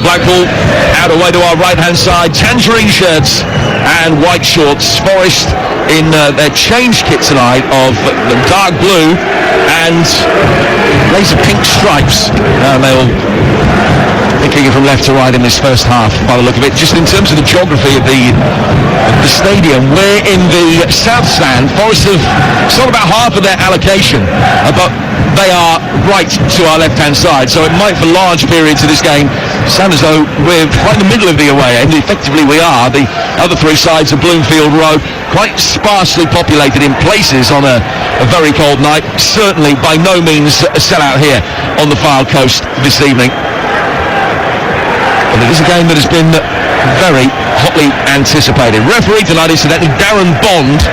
Blackpool out away to our right-hand side, tangerine shirts and white shorts. Forest in their change kit tonight of the dark blue and laser pink stripes. They'll picking it from left to right in this first half by the look of it. Just in terms of the geography of the stadium, we're in the south stand. Forest have sort of about half of their allocation, but they are right to our left-hand side, so it might for large periods of this game sound as though we're right in the middle of the away end. Effectively we are. The other three sides of Bloomfield Road quite sparsely populated in places on a very cold night. Certainly by no means a sellout here on the Fylde coast this evening. But it is a game that has been very hotly anticipated. Referee tonight, incidentally, Darren Bond.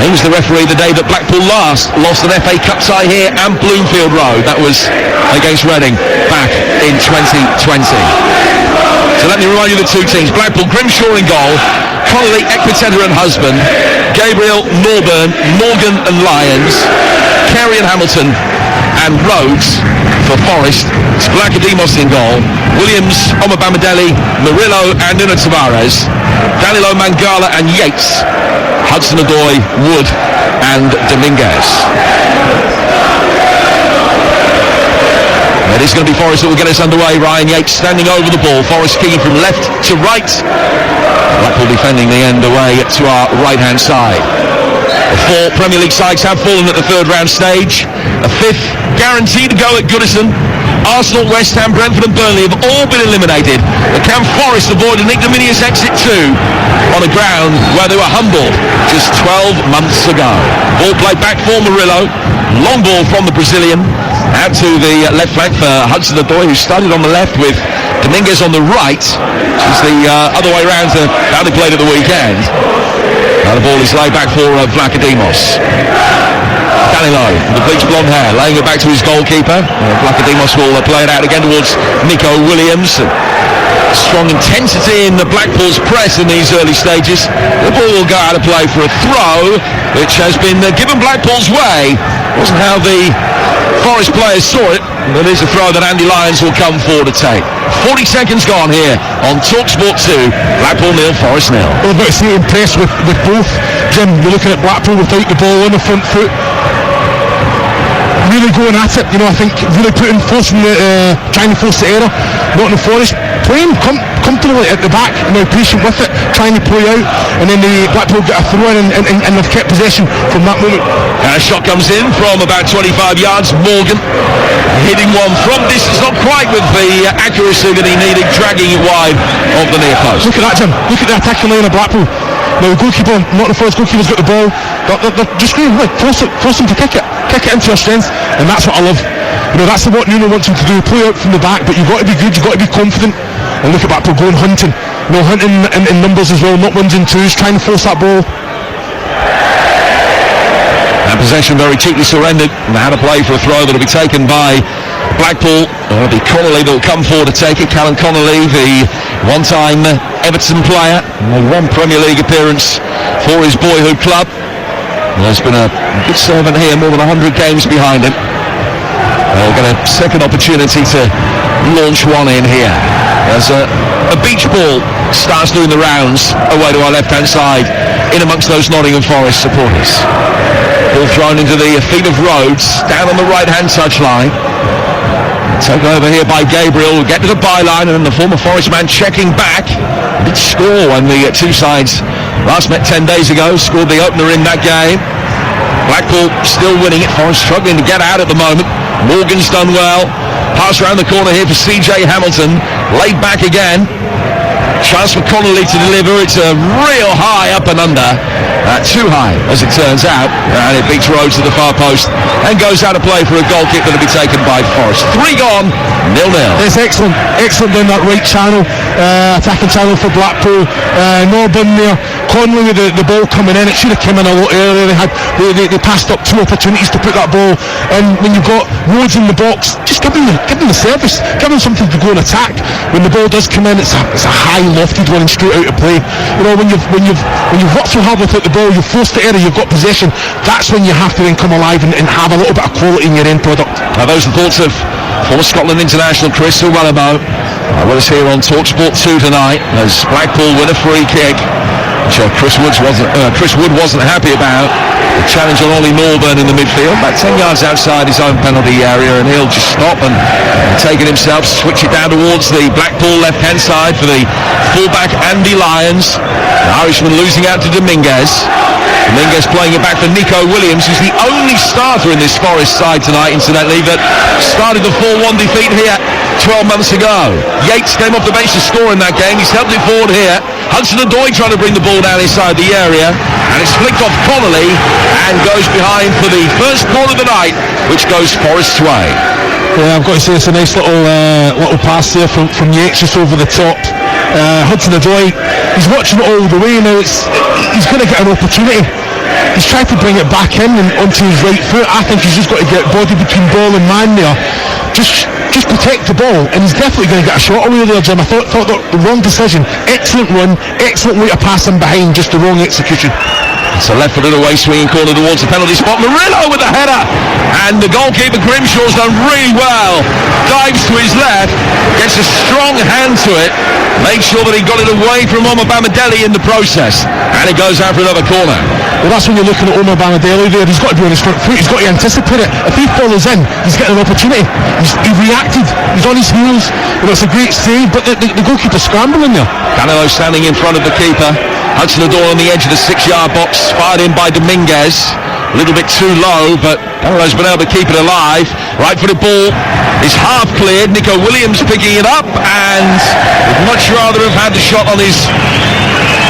He was the referee the day that Blackpool last lost an FA Cup tie here and Bloomfield Road. That was against Reading back in 2020. So let me remind you of the two teams. Blackpool, Grimshaw in goal, Connolly, Ekpiteta and Husband, Gabriel, Norburn, Morgan and Lyons, Carey and Hamilton, and Rhodes for Forest. It's Blackademos in goal, Williams, Omabamidele, Murillo and Nuno Tavares, Danilo, Mangala and Yates, Hudson-Odoi, Wood and Dominguez. It is going to be Forest that will get us underway. Ryan Yates standing over the ball. Forest kicking from left to right. Blackpool defending the end away to our right-hand side. The four Premier League sides have fallen at the third round stage. A fifth guaranteed to go at Goodison. Arsenal, West Ham, Brentford and Burnley have all been eliminated. But can Forest avoid an ignominious exit too on a ground where they were humbled just 12 months ago? Ball played back for Murillo. Long ball from the Brazilian. Out to the left flank for Hudson-Odoi, who started on the left with Dominguez on the right. Which is the other way round to how they played at the weekend. Now the ball is laid back for Vlachodimos. Danilo, the bleached blonde hair, laying it back to his goalkeeper. Vlachodimos will play it out again towards Nico Williams. Strong intensity in the Blackpool's press in these early stages. The ball will go out of play for a throw, which has been given Blackpool's way. Wasn't how the Forest players saw it, but it is a throw that Andy Lyons will come forward to take. 40 seconds gone here on TalkSport 2. Blackpool 0, Forest 0. Well, about to say impressed with both. Jim, you're looking at Blackpool without the ball on the front foot. Really going at it, I think really trying to force the error. Nottingham Forest playing comfortably at the back, patient with it, trying to play out, and then the Blackpool get a throw in and they've kept possession from that moment. A shot comes in from about 25 yards. Morgan hitting one from distance, not quite with the accuracy that he needed, dragging it wide of the near post. Look at that, Jim. Look at the attacking line of Blackpool. Now the goalkeeper, Nottingham Forest goalkeeper's got the ball. They're just going, force him to kick it into your strength, and that's what I love. That's what Nuno wants him to do, play out from the back, but you've got to be good, you've got to be confident. And look at Blackpool going hunting, hunting in numbers as well, not ones and twos, trying to force that ball. And possession very cheaply surrendered, and they had a play for a throw that will be taken by Blackpool. It'll be Connolly that will come forward to take it. Callum Connolly, the one-time Everton player, one Premier League appearance for his boyhood club. There's been a good servant here, more than 100 games behind him. They'll get a second opportunity to launch one in here. As a beach ball starts doing the rounds away to our left-hand side, in amongst those Nottingham Forest supporters. Ball thrown into the feet of Rhodes, down on the right-hand touchline. Taken over here by Gabriel, will get to the byline, and then the former Forest man checking back. Did score when the two sides last met 10 days ago, scored the opener in that game. Blackpool still winning it, Forest struggling to get out at the moment. Morgan's done well. Pass around the corner here for CJ Hamilton. Laid back again. Chance for Connolly to deliver. It's a real high up and under. Too high, as it turns out. And it beats Rhodes to the far post and goes out of play for a goal kick that will be taken by Forest. 3 gone, 0-0. It's excellent down that right channel, attacking channel for Blackpool. Norburn there, Connolly with the ball coming in. It should have come in a lot earlier. They passed up 2 opportunities to put that ball. And when you've got Rhodes in the box, just give them the service, give them something to go and attack. When the ball does come in, it's a high lofted one and straight out of play. When you've worked so hard without the ball, you've forced the error, you've got possession. That's when you have to then come alive and have a little bit of quality in your end product. Now those are thoughts of former Scotland international Chris Wellermo. With us here on TalkSport 2 tonight as Blackpool win a free kick, which Chris Wood wasn't happy about. The challenge on Ollie Norburn in the midfield, about 10 yards outside his own penalty area, and he'll just stop and take it himself, switch it down towards the Blackpool left-hand side for the fullback Andy Lyons. The Irishman losing out to Dominguez. Dominguez playing it back for Nico Williams, who's the only starter in this Forest side tonight, incidentally, that started the 4-1 defeat here 12 months ago. Yates came off the bench to score in that game. He's helped it forward here. Hudson-Odoi trying to bring the ball down inside the area, and it's flicked off Connolly and goes behind for the first ball of the night, which goes Forest's way. Yeah, I've got to say it's a nice little pass there from Yates just over the top. Hudson-Odoi, he's watching it all the way now. He's going to get an opportunity. He's tried to bring it back in and onto his right foot. I think he's just got to get body between ball and man there. Just protect the ball, and he's definitely going to get a shot away there, Jim. I thought that the wrong decision. Excellent run, excellent way to pass him behind, just the wrong execution. It's a left-footed away swinging corner towards the penalty spot. Murillo with the header, and the goalkeeper Grimshaw's done really well. Dives to his left, gets a strong hand to it, makes sure that he got it away from Omar Bamadelli in the process, and it goes out for another corner. Well, that's when you're looking at Omar Bamadelli there. He's got to be on his front foot. He's got to anticipate it. If he follows in, he's getting an opportunity. He reacted. He's on his heels. Well, it's a great save, but the goalkeeper's scrambling there. Danilo standing in front of the keeper. Hudson-Odoi on the edge of the 6-yard box, fired in by Dominguez. A little bit too low, but Danilo's been able to keep it alive. Right-footed ball is half cleared. Nico Williams picking it up, and would much rather have had the shot on his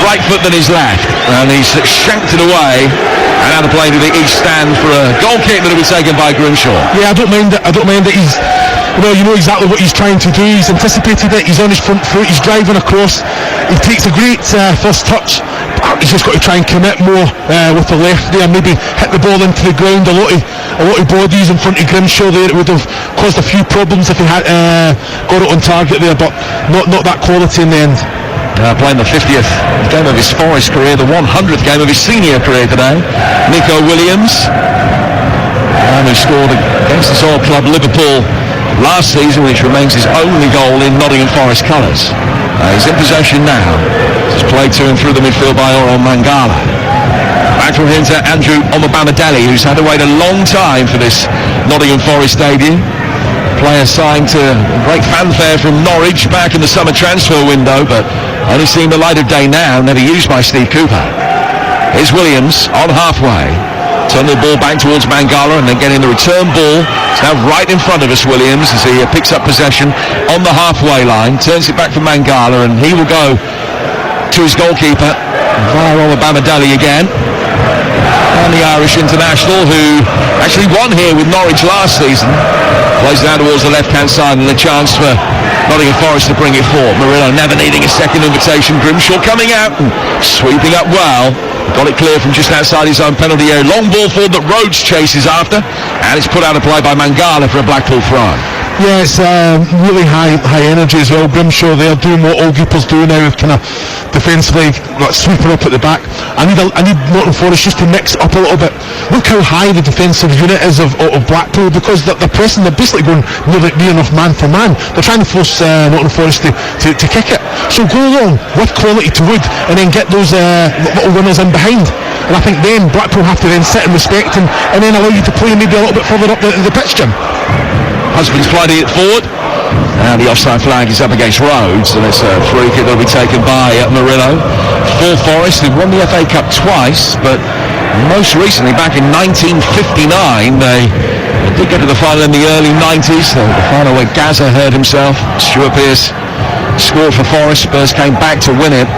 right foot than his left, and he's shanked it away and out of play to the east stand for a goal kick that will be taken by Grimshaw. Yeah, I don't mind that he's, you know exactly what he's trying to do. He's anticipated it. He's on his front foot. He's driving across. He takes a great first touch. He's just got to try and commit more with the left there. Maybe hit the ball into the ground. A lot of bodies in front of Grimshaw there. It would have caused a few problems if he had got it on target there, but not that quality in the end. Playing the 50th game of his Forest career, the 100th game of his senior career today. Nico Williams, who scored against his old club Liverpool last season, which remains his only goal in Nottingham Forest colours. He's in possession now. He's played to and through the midfield by Oro Mangala. Back from him to Andrew Omobamidele, who's had to wait a long time for this Nottingham Forest debut. Player signed to great fanfare from Norwich back in the summer transfer window, but only seeing the light of day now, never used by Steve Cooper. Here's Williams on halfway. Turning the ball back towards Mangala and then getting the return ball. It's now right in front of us, Williams, as he picks up possession on the halfway line. Turns it back for Mangala, and he will go to his goalkeeper via Omobamidele again. And the Irish international, who actually won here with Norwich last season, plays down towards the left-hand side, and a chance for Nottingham Forest to bring it forward. Murillo never needing a second invitation. Grimshaw coming out and sweeping up well. Got it clear from just outside his own penalty area. Long ball forward that Rhodes chases after, and it's put out of play by Mangala for a Blackpool throw. Yeah, it's really high energy as well. Grimshaw, they're doing what all keepers do now, kind of defensively, sweeping up at the back. I need Nottingham Forest just to mix it up a little bit. Look how high the defensive unit is of Blackpool, because they're pressing. They're basically going near enough man for man. They're trying to force Nottingham Forest to kick it. So go along with quality to Wood, and then get those little winners in behind. And I think then Blackpool have to then sit and respect and then allow you to play maybe a little bit further up the pitch, Jim. Husband's flying it forward, and the offside flag is up against Rhodes, and it's a free kick that will be taken by Murillo. For Forest, who won the FA Cup twice, but most recently back in 1959 they did get to the final in the early 90s, the final where Gazza hurt himself. Stuart Pearce scored for Forest. Spurs came back to win it.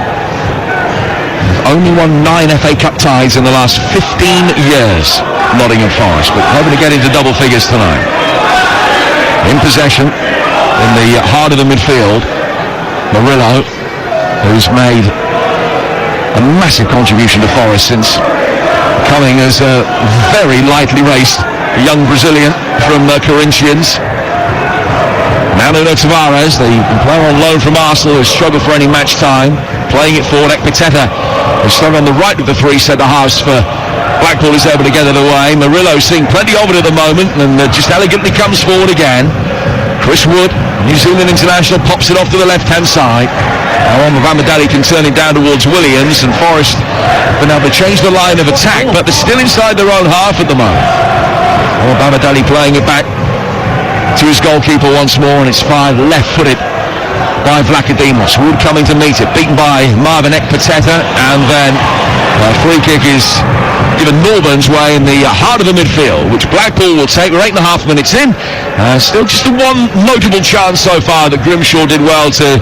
They've only won 9 FA Cup ties in the last 15 years, Nottingham Forest, but hoping to get into double figures tonight. In possession in the heart of the midfield, Murillo, who's made a massive contribution to Forest since coming as a very lightly raced young Brazilian from Corinthians. Now Nuno Tavares, the player on loan from Arsenal, who struggled for any match time, playing it forward. Ekpiteta, who's thrown on the right of the three centre-halves for Blackpool, is able to get it away. Murillo seeing plenty of it at the moment, and just elegantly comes forward again. Chris Wood New Zealand international pops it off to the left-hand side. Now Mohamed can turn it down towards Williams, and Forest have been able to change the line of attack, but they're still inside their own half at the moment. Mohamed playing it back to his goalkeeper once more, and it's fired left-footed by Vlachodimos. Wood coming to meet it, beaten by Marvin Ekpateta, and then a free kick is given Norburn's way in the heart of the midfield, which Blackpool will take. We're 8.5 minutes in. Still just the one notable chance so far that Grimshaw did well to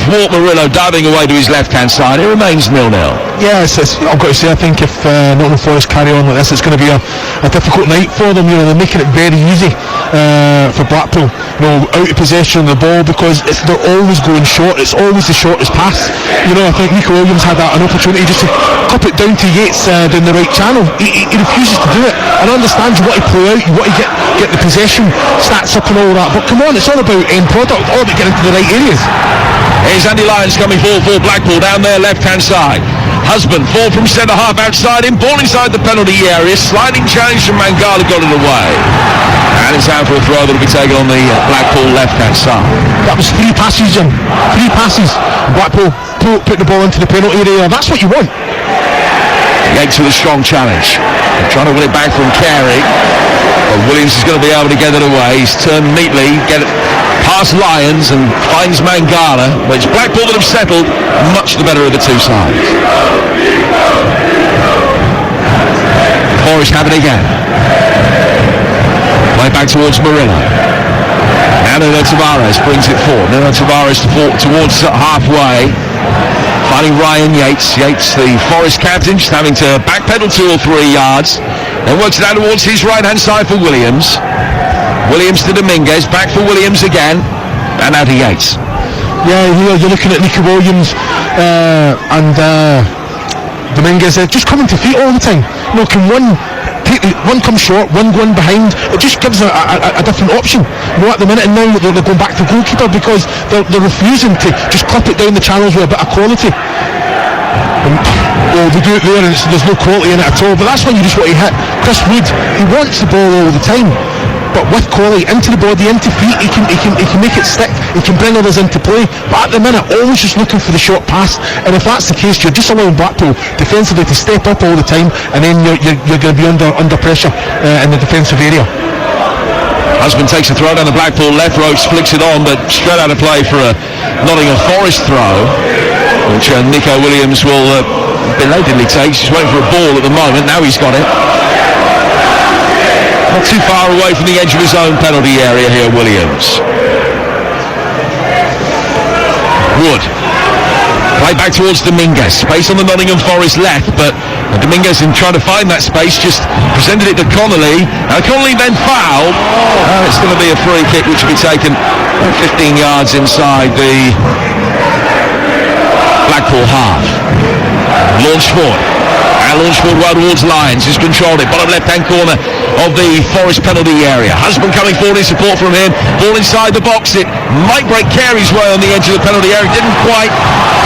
thwart Murillo diving away to his left-hand side. It remains 0-0. Yeah, I've got to say, I think if Nottingham Forest carry on like this, it's going to be a difficult night for them. They're making it very easy for Blackpool. Out of possession of the ball, because they're always going short. It's always the shortest pass. I think Nico Williams had an opportunity just to cup it down to Yates down the right channel. He refuses to do it. And I understand you want to play out, you want to get the possession stats up and all that, but come on, it's all about end product, all about getting to the right areas. Here's Andy Lyons coming forward for Blackpool down there left-hand side. Husband, fall from centre-half outside him, ball inside the penalty area, sliding challenge from Mangala, got it away. And it's out for a throw that'll be taken on the Blackpool left-hand side. That was 3 passes, Jim. 3 passes. Blackpool put the ball into the penalty area. That's what you want. Yates with a strong challenge. They're trying to win it back from Carey. But Williams is going to be able to get it away. He's turned neatly, get it past Lyons and finds Mangala. But it's Blackpool that have settled, much the better of the two sides. Forest have it again. Play back towards Murillo. Now Nuno Tavares brings it forward. Nuno Tavares towards halfway. Finding Ryan Yates. Yates, the Forest captain, just having to backpedal 2 or 3 yards. Then works it out towards his right-hand side for Williams. Williams to Dominguez. Back for Williams again. And out to Yates. Yeah, you're looking at Nico Williams and Dominguez just coming to feet all the time. Can one come short, one going behind? It just gives a different option. At the minute, and now they're going back to goalkeeper because they're refusing to just clip it down the channels with a bit of quality. They do it there, and there's no quality in it at all. But that's when you just want to hit. Chris Wood, he wants the ball all the time, but with quality, into the body, into feet, he can make it stick. He can bring others into play. But at the minute, always just looking for the short pass. And if that's the case, you're just allowing Blackpool defensively to step up all the time, and then you're going to be under pressure in the defensive area. Husband takes a throw down the Blackpool left. Roach flicks it on, but straight out of play for a Nottingham Forest throw, which Nico Williams will belatedly take. He's waiting for a ball at the moment. Now he's got it. Not too far away from the edge of his own penalty area here, Williams. Wood. Play back towards Dominguez. Space on the Nottingham Forest left, but Dominguez, in trying to find that space, just presented it to Connolly. Connolly then fouled. It's going to be a free kick, which will be taken 15 yards inside the Blackpool half. Launched forward. Launched forward well towards Lyons, who's controlled it. Bottom left-hand corner of the Forest penalty area. Husband coming forward in support from him. Ball inside the box. It might break Carey's way on the edge of the penalty area. Didn't quite.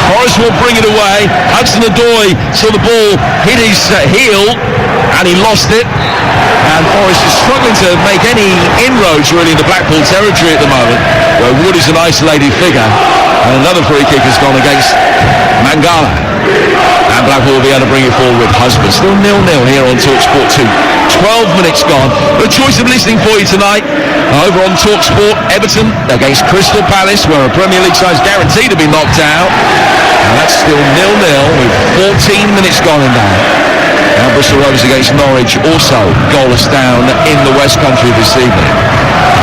Forest will bring it away. Hudson-Odoi saw the ball hit his heel, and he lost it. And Forest is struggling to make any inroads really in the Blackpool territory at the moment, where Wood is an isolated figure. And another free kick has gone against Mangala. And Blackpool will be able to bring it forward with Husband. Still 0-0 here on TalkSport 2. 12 minutes gone. A choice of listening for you tonight. Over on TalkSport, Everton against Crystal Palace, where a Premier League side is guaranteed to be knocked out. And that's still 0-0 with 14 minutes gone in that. Now Bristol Rovers against Norwich, also goalless down in the West Country this evening.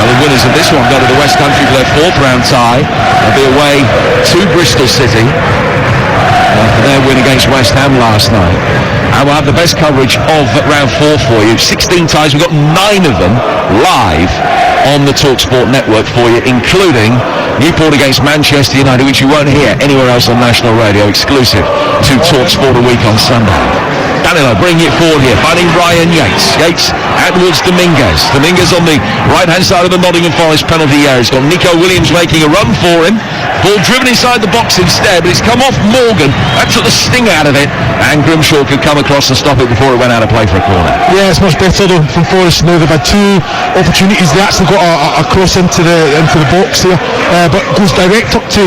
The winners of this one go to the West Country for their 4th round tie. They'll be away to Bristol City for their win against West Ham last night. And we'll have the best coverage of round 4 for you. 16 ties, we've got 9 of them live on the TalkSport network for you, including Newport against Manchester United, which you won't hear anywhere else on national radio, exclusive to TalkSport a week on Sunday. Danilo bringing it forward here, finding Ryan Yates. Yates out towards Dominguez. Dominguez on the right-hand side of the Nottingham Forest penalty area. He's got Nico Williams making a run for him. Ball driven inside the box instead, but it's come off Morgan. That took the sting out of it, and Grimshaw could come across and stop it before it went out of play for a corner. Yeah, it's much better though from Forest now. They've had two opportunities. They actually got a cross into the box there, but goes direct up to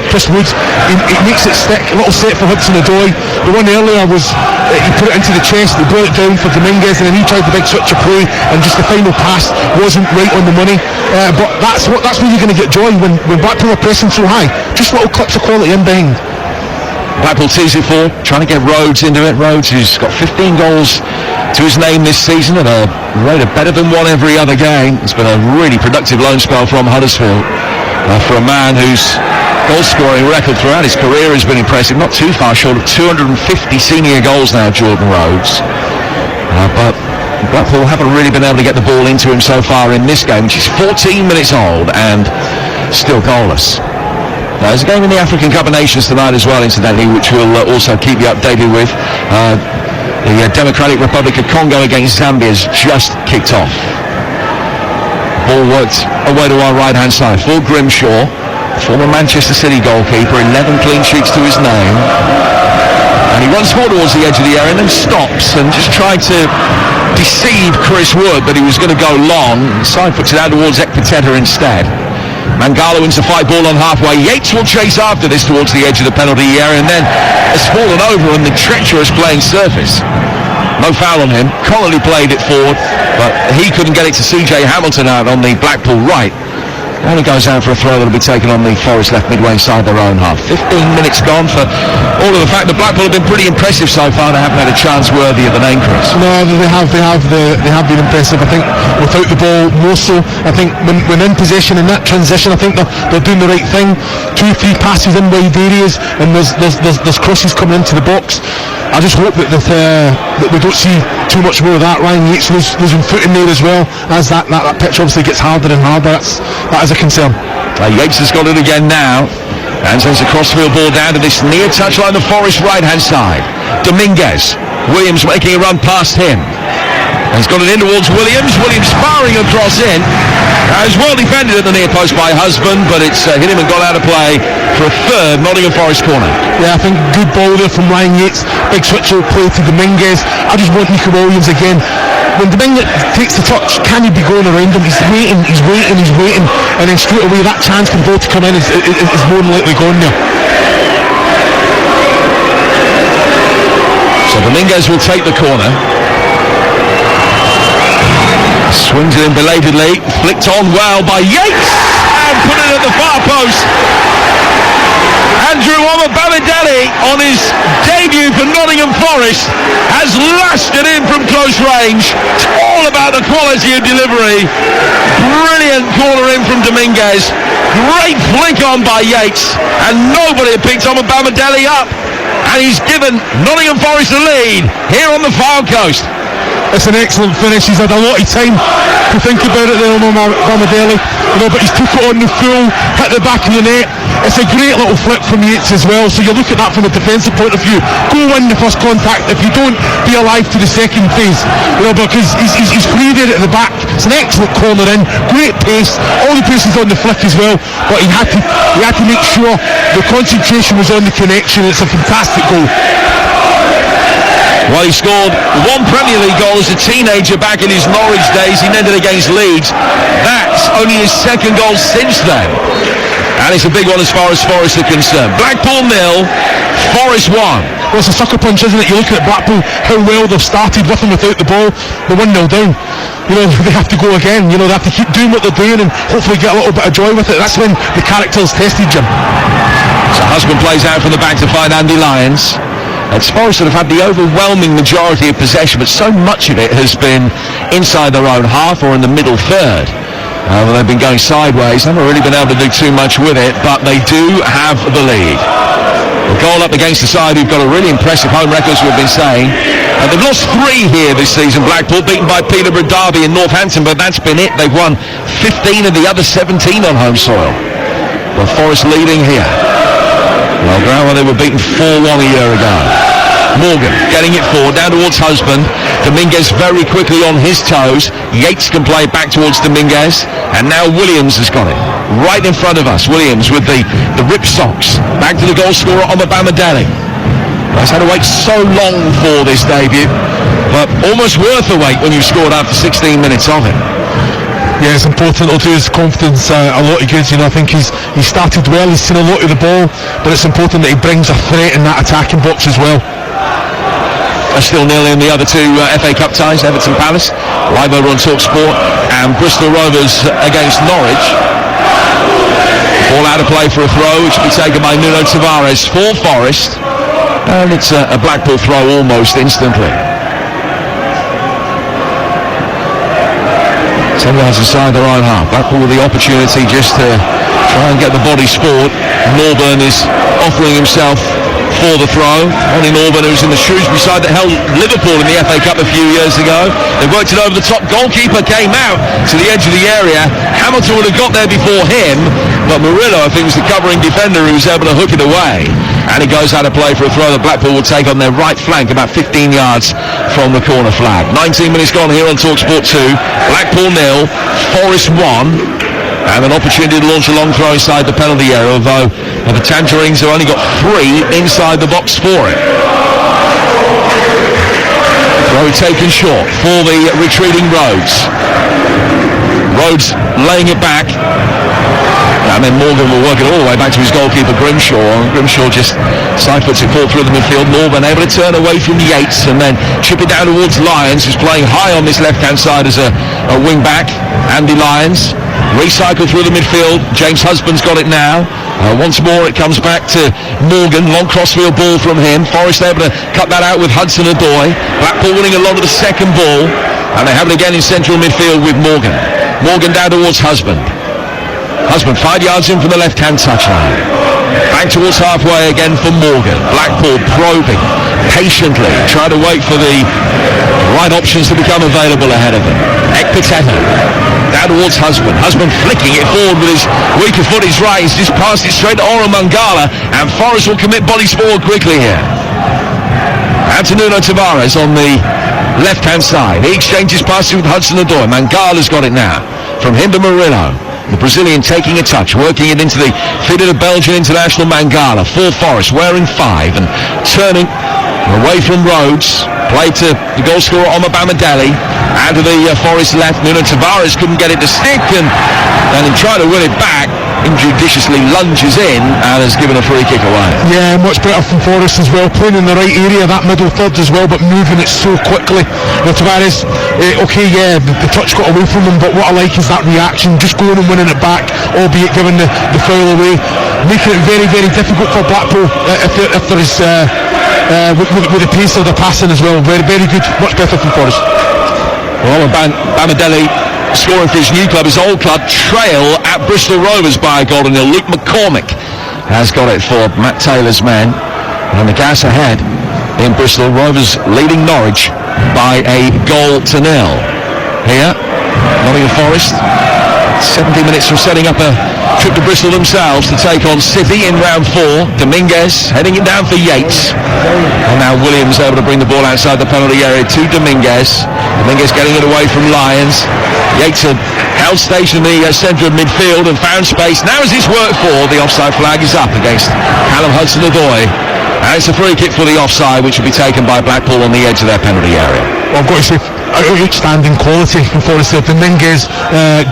Chris Woods. It makes it stick. A little set for Hudson-Odoi. The one earlier was he put it into the chest, they brought it down for Dominguez, and then he tried the big switch of play, and just the final pass wasn't right on the money. But that's where you're going to get joy when Blackpool are pressing so high. Just little clips of quality in behind. Blackpool tees it for, trying to get Rhodes into it. Rhodes, who's got 15 goals to his name this season at a rate of better than one every other game. It's been a really productive loan spell from Huddersfield for a man whose goal-scoring record throughout his career has been impressive. Not too far short of 250 senior goals now, Jordan Rhodes. But Blackpool haven't really been able to get the ball into him so far in this game, which is 14 minutes old and still goalless. Now, there's a game in the African Cup of Nations tonight as well, incidentally, which we'll also keep you updated with. The Democratic Republic of Congo against Zambia has just kicked off. Ball worked away to our right-hand side for Grimshaw, former Manchester City goalkeeper, 11 clean sheets to his name. And he runs forward towards the edge of the area and then stops and just tried to deceive Chris Wood that he was going to go long. Side puts it out towards Ekpiteta instead. Mangala wins the fight ball on halfway. Yates will chase after this towards the edge of the penalty area and then has fallen over on the treacherous playing surface. No foul on him. Connolly played it forward, but he couldn't get it to CJ Hamilton out on the Blackpool right. And it goes out for a throw that will be taken on the Forest left midway inside their own half. 15 minutes gone for all of the fact that Blackpool have been pretty impressive so far. They haven't had a chance worthy of the name, Chris. No, they have been impressive. I think without the ball more so. I think when in possession in that transition, I think they're doing the right thing. 2-3 passes in wide areas, and there's crosses coming into the box. I just hope that we don't see too much more of that. Ryan Yates losing footing there as well, as that pitch obviously gets harder and harder. That is a concern. Yates has got it again now and sends a crossfield ball down to this near touchline, the Forest right-hand side. Dominguez, Williams making a run past him. And he's got it in towards Williams. Williams firing across in. It's well defended at the near post by Husband, but it's hit him and got out of play for a third Nottingham Forest corner. Yeah, I think good ball there from Ryan Yates. Big switch out play to Dominguez. I just want Nico Williams again. When Dominguez takes the touch, can he be going around him? He's waiting, and then straight away that chance for the ball to come in is more than likely gone there. So Dominguez will take the corner. Swings it in belatedly, flicked on well by Yates, and put it at the far post. Andrew Omobamidele, on his debut for Nottingham Forest, has lashed it in from close range. It's all about the quality of delivery. Brilliant corner in from Dominguez. Great flick on by Yates, and nobody had picked Omobamidele up. And he's given Nottingham Forest a lead here on the far coast. It's an excellent finish. He's had a lot of time to think about it there, Omobamidele, but he's took it on the full, hit the back of the net. It's a great little flip from Yates as well, so you look at that from a defensive point of view. Go win the first contact. If you don't, be alive to the second phase, because he's free there at the back. It's an excellent corner in, great pace, all the pace is on the flick as well, but he had to make sure the concentration was on the connection. It's a fantastic goal. Well, he scored one Premier League goal as a teenager back in his Norwich days. He netted against Leeds. That's only his second goal since then. And it's a big one as far as Forest are concerned. Blackpool 0, Forest 1. Well, it's a sucker punch, isn't it? You look at Blackpool, how well they've started with and without the ball. They're 1-0 down. They have to go again. They have to keep doing what they're doing and hopefully get a little bit of joy with it. That's when the character's tested, Jim. So Husband plays out from the back to find Andy Lyons. It's Forest that have had the overwhelming majority of possession, but so much of it has been inside their own half or in the middle third. They've been going sideways. They haven't really been able to do too much with it, but they do have the lead. A goal up against the side who've got a really impressive home record, as we've been saying. They've lost 3 here this season, Blackpool, beaten by Peterborough, Derby and Northampton, but that's been it. They've won 15 of the other 17 on home soil. Well, Forest leading here. Well, they were beaten 4-1 a year ago. Morgan getting it forward, down towards Husband. Dominguez very quickly on his toes. Yates can play back towards Dominguez. And now Williams has got it. Right in front of us. Williams with the rip socks. Back to the goal scorer, Omobamidele. He's had to wait so long for this debut. But almost worth the wait when you've scored after 16 minutes of it. Yeah, it's important. It'll do his confidence a lot of good. You know, I think he started well. He's seen a lot of the ball, but it's important that he brings a threat in that attacking box as well. Still nil in the other two FA Cup ties, Everton Palace, live over on TalkSport, and Bristol Rovers against Norwich. Ball out of play for a throw, which will be taken by Nuno Tavares for Forest, and it's a Blackpool throw almost instantly. 10 yards inside the right half. Blackpool with the opportunity just to try and get the bodies forward. Norburn is offering himself for the throw. Ronnie Norburn, who's in the Shrewsbury side that held Liverpool in the FA Cup a few years ago. They worked it over the top. Goalkeeper came out to the edge of the area. Hamilton would have got there before him, but Murillo, I think, was the covering defender who was able to hook it away. And it goes out of play for a throw that Blackpool will take on their right flank, about 15 yards from the corner flag. 19 minutes gone here on TalkSport 2. Blackpool 0, Forest 1. And an opportunity to launch a long throw inside the penalty area, although the Tangerines have only got 3 inside the box for it. Throw taken short for the retreating Rhodes. Rhodes laying it back. And then Morgan will work it all the way back to his goalkeeper Grimshaw. And Grimshaw just side puts it forward through the midfield. Morgan able to turn away from Yates and then chip it down towards Lyons, who's playing high on this left-hand side as a wing-back. Andy Lyons. Recycle through the midfield. James Husband's got it now. Once more it comes back to Morgan. Long crossfield ball from him. Forest able to cut that out with Hudson-Odoi. Blackpool winning a lot of the second ball. And they have it again in central midfield with Morgan. Morgan down towards Husband. Husband 5 yards in from the left-hand touchline. Back towards halfway again for Morgan. Blackpool probing patiently, trying to wait for the right options to become available ahead of them. Ekpiteta down towards Husband. Husband flicking it forward with his weaker foot, his right. He's just passed it straight to Oro Mangala, and Forest will commit bodies forward quickly here. And to Nuno Tavares on the left-hand side. He exchanges passes with Hudson-Odoi. Mangala's got it now. From him to Murillo. The Brazilian taking a touch, working it into the feet of the Belgian international Mangala. For Forest, wearing 5 and turning away from Rhodes. Play to the goal scorer Omobamidele. Out of the Forest left. Nuno Tavares couldn't get it to stick, and he tried to win it back. Injudiciously lunges in and has given a free kick away. Yeah, much better from Forest as well, playing in the right area, that middle third as well, but moving it so quickly. Tavares, the touch got away from him, but what I like is that reaction, just going and winning it back, albeit giving the foul away, making it very, very difficult for Blackpool if there is with the pace of the passing as well. Very, very good, much better from Forest. Well, Bamidele scoring for his new club, his old club, trail at Bristol Rovers by a goal to nil. Luke McCormick has got it for Matt Taylor's men. And the gas ahead in Bristol. Rovers leading Norwich by a goal to nil. Here, Nottingham Forest, 70 minutes from setting up a trip to Bristol themselves to take on City in round 4. Dominguez heading it down for Yates. And now Williams able to bring the ball outside the penalty area to Dominguez. Dominguez getting it away from Lyons. Yates had held station in the centre of midfield and found space. Now as it's worked for, the offside flag is up against Callum Hudson-Odoi. And it's a free kick for the offside, which will be taken by Blackpool on the edge of their penalty area. Well, I've got to say, outstanding quality from Forest there. Dominguez,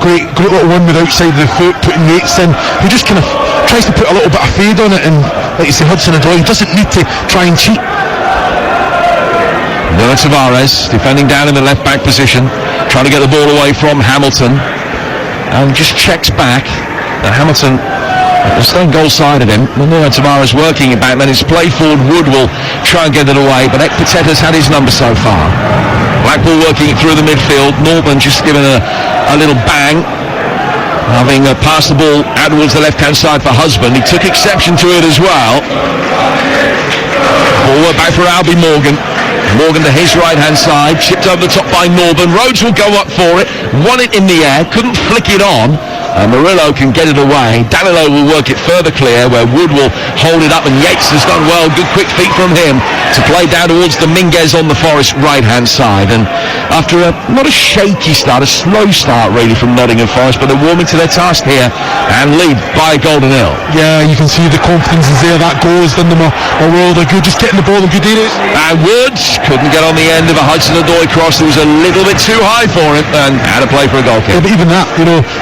great little one with outside of the foot, putting Yates in. He just kind of tries to put a little bit of fade on it, and like you say, Hudson-Odoi, he doesn't need to try and cheat. Nuno Tavares defending down in the left back position, trying to get the ball away from Hamilton, and just checks back. Hamilton staying goal side of him. Nuno Tavares working it back, then his play forward. Wood will try and get it away, but Ekpiteta's had his number so far. Blackpool working it through the midfield. Norburn just giving a little bang, having passed the ball out towards the left hand side for Husband. He took exception to it as well. Ball back for Albie Morgan. Morgan to his right hand side, chipped over the top by Norburn. Rhodes will go up for it, won it in the air, couldn't flick it on. Murillo can get it away. Danilo will work it further clear, where Wood will hold it up, and Yates has done well. Good quick feet from him. to play down towards Dominguez on the Forest right-hand side. And after not a shaky start, a slow start really from Nottingham Forest, but they're warming to their task here and lead by a goal to nil. Yeah, you can see the confidence is there. That goal has done them a world of good, just getting the ball in good areas. And Woods couldn't get on the end of a Hudson-Odoi cross. It was a little bit too high for him and had to play for a goal kick. Yeah, but even that,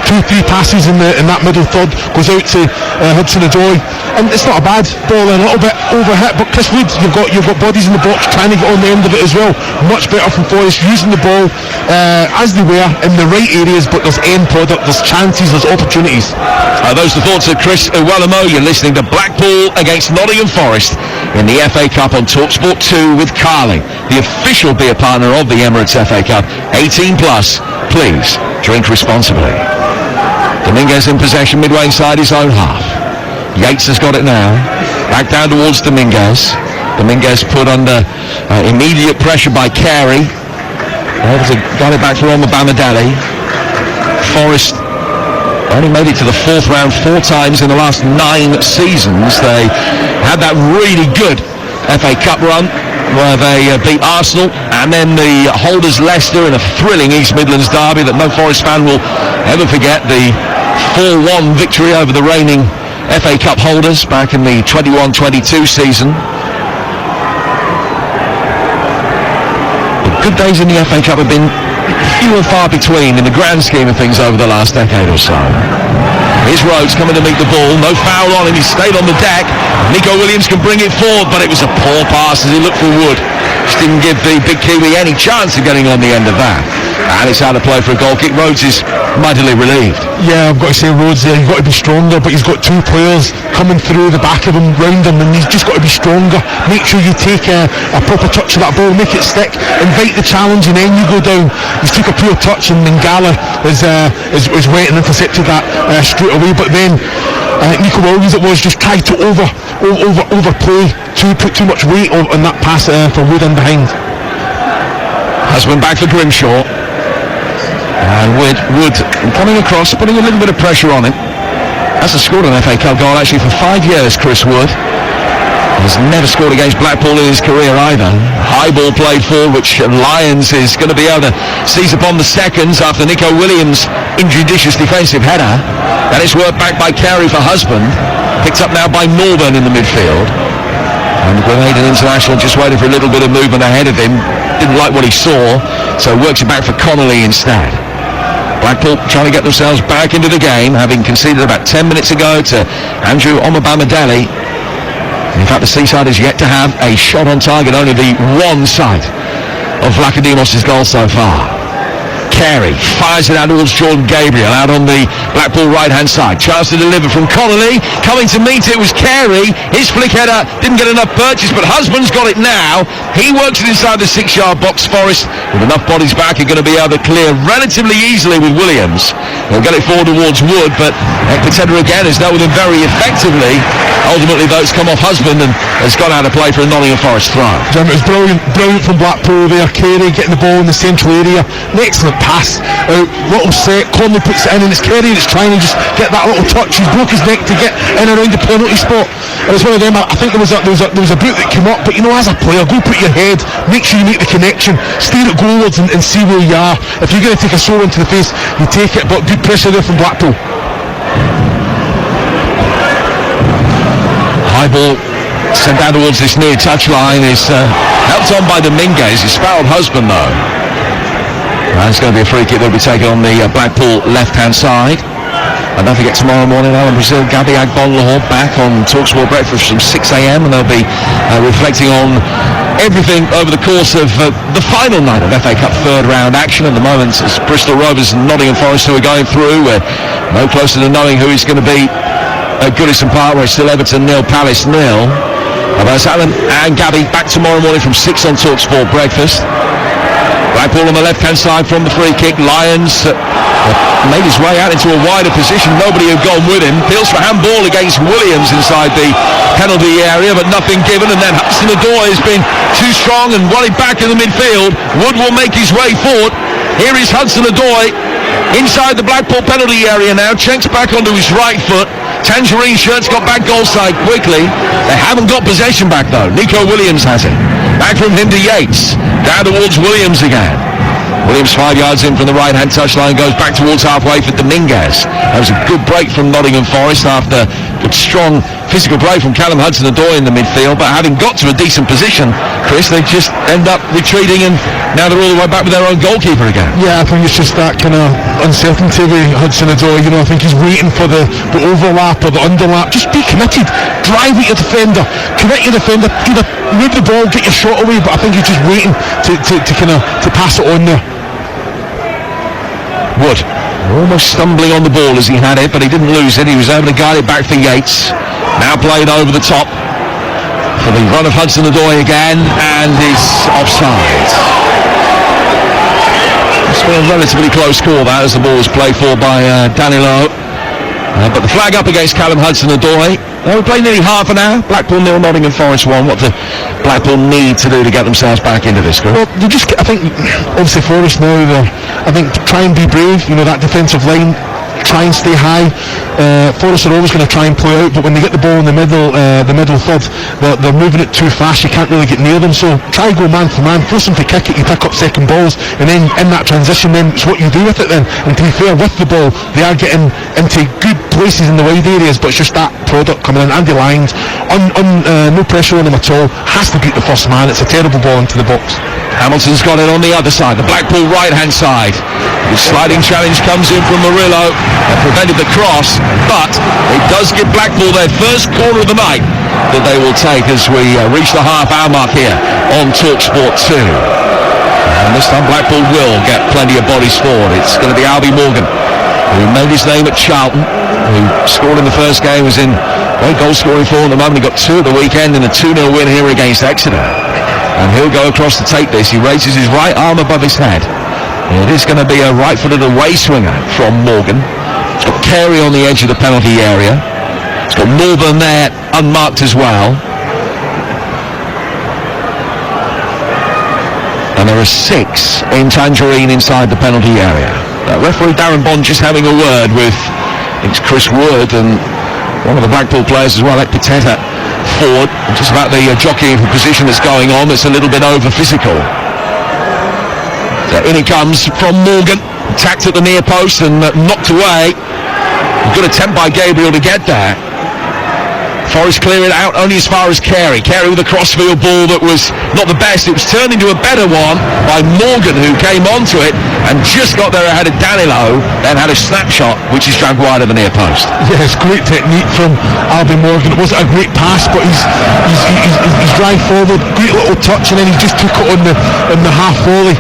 2-3 passes in that middle third goes out to Hudson-Odoi, and it's not a bad ball, and a little bit overhit, but Chris Wood, you've got bodies in the box trying to get on the end of it as well. Much better from Forest, using the ball as they were in the right areas, but there's end product, there's chances, there's opportunities. Those are the thoughts of Chris Uwalamo. You're listening to Blackpool against Nottingham Forest in the FA Cup on TalkSport 2 with Carling, the official beer partner of the Emirates FA Cup. 18 plus, please drink responsibly. Dominguez in possession midway inside his own half. Yates has got it now. Back down towards Dominguez. Dominguez put under immediate pressure by Carey. Got it back for Omobamidele. Forest only made it to the fourth round 4 times in the last 9 seasons. They had that really good FA Cup run where they beat Arsenal, and then the holders Leicester in a thrilling East Midlands derby that no Forest fan will ever forget. The 4-1 victory over the reigning FA Cup holders back in the 21-22 season. The good days in the FA Cup have been few and far between in the grand scheme of things over the last decade or so. Here's Rhodes coming to meet the ball. No foul on him. He stayed on the deck. Nico Williams can bring it forward, but it was a poor pass as he looked for Wood. Just didn't give the big Kiwi any chance of getting on the end of that. And it's out of play for a goal kick. Rhodes is mightily relieved. Yeah, I've got to say Rhodes there, you've got to be stronger, but he's got 2 players coming through the back of him, round him, and he's just got to be stronger. Make sure you take a proper touch of that ball, make it stick, invite the challenge, and then you go down. He's took a poor touch, and Mangala is went and intercepted that straight away, but then Nico Williams just tried to overplay, put too much weight on that pass for Wood in behind. Husband back for Grimshaw. And Wood coming across, putting a little bit of pressure on him. Hasn't scored an FA Cup goal actually for 5 years, Chris Wood. He's never scored against Blackpool in his career either. High ball played forward, which Lyons is going to be able to seize upon the seconds after Nico Williams' injudicious defensive header. And it's worked back by Carey for Husband. Picked up now by Norburn in the midfield. And Grenadian international just waiting for a little bit of movement ahead of him. Didn't like what he saw, so works it back for Connolly instead. Blackpool trying to get themselves back into the game, having conceded about 10 minutes ago to Andrew Omobamidele. In fact, the Seaside is yet to have a shot on target, only the one sight of Vlachodimos' goal so far. Carey fires it out towards Jordan Gabriel out on the Blackpool right-hand side. Chance to deliver from Connolly. Coming to meet it was Carey. His flick header didn't get enough purchase, but Husband's got it now. He works it inside the 6-yard box. Forest, with enough bodies back, are going to be able to clear relatively easily with Williams. They'll get it forward towards Wood, but Ekpiteta again has dealt with him very effectively. Ultimately, though, it's come off Husband and has gone out of play for a Nottingham Forest throw. It was brilliant from Blackpool there. Carey getting the ball in the central area. An excellent pass. Little set. Conley puts it in, and it's Carey that's trying to just get that little touch. He's broke his neck to get in around the penalty spot. And it's one of them. I think there was a boot that came up, but as a player, go put your head, make sure you make the connection, stare at goalwards and see where you are. If you're going to take a throw into the face, you take it. But good pressure there from Blackpool. High ball sent down towards this near touchline is helped on by Dominguez. He's fouled Husband though. And it's going to be a free kick that will be taken on the Blackpool left-hand side. And don't forget tomorrow morning, Alan Brazil, Gabby Agbonlahor back on TalkSport Breakfast from 6 a.m. and they'll be reflecting on everything over the course of the final night of FA Cup third round action. At the moment, it's Bristol Rovers and Nottingham Forest who are going through. We're no closer to knowing who is going to be at Goodison Park, where it's still Everton 0, Palace 0. It's Alan and Gabby back tomorrow morning from 6 on TalkSport Breakfast. Blackpool on the left-hand side from the free kick. Lyons made his way out into a wider position. Nobody had gone with him. Peels for handball against Williams inside the penalty area, but nothing given. And then Hudson-Odoi has been too strong and volleyed back in the midfield. Wood will make his way forward. Here is Hudson-Odoi inside the Blackpool penalty area now. Checks back onto his right foot. Tangerine shirts got back goal side quickly. They haven't got possession back though. Nico Williams has it. Back from him to Yates. Down towards Williams again. Williams 5 yards in from the right-hand touchline, goes back towards halfway for Dominguez. That was a good break from Nottingham Forest after a strong physical play from Callum Hudson-Odoi in the midfield, but having got to a decent position, Chris, they just end up retreating, and now they're all the way back with their own goalkeeper again. Yeah, I think it's just that kind of uncertainty with Hudson-Odoi. I think he's waiting for the overlap or the underlap. Just be committed, drive at your defender, commit your defender, either move the ball, get your shot away, but I think he's just waiting to pass it on there. Wood almost stumbling on the ball as he had it, but he didn't lose it. He was able to guide it back for Yates. Now played over the top for the run of Hudson-Odoi again, and is offside. It's been a relatively close score that, as the ball was played for by Danilo. But the flag up against Callum Hudson-Odoi. We played nearly half an hour. Blackpool 0, Nottingham Forest 1. What do Blackpool need to do to get themselves back into this group? Well, they just, I think, obviously Forest now, I think, try and be brave. That defensive line, try and stay high. Forest are always going to try and play out, but when they get the ball in the middle third, they're moving it too fast. You can't really get near them. So try and go man for man, force them to kick it. You pick up second balls, and then in that transition, then it's what you do with it. Then, and to be fair, with the ball, they are getting into good places in the wide areas, but it's just that product coming in. Andy Lyons, no pressure on him at all, has to beat the first man. It's a terrible ball into the box. Hamilton's got it on the other side, the Blackpool right-hand side. The sliding challenge comes in from Murillo. That prevented the cross, but it does give Blackpool their first corner of the night that they will take as we reach the half-hour mark here on TalkSport 2. And this time Blackpool will get plenty of bodies forward. It's going to be Albie Morgan, who made his name at Charlton, who scored in the first game, was in great goal-scoring form at the moment. He got 2 at the weekend in a 2-0 win here against Exeter. And he'll go across to take this. He raises his right arm above his head. It is going to be a right-footed away swinger from Morgan. It's got Carey on the edge of the penalty area. It's got Norburn there, unmarked as well. And there are 6 in Tangerine inside the penalty area. Referee Darren Bond just having a word with, I think it's Chris Wood and one of the Blackpool players as well, Ekpiteta, forward, just about the jockeying for position that's going on. That's a little bit over physical. So in it comes from Morgan, attacked at the near post and knocked away. A good attempt by Gabriel to get there. Forrest clear it out only as far as Carey. Carey with a crossfield ball that was not the best. It was turned into a better one by Morgan, who came onto it and just got there ahead of Danilo, then had a snapshot which is dragged wide of the near post. Yes, great technique from Albie Morgan. It wasn't a great pass, but he's drive forward, great little touch, and then he just took it on the half volley,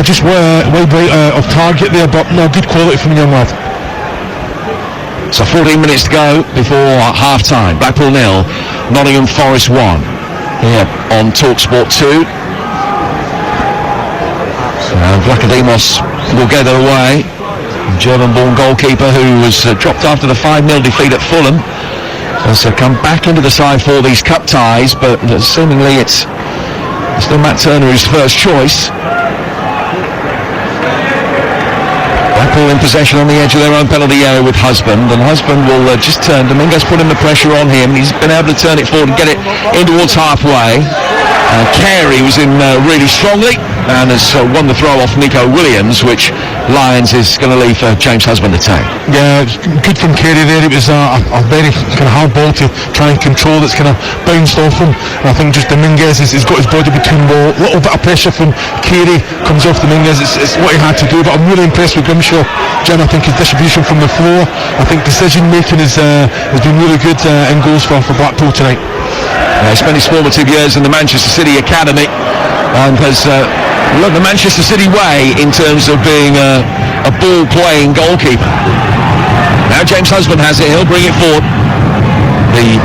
just wide right of target there, but no, good quality from the young lad. So 14 minutes to go before half-time. Blackpool 0, Nottingham Forest 1. Here on TalkSport 2. And Vlachodimos will get it away. German-born goalkeeper who was dropped after the 5-0 defeat at Fulham has come back into the side for these cup ties, but seemingly it's still Matt Turner who's first choice. Blackpool in possession on the edge of their own penalty area with Husband, and Husband will just turn. Dominguez putting the pressure on him. He's been able to turn it forward and get it in towards halfway. Carey was in really strongly and has won the throw off Nico Williams, which Lyons is going to leave for James Husband to take. Yeah, good from Carey there. It was a very kind of hard ball to try and control that's kind of bounced off him. And I think just Dominguez has got his body between the little bit of pressure from Carey comes off Dominguez. It's what he had to do, but I'm really impressed with Grimshaw. Jim, I think his distribution from the floor, I think decision making has been really good in goals for Blackpool tonight. He spent his formative years in the Manchester City Academy and has learned the Manchester City way in terms of being a ball-playing goalkeeper. Now James Husband has it, he'll bring it forward. The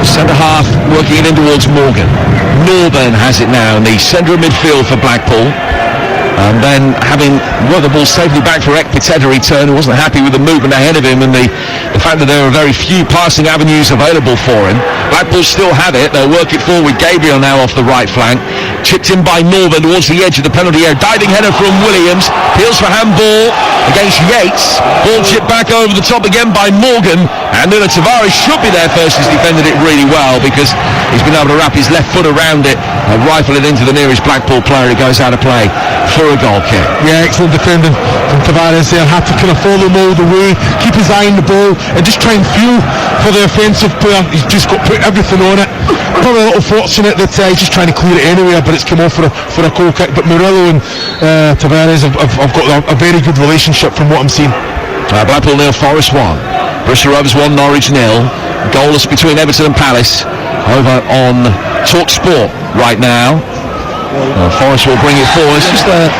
centre-half working it in towards Morgan. Norburn has it now in the centre of midfield for Blackpool. And then having worked the ball safely back for Ekpiteta, he turned, wasn't happy with the movement ahead of him, and the the fact that there are very few passing avenues available for him. Blackpool still have it. They'll work it forward with Gabriel now off the right flank. Chipped in by Northern towards the edge of the penalty area. Diving header from Williams. Peels for handball against Yates. Ball chipped back over the top again by Morgan. And Nuno Tavares should be there first. He's defended it really well because he's been able to wrap his left foot around it and rifle it into the nearest Blackpool player. It goes out of play for a goal kick. Yeah, excellent defending from Tavares there. Had to kind of follow him all the way, keep his eye on the ball and just try and feel for the offensive player. He's just got put everything on it. Probably a little fortunate that he's just trying to clear it anywhere, but it's come off for a goal kick. But Murillo and Tavares have got a very good relationship from what I'm seeing. Blackpool 0, Forest 1. Bristol Rovers 1, Norwich 0. Goalless between Everton and Palace over on Talk Sport right now. Forest will bring it forward. It's just a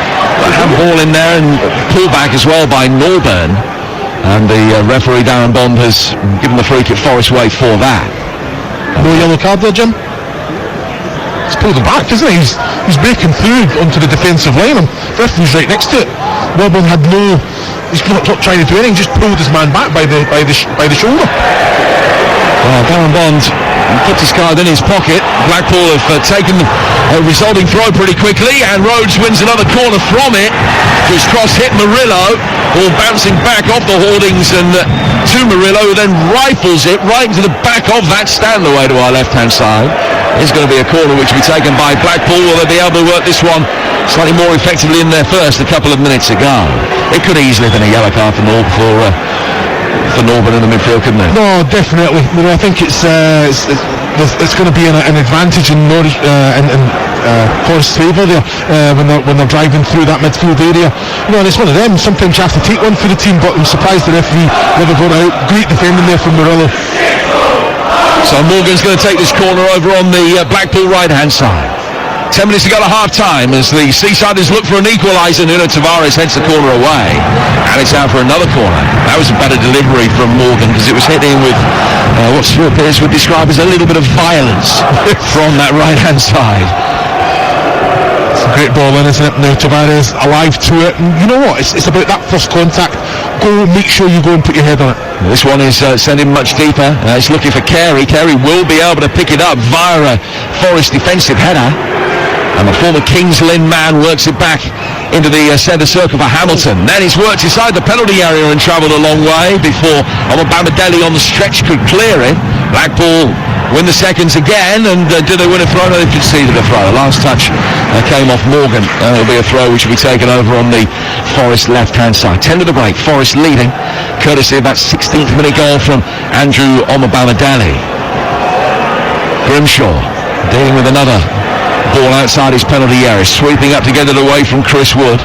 handball in there and pulled back as well by Norburn. And the referee Darren Bond has given the free kick Forest way for that. No yellow card there, Jim? He's pulled him back, isn't he? He's breaking through onto the defensive line and the referee's right next to it. Norburn had he's not trying to do anything, just pulled his man back by the shoulder. Well, Darren Bond put his card in his pocket. Blackpool have taken a resulting throw pretty quickly, and Rhodes wins another corner from it. His cross hit Murillo, ball bouncing back off the hoardings and to Murillo, who then rifles it right into the back of that stand away to our left-hand side. It's going to be a corner which will be taken by Blackpool. Will they be able to work this one slightly more effectively in their first a couple of minutes ago? It could easily have been a yellow card for Norburn in the midfield, couldn't it? No, definitely. I think it's going to be an advantage in Norwich Forest's favour there when they're driving through that midfield area. And it's one of them. Sometimes you have to take one for the team, but I'm surprised the referee never got out. Great defending there from Murillo. So Morgan's going to take this corner over on the Blackpool right-hand side. 10 minutes to go to half-time as the Seasiders look for an equaliser. Nuno Tavares heads the corner away, and it's out for another corner. That was a better delivery from Morgan because it was hit in with what Stuart Pearce would describe as a little bit of violence from that right-hand side. It's a great ball in, isn't it? Nuno Tavares alive to it. And you know what? It's about that first contact. Go, make sure you go and put your head on it. This one is sending much deeper. It's looking for Carey. Carey will be able to pick it up via a Forest defensive header. And the former Kings Lynn man works it back into the centre circle for Hamilton. Then he's worked inside the penalty area and travelled a long way before Omobamidele on the stretch could clear it. Blackpool win the seconds again, and did they win a throw? No, they conceded a throw. The last touch came off Morgan, and it'll be a throw which will be taken over on the Forest left-hand side. 10 to the break, Forest leading, courtesy of that 16th minute goal from Andrew Omobamidele. Grimshaw dealing with another ball outside his penalty area, sweeping up to get it away from Chris Wood.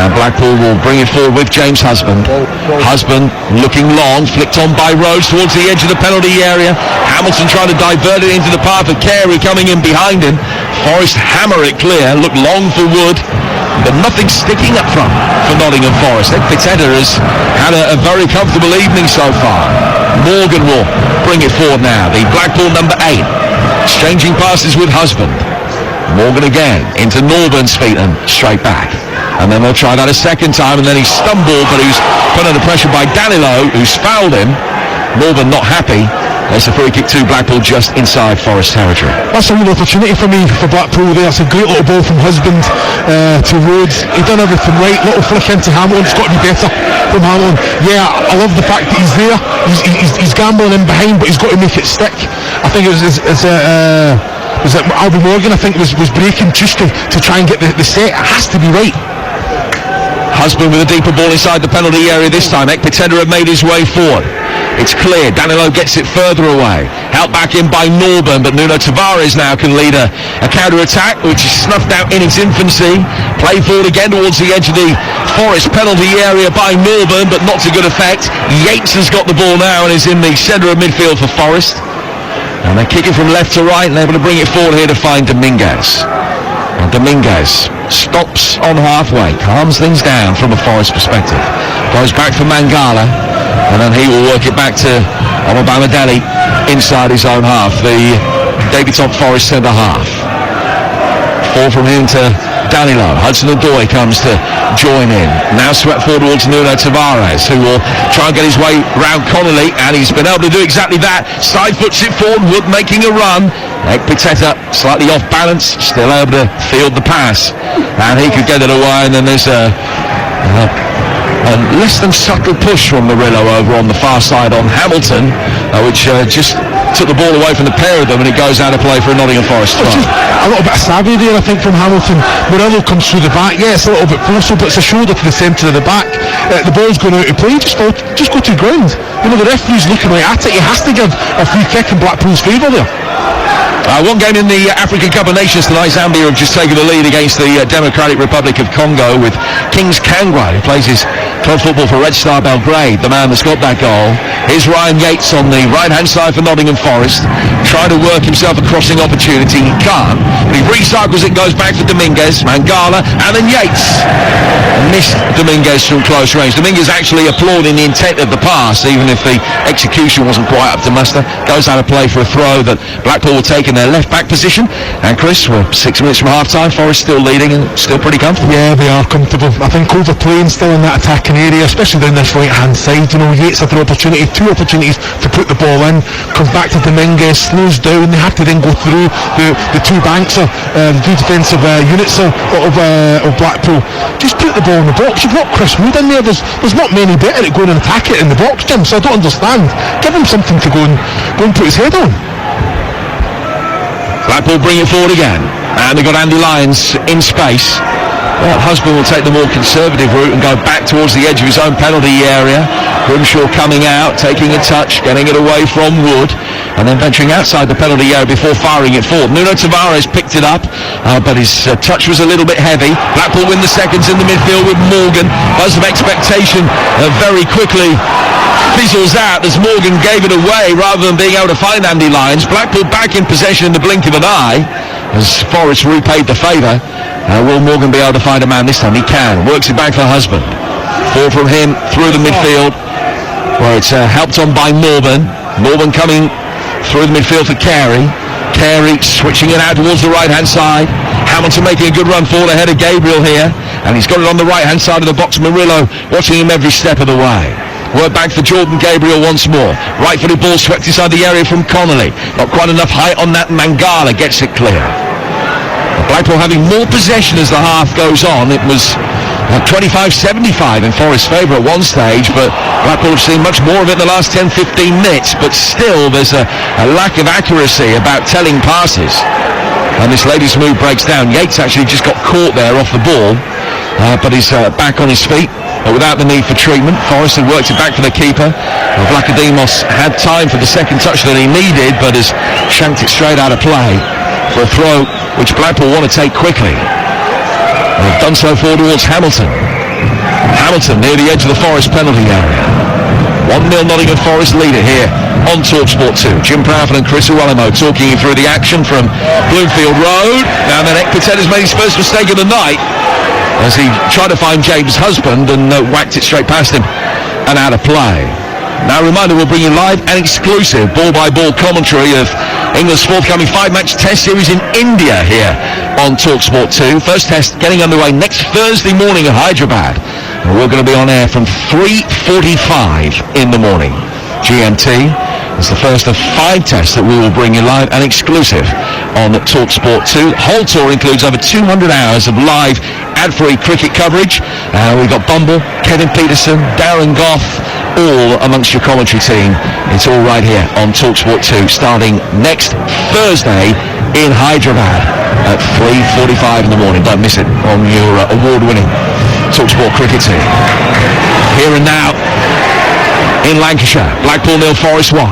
And Blackpool will bring it forward with James Husband. Husband looking long, flicked on by Rhodes towards the edge of the penalty area. Hamilton trying to divert it into the path of Carey coming in behind him. Forest hammer it clear, look long for Wood, but nothing sticking up front for Nottingham Forest. Ekpiteta has had a very comfortable evening so far. Morgan will bring it forward now, the Blackpool number 8, exchanging passes with Husband. Morgan again into Norburn's feet and straight back, and then they'll try that a second time, and then he stumbled, but he's put under pressure by Danilo, who's fouled him. Norburn not happy. There's a free kick to Blackpool just inside Forest territory. That's a real opportunity for me for Blackpool there. It's a great little ball from Husband to Rhodes. He done everything right. Little flick into Hamilton. It's got to be better from Hamilton. Yeah, I love the fact that he's there. He's gambling in behind, but he's got to make it stick. I think it was Albie Morgan, I think, was breaking just to try and get the set. It has to be right. Husband with a deeper ball inside the penalty area this time. Ekpiteta had made his way forward. It's clear. Danilo gets it further away. Helped back in by Norburn, but Nuno Tavares now can lead a counter-attack, which is snuffed out in its infancy. Played forward again towards the edge of the Forest penalty area by Norburn, but not to good effect. Yates has got the ball now and is in the centre of midfield for Forest. And they're kicking from left to right, and they're able to bring it forward here to find Dominguez. And Dominguez stops on halfway, calms things down from a Forest perspective. Goes back for Mangala, and then he will work it back to Omobamidele inside his own half, the debutant Forest centre half. Ball from him to Danilo. Hudson-Odoi comes to join in. Now swept forward towards Nuno Tavares, who will try and get his way round Connolly, and he's been able to do exactly that. Side foots it forward, Wood making a run. Ekpiteta slightly off balance, still able to field the pass, and he could get it away. And then there's a less than subtle push from Murillo over on the far side on Hamilton, which just took the ball away from the pair of them, and it goes out of play for a Nottingham Forest try. A little bit of savvy there, I think, from Hamilton. Murillo comes through the back. Yeah, it's a little bit closer, but it's a shoulder to the centre of the back. The ball's going out of play. Just go to the ground. You know, the referee's looking right at it. He has to give a free kick in Blackpool's favour there. One game in the African Cup of Nations tonight. Zambia have just taken the lead against the Democratic Republic of Congo with Kings Kangwa, who plays his club football for Red Star Belgrade, the man that's got that goal. Here's Ryan Yates on the right-hand side for Nottingham Forest, trying to work himself a crossing opportunity. He can't, but he recycles it, goes back for Dominguez, Mangala, and then Yates missed Dominguez from close range. Dominguez actually applauding the intent of the pass, even if the execution wasn't quite up to muster. Goes out of play for a throw that Blackpool will take in their left-back position. And Chris, we're 6 minutes from half-time. Forest still leading and still pretty comfortable. Yeah, they are comfortable. I think overplaying still in that attacking area, especially down this right-hand side. You know, Yates had their opportunity, 2 opportunities to put the ball in. Comes back to Dominguez, slows down. They have to then go through the 2 banks, the 2 defensive units of Blackpool. Just put the ball in the box. You've got Chris Wood in there. There's not many better at going and attack it in the box, Jim. So I don't understand. Give him something to go and put his head on. Blackpool bring it forward again, and they've got Andy Lyons in space. Well, Husband will take the more conservative route and go back towards the edge of his own penalty area. Grimshaw coming out, taking a touch, getting it away from Wood, and then venturing outside the penalty area before firing it forward. Nuno Tavares picked it up, but his touch was a little bit heavy. Blackpool win the seconds in the midfield with Morgan. Buzz of expectation very quickly fizzles out as Morgan gave it away rather than being able to find Andy Lyons. Blackpool back in possession in the blink of an eye as Forest repaid the favour. Will Morgan be able to find a man this time? He can. Works it back for Husband. Ball from him through the midfield, where it's helped on by Norburn. Norburn coming through the midfield for Carey. Carey switching it out towards the right-hand side. Hamilton making a good run forward ahead of Gabriel here, and he's got it on the right-hand side of the box. Murillo watching him every step of the way. Work back for Jordan Gabriel once more. Right-footed ball swept inside the area from Connolly. Not quite enough height on that. Mangala gets it clear. Blackpool having more possession as the half goes on. It was 25-75 in Forest's favour at one stage, but Blackpool have seen much more of it in the last 10-15 minutes. But still, there's a lack of accuracy about telling passes. And this latest move breaks down. Yates actually just got caught there off the ball, but he's back on his feet. Without the need for treatment. Forest had worked it back for the keeper. Vlachodimos had time for the second touch that he needed, but has shanked it straight out of play for a throw which Blackpool want to take quickly. They've done so forward towards Hamilton. Hamilton near the edge of the Forest penalty area. 1-0 Nottingham Forest leader here on TalkSport 2. Jim Proudfoot and Chris Uwalimo talking you through the action from Bloomfield Road. Now then, Ekpiteta's made his first mistake of the night as he tried to find James' husband and whacked it straight past him and out of play. Now, a reminder, we'll bring you live and exclusive ball-by-ball commentary of England's forthcoming 5-match test series in India here on TalkSport 2. First test getting underway next Thursday morning at Hyderabad. And we're going to be on air from 3:45 in the morning GMT. It's the first of 5 tests that we will bring you live and exclusive on TalkSport 2. The whole tour includes over 200 hours of live ad-free cricket coverage. We've got Bumble, Kevin Peterson, Darren Goff, all amongst your commentary team. It's all right here on TalkSport 2, starting next Thursday in Hyderabad at 3:45 in the morning. Don't miss it on your award-winning TalkSport cricket team. Here and now in Lancashire, Blackpool 0, Forest 1.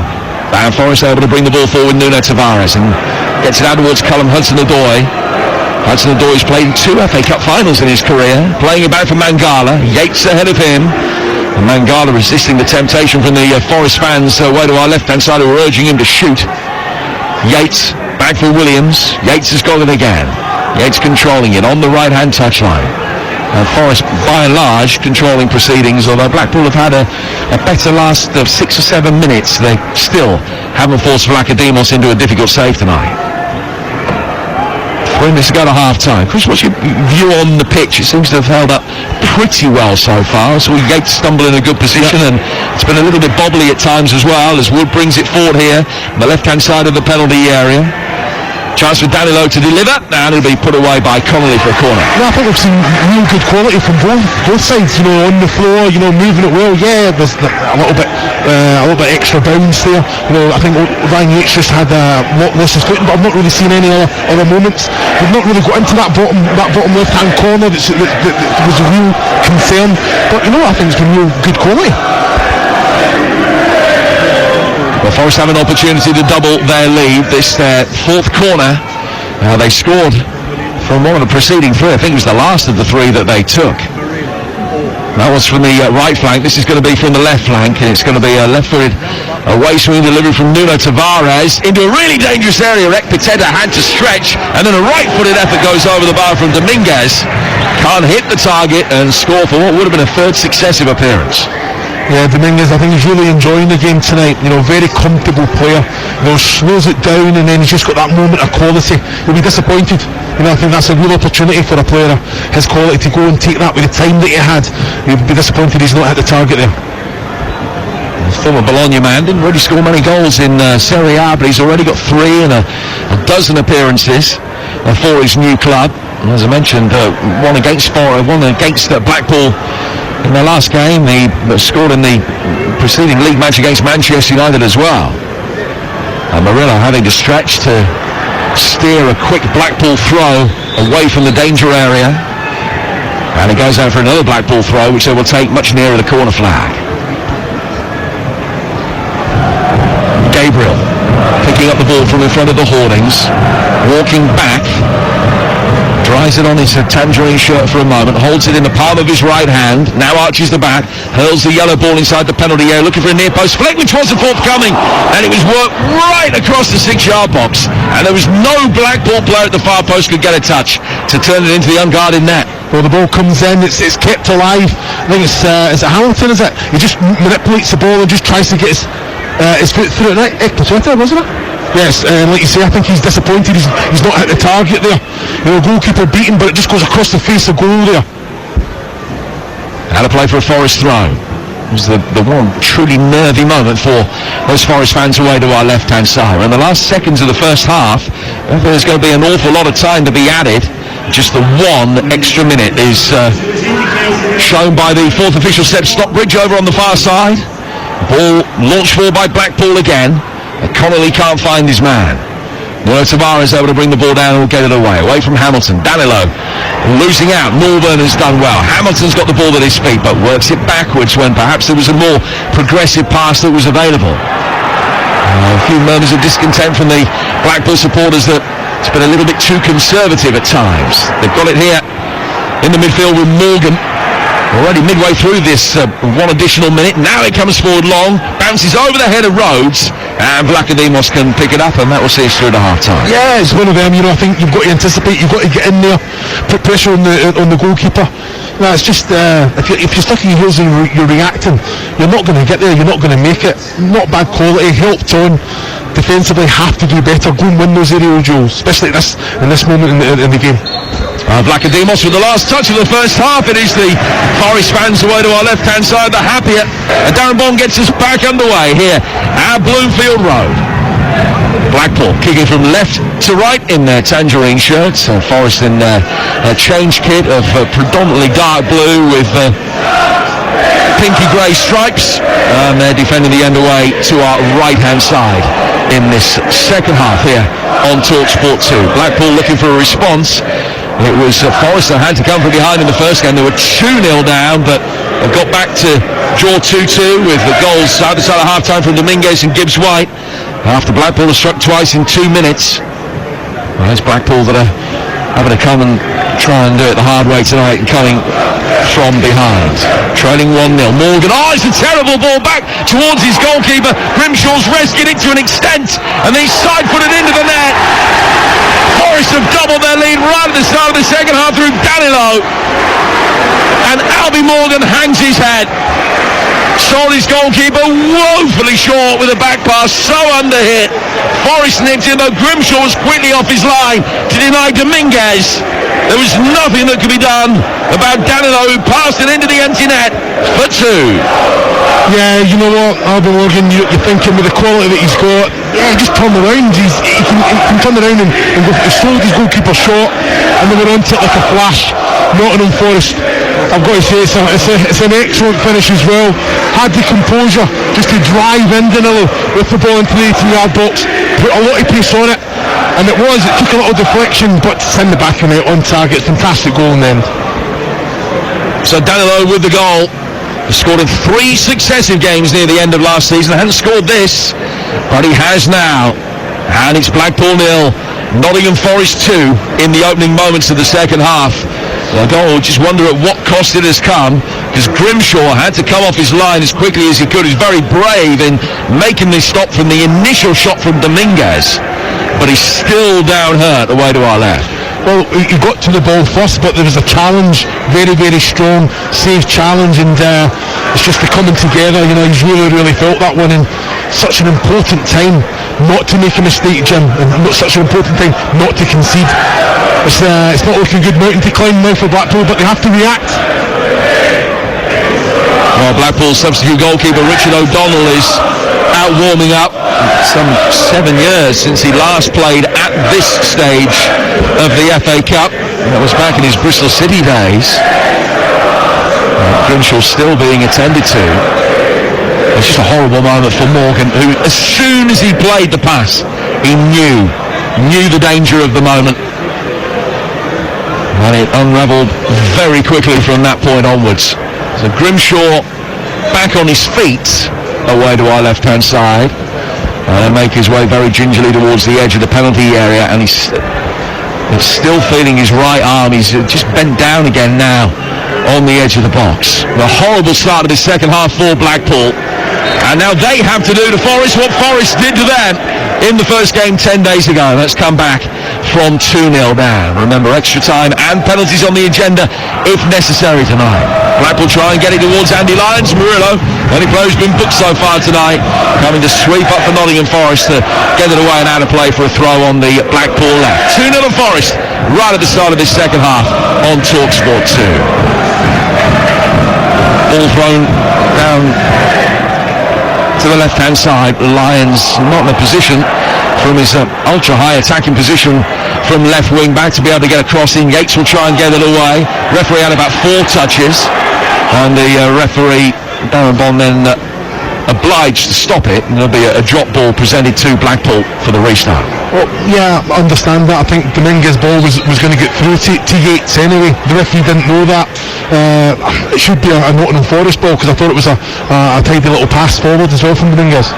And Forest able to bring the ball forward, Nuno Tavares, and gets it out towards Callum Hudson-Odoi. Hudson-Odoi's played 2 FA Cup finals in his career, playing it back for Mangala. Yates ahead of him. And Mangala resisting the temptation from the Forest fans way to our left-hand side who were urging him to shoot. Yates back for Williams. Yates has got it again. Yates controlling it on the right-hand touchline. Forest, by and large, controlling proceedings, although Blackpool have had a better last 6 or 7 minutes. They still haven't forced Vlachodimos into a difficult save tonight. when this go to half-time. Chris, what's your view on the pitch? It seems to have held up pretty well so far. So Yates stumble in a good position, and it's been a little bit bobbly at times as well, as Wood brings it forward here on the left-hand side of the penalty area. Chance for Danilo to deliver, and it'll be put away by Connolly for a corner. Yeah, I think we've seen real good quality from both sides, on the floor, moving it well. Yeah, there's a little bit extra bounce there. I think Ryan Yates just had lost his footing, but I've not really seen any other moments. We've not really got into that bottom left-hand corner that was a real concern. But I think it's been real good quality. Well, Forest have an opportunity to double their lead. This fourth corner, they scored from one of the preceding three. I think it was the last of the three that they took. That was from the right flank. This is going to be from the left flank, and it's going to be a left-footed away swing delivery from Nuno Tavares into a really dangerous area. Ekpiteta had to stretch, and then a right-footed effort goes over the bar from Dominguez. Can't hit the target and score for what would have been a third successive appearance. Yeah, Dominguez, I think he's really enjoying the game tonight. Very comfortable player. Slows it down, and then he's just got that moment of quality. He'll be disappointed. I think that's a real opportunity for a player of his quality to go and take that with the time that he had. He'll be disappointed he's not hit the target there. Former Bologna man, didn't really score many goals in Serie A, but he's already got 3 in a dozen appearances for his new club. And as I mentioned, one against Blackpool in their last game. He scored in the preceding league match against Manchester United as well. And Murillo having to stretch to steer a quick Blackpool throw away from the danger area. And it goes out for another Blackpool throw, which they will take much nearer the corner flag. Gabriel picking up the ball from in front of the hoardings, walking back, dries it on his tangerine shirt for a moment, holds it in the palm of his right hand, now arches the back, hurls the yellow ball inside the penalty area, looking for a near post flick, which wasn't forthcoming, and it was worked right across the 6-yard box, and there was no Blackpool player at the far post could get a touch to turn it into the unguarded net. Well, the ball comes in, it's kept alive. I think it's Hamilton, is it? He just manipulates the ball and just tries to get his foot through it. Ekpiteta, wasn't it? Yes, like you say, I think he's disappointed he's not hit the target there. Goalkeeper beaten, but it just goes across the face of goal there. Had a play for a Forest throw. It was the one truly nervy moment for those Forest fans away to our left-hand side. In the last seconds of the first half, I think there's going to be an awful lot of time to be added. Just the one extra minute is shown by the fourth official step Stockbridge over on the far side. Ball launched forward by Blackpool again. Connolly can't find his man. Tavares able to bring the ball down and will get it away from Hamilton. Danilo losing out. Norburn has done well. Hamilton's got the ball at his feet, but works it backwards when perhaps there was a more progressive pass that was available. A few murmurs of discontent from the Blackpool supporters that it's been a little bit too conservative at times. They've got it here in the midfield with Morgan. Already midway through this one additional minute. Now it comes forward long, bounces over the head of Rhodes, and Vlachodimos can pick it up, and that will see us through to half-time. Yeah, it's one of them, I think you've got to anticipate, you've got to get in there, put pressure on the goalkeeper. No, it's just, if you're stuck in your heels and you're reacting, you're not going to get there, you're not going to make it. Not bad quality, helped on. Defensively, have to do better, go and win those aerial duels, especially in this moment in the game. Vlachodimos with the last touch of the first half. It is the Forest fans away to our left-hand side, the happier. Darren Bond gets us back underway here at Bloomfield Road. Blackpool kicking from left to right in their tangerine shirts. Forest in a change kit of predominantly dark blue with pinky grey stripes. And they're defending the end away to our right-hand side in this second half here on TalkSport 2. Blackpool looking for a response. It was Forest that had to come from behind in the first game. They were 2-0 down, but they got back to draw 2-2 with the goals either side of half-time from Dominguez and Gibbs-White. After Blackpool has struck twice in 2 minutes. Well, it's Blackpool that are having to come and try and do it the hard way tonight and coming from behind. Trailing 1-0. Morgan, it's a terrible ball back towards his goalkeeper. Grimshaw's rescued it to an extent, and he's side-footed into the net. Forest have doubled their lead right at the start of the second half through Danilo, and Albie Morgan hangs his head. Sold his goalkeeper woefully short with a back pass, so under hit. Forrest nipped in, though Grimshaw was quickly off his line to deny Dominguez. There was nothing that could be done about Danilo, who passed it into the empty net for 2. Yeah, you know what, Albion Morgan, you're thinking with the quality that he's got, just turn around. He can turn around and go. He slowed his goalkeeper short, and they were onto it like a flash. Nottingham Forest, I've got to say, it's an excellent finish as well. Had the composure just to drive in Danilo with the ball into the 18-yard box, put a lot of pace on it, and it took a little deflection, but it's in the back of it on target. Fantastic goal in the end. So Danilo with the goal. He scored in 3 successive games near the end of last season. Hadn't scored this, but he has now. And it's Blackpool 0, Nottingham Forest 2 in the opening moments of the second half. The goal, just wonder at what cost it has come, because Grimshaw had to come off his line as quickly as he could. He's very brave in making this stop from the initial shot from Dominguez, but he's still down hurt away to our left. Well, he got to the ball first, but there was a challenge, very, very strong, safe challenge, and it's just the coming together. He's really felt that one in such an important time not to make a mistake, Jim, and not such an important time not to concede. It's not looking good mountain to climb now for Blackpool, but they have to react. Well, Blackpool's substitute goalkeeper Richard O'Donnell is out warming up. Some 7 years since he last played at this stage of the FA Cup. That was back in his Bristol City days. Grimshaw still being attended to. It's just a horrible moment for Morgan, who, as soon as he played the pass, he knew the danger of the moment. And it unravelled very quickly from that point onwards. So Grimshaw back on his feet away to our left-hand side, and make his way very gingerly towards the edge of the penalty area, and he's still feeling his right arm. He's just bent down again now on the edge of the box. The horrible start of the second half for Blackpool, and now they have to do to Forest what Forest did to them in the first game 10 days ago. Let's come back from 2-0 down. Remember, extra time and penalties on the agenda if necessary tonight. Blackpool try and get it towards Andy Lyons. Murillo, only player who's been booked so far tonight, coming to sweep up for Nottingham Forest to get it away and out of play for a throw on the Blackpool left. 2-0 Forest right at the start of this second half on TalkSport 2. Ball thrown down to the left-hand side. Lyons not in a position from his ultra-high attacking position from left wing back to be able to get a cross in. Yates will try and get it away. Referee had about 4 touches, and the referee Darren Bond then obliged to stop it, and there'll be a drop ball presented to Blackpool for the restart. Well, yeah, I understand that. I think Dominguez's ball was going to get through to Yates anyway. The referee didn't know that. It should be a Nottingham Forest ball, because I thought it was a tidy little pass forward as well from Dominguez.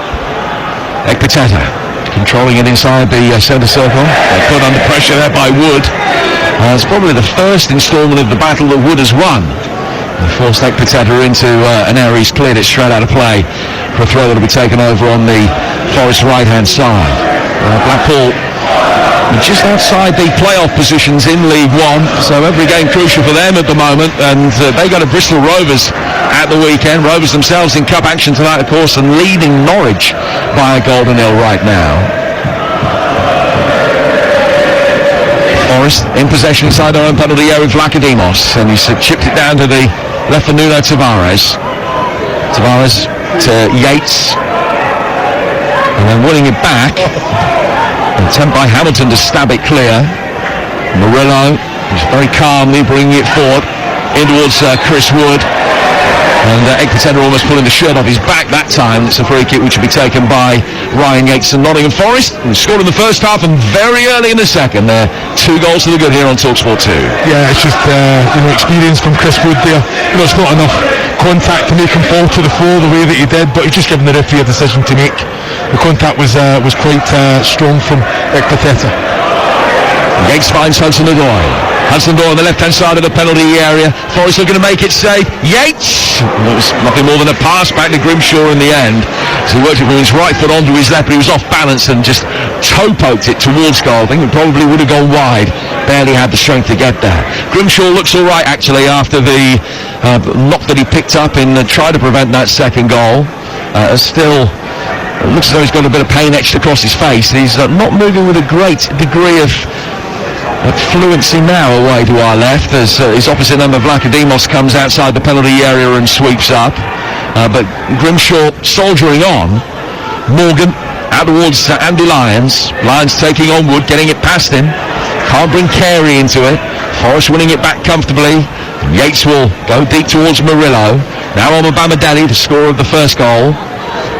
Ekpiteta controlling it inside the centre circle. They're put under pressure there by Wood. It's probably the first instalment of the battle that Wood has won. They forced Ekpiteta into an area. He's cleared it straight out of play for a throw that will be taken over on the Forest right-hand side. Blackpool just outside the playoff positions in League One, so every game crucial for them at the moment, and they go to Bristol Rovers at the weekend. Rovers themselves in cup action tonight, of course, and leading Norwich by a goal to nil right now. Forest in possession inside their own penalty area with Vlachodimos, and he's chipped it down to the left for Nuno Tavares. Tavares to Yates, and then winning it back. An attempt by Hamilton to stab it clear. Murillo is very calmly bringing it forward in towards Chris Wood, and Ekpiteta almost pulling the shirt off his back that time. It's a free kick which will be taken by Ryan Yates and Nottingham Forest, who scored in the first half and very early in the second. They're 2 goals to the good here on TalkSport 2. Yeah, it's just experience from Chris Wood there. It's not enough contact to make him fall to the floor the way that he did, but he's just given the referee a decision to make. The contact was quite strong from Ekpiteta. Yates finds Hudson-Odoi. Hudson-Odoi on the left-hand side of the penalty area. Forest looking to make it safe. Yates! It was nothing more than a pass back to Grimshaw in the end. So he worked it from his right foot onto his left, but he was off balance and just toe-poked it towards goal. I think it probably would have gone wide. Barely had the strength to get there. Grimshaw looks all right, actually, after the knock that he picked up in trying to prevent that second goal. Still It looks as though he's got a bit of pain etched across his face. He's not moving with a great degree of fluency now away to our left as his opposite number Vlachodimos comes outside the penalty area and sweeps up. But Grimshaw soldiering on. Morgan out towards Andy Lyons. Lyons taking on Wood, getting it past him. Can't bring Carey into it. Forrest winning it back comfortably. Yates will go deep towards Murillo. Now on Obama-Deli, the scorer of the first goal.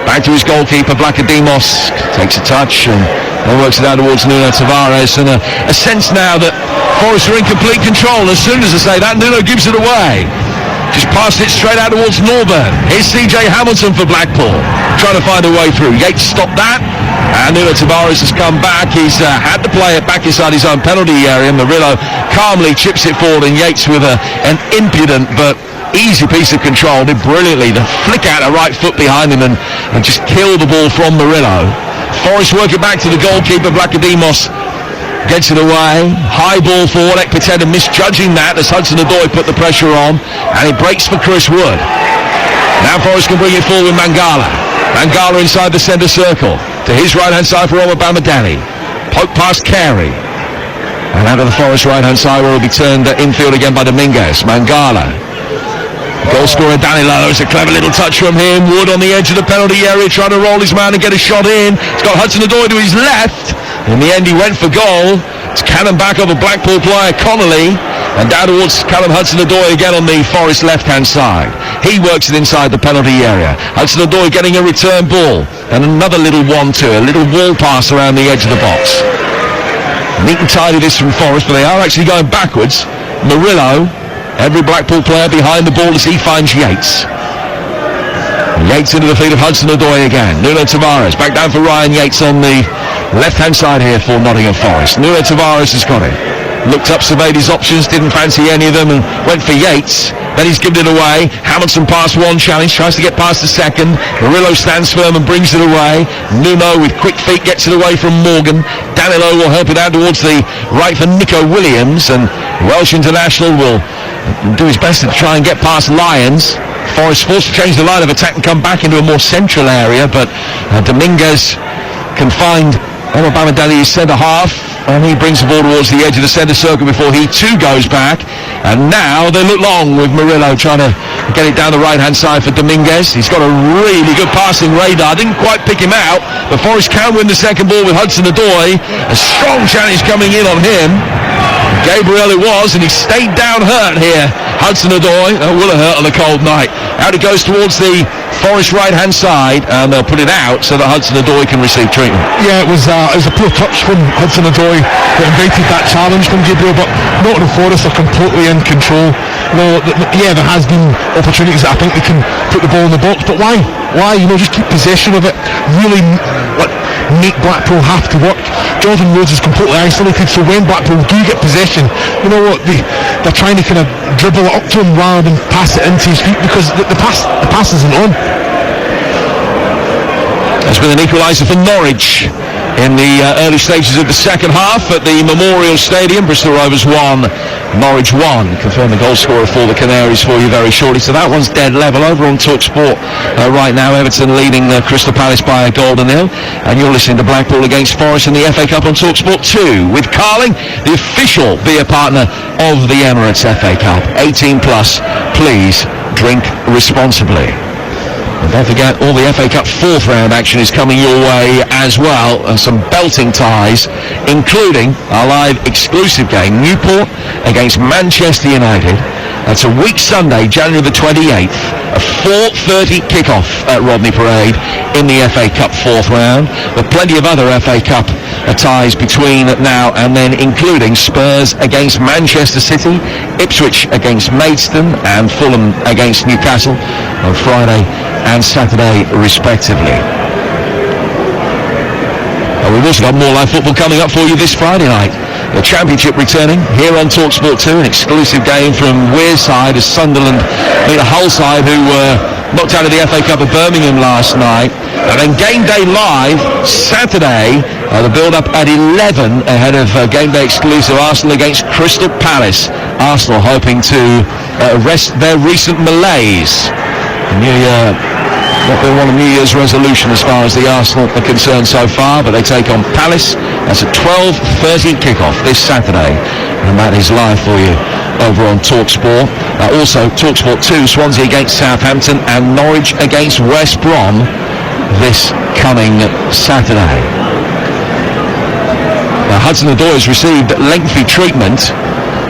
Back to his goalkeeper, Vlachodimos. Takes a touch and works it out towards Nuno Tavares. And a sense now that Forrest are in complete control. As soon as I say that, Nuno gives it away. Just passed it straight out towards Norburn. Here's CJ Hamilton for Blackpool, trying to find a way through. Yates stopped that, and Nuno Tavares has come back. He's had to play it back inside his own penalty area. Murillo calmly chips it forward, and Yates with an impudent but easy piece of control did brilliantly to flick out a right foot behind him and just kill the ball from Murillo. Forrest work it back to the goalkeeper, Vlachodimos. Gets it away, high ball forward, Ekpiteta misjudging that as Hudson-Odoi put the pressure on, and it breaks for Chris Wood. Now Forrest can bring it forward with Mangala. Mangala inside the centre circle, to his right-hand side for Obama-Deli. Poke past Carey. And out of the Forest right-hand side where it will be turned infield again by Dominguez. Mangala. Goal scorer Danilo. It's a clever little touch from him. Wood on the edge of the penalty area trying to roll his man and get a shot in. He's got Hudson-Odoi to his left. In the end he went for goal. It's cannon back over Blackpool player Connolly. And down towards Callum Hudson-Odoi again on the Forest left-hand side. He works it inside the penalty area. Hudson-Odoi getting a return ball. And another little 1-2, a little wall pass around the edge of the box. Neat and tidy this from Forest, but they are actually going backwards. Murillo, every Blackpool player behind the ball as he finds Yates. Yates into the feet of Hudson-Odoi again. Nuno Tavares back down for Ryan Yates on the left-hand side here for Nottingham Forest. Nuno Tavares has got it. Looked up, surveyed his options, didn't fancy any of them and went for Yates. Then he's given it away. Hamilton past one challenge, tries to get past the second. Murillo stands firm and brings it away. Nuno with quick feet gets it away from Morgan. Danilo will help it out towards the right for Nico Williams, and Welsh international will do his best to try and get past Lyons. Forrest forced to change the line of attack and come back into a more central area, but Dominguez can find Obama-Deli centre half, and he brings the ball towards the edge of the centre circle before he too goes back. And now they look long with Murillo trying to get it down the right-hand side for Dominguez. He's got a really good passing radar. Didn't quite pick him out, but Forrest can win the second ball with Hudson-Odoi. A strong challenge coming in on him. Gabriel it was, and he stayed down hurt here. Hudson-Odoi, that will have hurt on a cold night. Out it goes towards the Forest right-hand side, and they'll put it out so that Hudson-Odoi can receive treatment. Yeah, it was a poor touch from Hudson-Odoi that invited that challenge from Gabriel, but Nottingham Forest are completely in control. There has been opportunities that I think they can put the ball in the box, but why? Just keep possession of it. Really make Blackpool have to work. Jordan Rhodes is completely isolated, so when Blackpool do get possession, they're trying to kind of dribble it up to him rather than pass it into his feet, because the pass isn't on. There's been an equaliser for Norwich in the early stages of the second half at the Memorial Stadium. Bristol Rovers 1, Norwich 1. Confirm the goal scorer for the Canaries for you very shortly. So that one's dead level over on TalkSport right now. Everton leading Crystal Palace by a goal to nil. And you're listening to Blackpool against Forest in the FA Cup on TalkSport 2 with Carling, the official beer partner of the Emirates FA Cup. 18 plus. Please drink responsibly. And don't forget, all the FA Cup fourth round action is coming your way as well, and some belting ties, including our live exclusive game, Newport against Manchester United. That's a week Sunday, January the 28th, a 4:30 kickoff at Rodney Parade in the FA Cup fourth round. But plenty of other FA Cup ties between now and then, including Spurs against Manchester City, Ipswich against Maidstone, and Fulham against Newcastle on Friday and Saturday respectively. And we've also got more live football coming up for you this Friday night. The Championship returning here on TalkSport 2, an exclusive game from Wearside as Sunderland meet a Hull side who were knocked out of the FA Cup of Birmingham last night. And then Game Day Live Saturday, the build-up at 11 ahead of Game Day exclusive Arsenal against Crystal Palace. Arsenal hoping to arrest their recent malaise. Not been one of New Year's resolution as far as the Arsenal are concerned so far, but they take on Palace. That's a 12:30 kickoff this Saturday, and that is live for you over on TalkSport. Also, TalkSport 2, Swansea against Southampton and Norwich against West Brom this coming Saturday. Now, Hudson-Odoi has received lengthy treatment,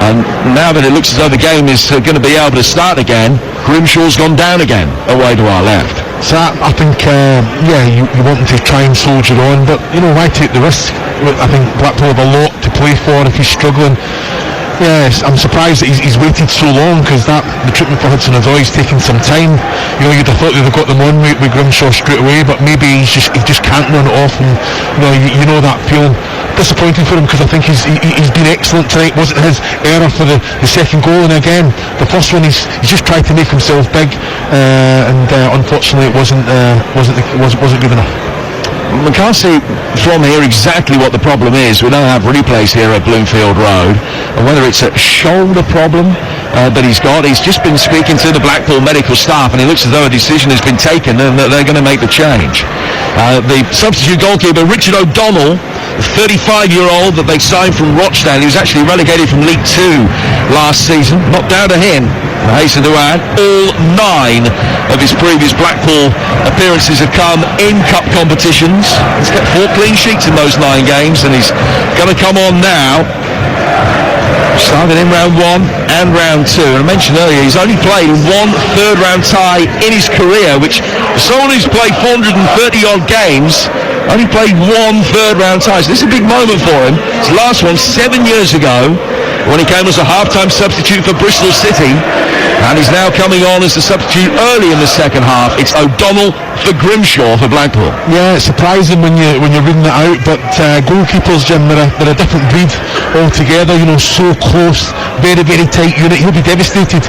and now that it looks as though the game is going to be able to start again, Grimshaw's gone down again, away to our left. So I think, you want to try and soldier on, but, why take the risk? I think Blackpool have a lot to play for if he's struggling. Yes, I'm surprised that he's waited so long, because the treatment for Hudson-Odoi is taking some time. You'd have thought they'd have got them on with Grimshaw straight away, but maybe he just can't run it off, and you know that feeling. Disappointing for him, because I think he's been excellent tonight. Wasn't his error for the second goal, and again the first one he's just tried to make himself big, and unfortunately it wasn't good enough. We can't see from here exactly what the problem is. We don't have replays here at Bloomfield Road, and whether it's a shoulder problem that he's got. He's just been speaking to the Blackpool medical staff, and it looks as though a decision has been taken and that they're going to make the change. The substitute goalkeeper, Richard O'Donnell, the 35-year-old that they signed from Rochdale, he was actually relegated from League 2 last season. Not down to him. I hasten to add, all 9 of his previous Blackpool appearances have come in cup competitions. He's got 4 clean sheets in those 9 games, and he's going to come on now. Started in round 1 and round 2. And I mentioned earlier, he's only played 1 third-round tie in his career, which for someone who's played 430-odd games, only played 1 third-round tie. So this is a big moment for him. His last one 7 years ago, when he came as a half-time substitute for Bristol City, and he's now coming on as a substitute early in the second half. It's O'Donnell for Grimshaw for Blackpool. Yeah, it's surprising when you're reading that out, but goalkeepers, Jim, they're a different breed altogether. So close, very, very tight unit. He'll be devastated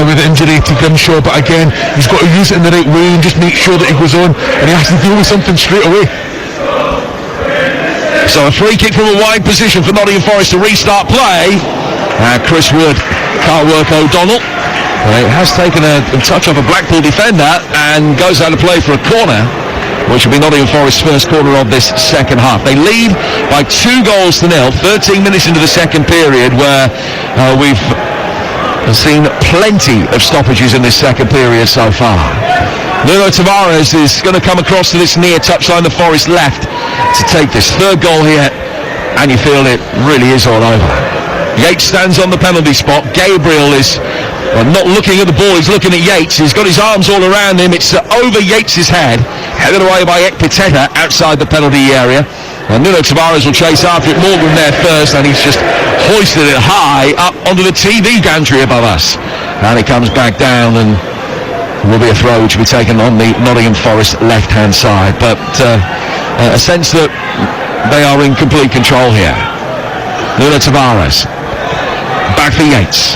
with the injury to Grimshaw, but again, he's got to use it in the right way and just make sure that he goes on, and he has to deal with something straight away. So a free kick from a wide position for Nottingham Forest to restart play. Chris Wood can't work O'Donnell. It has taken a touch off a Blackpool defender and goes out of play for a corner, which will be Nottingham Forest's first corner of this second half. They lead by 2 goals to nil, 13 minutes into the second period, where we've seen plenty of stoppages in this second period so far. Nuno Tavares is going to come across to this near touchline, the Forest left, to take this third goal here, and you feel it really is all over. Yates stands on the penalty spot. Gabriel is not looking at the ball, he's looking at Yates. He's got his arms all around him. It's over Yates' head, headed away by Ekpiteta outside the penalty area. And Nuno Tavares will chase after it. Morgan there first, and he's just hoisted it high up onto the TV gantry above us. And it comes back down, and will be a throw which will be taken on the Nottingham Forest left-hand side. But a sense that they are in complete control here. Nuno Tavares. Back for Yates.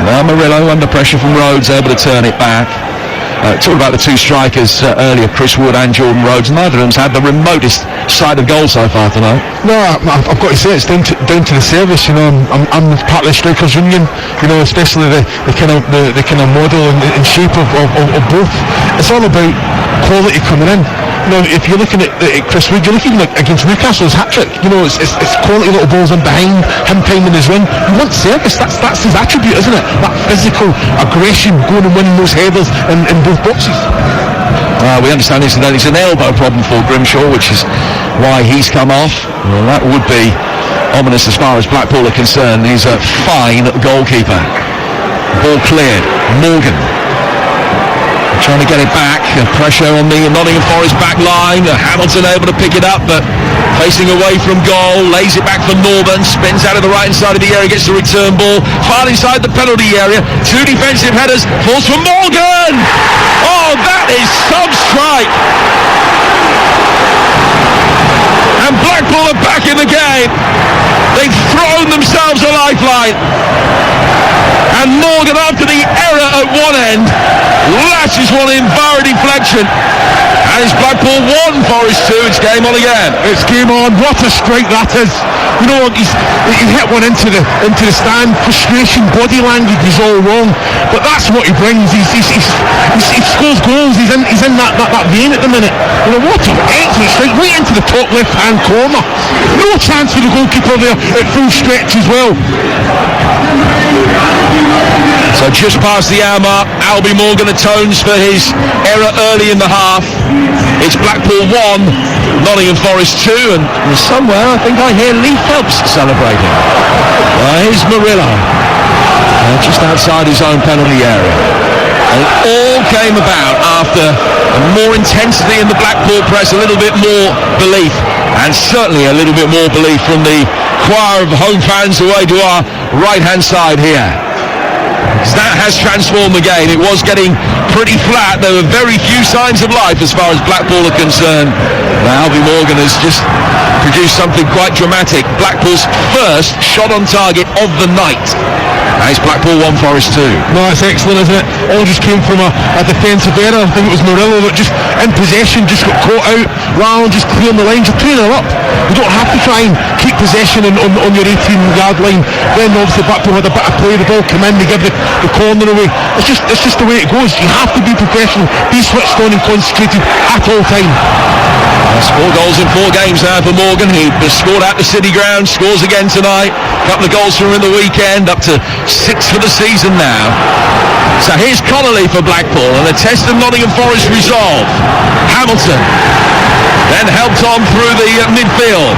Now Murillo under pressure from Rhodes, able to turn it back. Talked about the 2 strikers earlier, Chris Wood and Jordan Rhodes. Neither of them's had the remotest side of goal so far tonight. No, I've got to say it's down to the service. I'm part of the strikers union. Especially the kind of model and shape of both. It's all about quality coming in. If you're looking at Chris Wood, you're looking against Newcastle's hat-trick. It's quality little balls in behind him, timing his run. You want service. That's his attribute, isn't it? That physical aggression, going and winning those headers in both boxes. We understand it's an elbow problem for Grimshaw, which is why he's come off. Well, that would be ominous as far as Blackpool are concerned. He's a fine goalkeeper. Ball cleared. Morgan trying to get it back. Pressure on the Nottingham Forest back line. Hamilton able to pick it up, but facing away from goal. Lays it back for Norburn. Spins out of the right hand side of the area. Gets the return ball. Far inside the penalty area. 2 defensive headers. Falls for Morgan. Oh, that is some strike. And Blackpool are back in the game. They've thrown themselves a lifeline. And Morgan, after the error at one end, lashes one in via deflection. And it's Blackpool 1, Forest 2. It's game on again. It's game on. What a strike that is. You know, he hit one into the stand. Frustration, body language is all wrong. But that's what he brings. He scores goals. He's in that vein at the minute. You know, what an excellent strike right into the top left-hand corner. No chance for the goalkeeper there at full stretch as well. So just past the hour mark, Albie Morgan atones for his error early in the half. It's Blackpool 1, Nottingham Forest 2, and somewhere I think I hear Lee Phelps celebrating. Here's Murillo, just outside his own penalty area. And it all came about after more intensity in the Blackpool press, a little bit more belief, and certainly a little bit more belief from the choir of home fans away to our right-hand side here. That has transformed the game. It was getting pretty flat. There were very few signs of life as far as Blackpool are concerned. Now Albie Morgan has just produced something quite dramatic. Blackpool's first shot on target of the night. Now it's Blackpool 1, Forest 2. No, it's excellent, isn't it? All just came from a defensive error. I think it was Murillo that just in possession just got caught out rather than just clearing the lines. You're 2-0 up. You don't have to try and keep possession on your 18-yard line. Then obviously Blackpool had a bit of play. The ball came in, they give the corner away. It's just the way it goes. You have to be professional, be switched on and concentrated at all time. That's 4 goals in 4 games now for Morgan. He scored at the City Ground, scores again tonight. A couple of goals from him in the weekend, up to 6 for the season now. So here's Connolly for Blackpool, and a test of Nottingham Forest resolve. Hamilton then helped on through the midfield.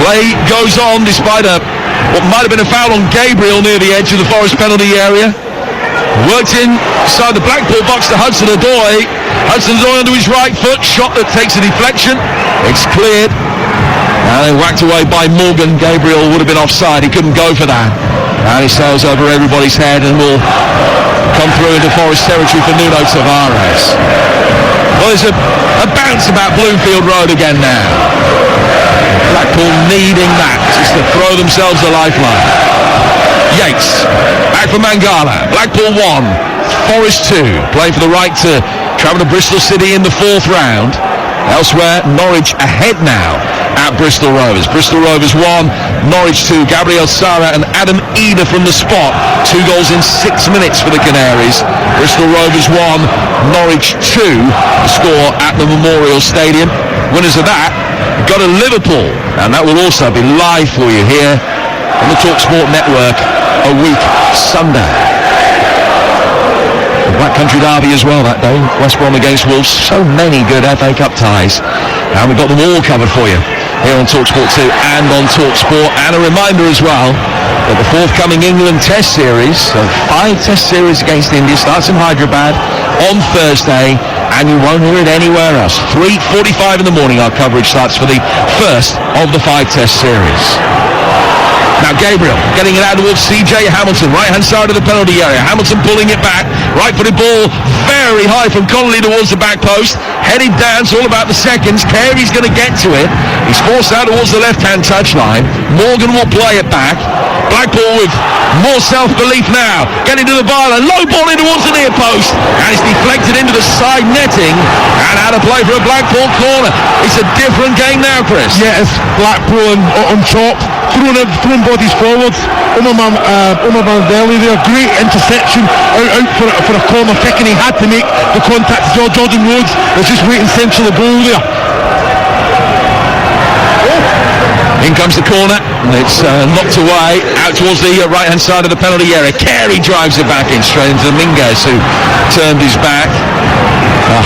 Play goes on despite what might have been a foul on Gabriel near the edge of the Forest penalty area. Worked inside the Blackpool box to Hudson-Odoi. Hudson-Odoi onto his right foot, shot that takes a deflection. It's cleared. And then whacked away by Morgan. Gabriel would have been offside. He couldn't go for that. And he sails over everybody's head and will come through into Forest territory for Nuno Tavares. Well, there's a bounce about Bloomfield Road again now. Blackpool needing that just to throw themselves a lifeline. Yates, back for Mangala. Blackpool 1, Forest 2. Play for the right to travel to Bristol City in the 4th round. Elsewhere, Norwich ahead now at Bristol Rovers. Bristol Rovers 1, Norwich 2. Gabriel Sara and Adam Eder from the spot. 2 goals in 6 minutes for the Canaries. Bristol Rovers 1, Norwich 2. The score at the Memorial Stadium. Winners of that go to Liverpool, and that will also be live for you here on the TalkSport Network a week Sunday. The Black Country Derby as well that day. West Brom against Wolves. So many good FA Cup ties, and we've got them all covered for you here on TalkSport 2 and on TalkSport. And a reminder as well that the forthcoming England Test Series, so 5 Test Series against India, starts in Hyderabad on Thursday, and you won't hear it anywhere else. 3:45 in the morning our coverage starts for the first of the 5 Test Series. Now Gabriel getting it out towards CJ Hamilton, right-hand side of the penalty area. Hamilton pulling it back, right-footed ball very high from Connolly towards the back post. Headed down, it's all about the seconds. Carey's going to get to it. He's forced out towards the left-hand touchline. Morgan will play it back. Blackpool with more self-belief now. Getting to the byline, low ball in towards the near post. And it's deflected into the side netting. And out of play for a Blackpool corner. It's a different game now, Chris. Yeah, it's Blackpool on top. Throwing bodies forwards. Omar Mandeli there, great interception out for a corner kick, and he had to make the contact. Jordan Rhodes was just waiting central of the goal there. In comes the corner, and it's knocked away out towards the right-hand side of the penalty area. Carey drives it back in straight into Dominguez, who turned his back.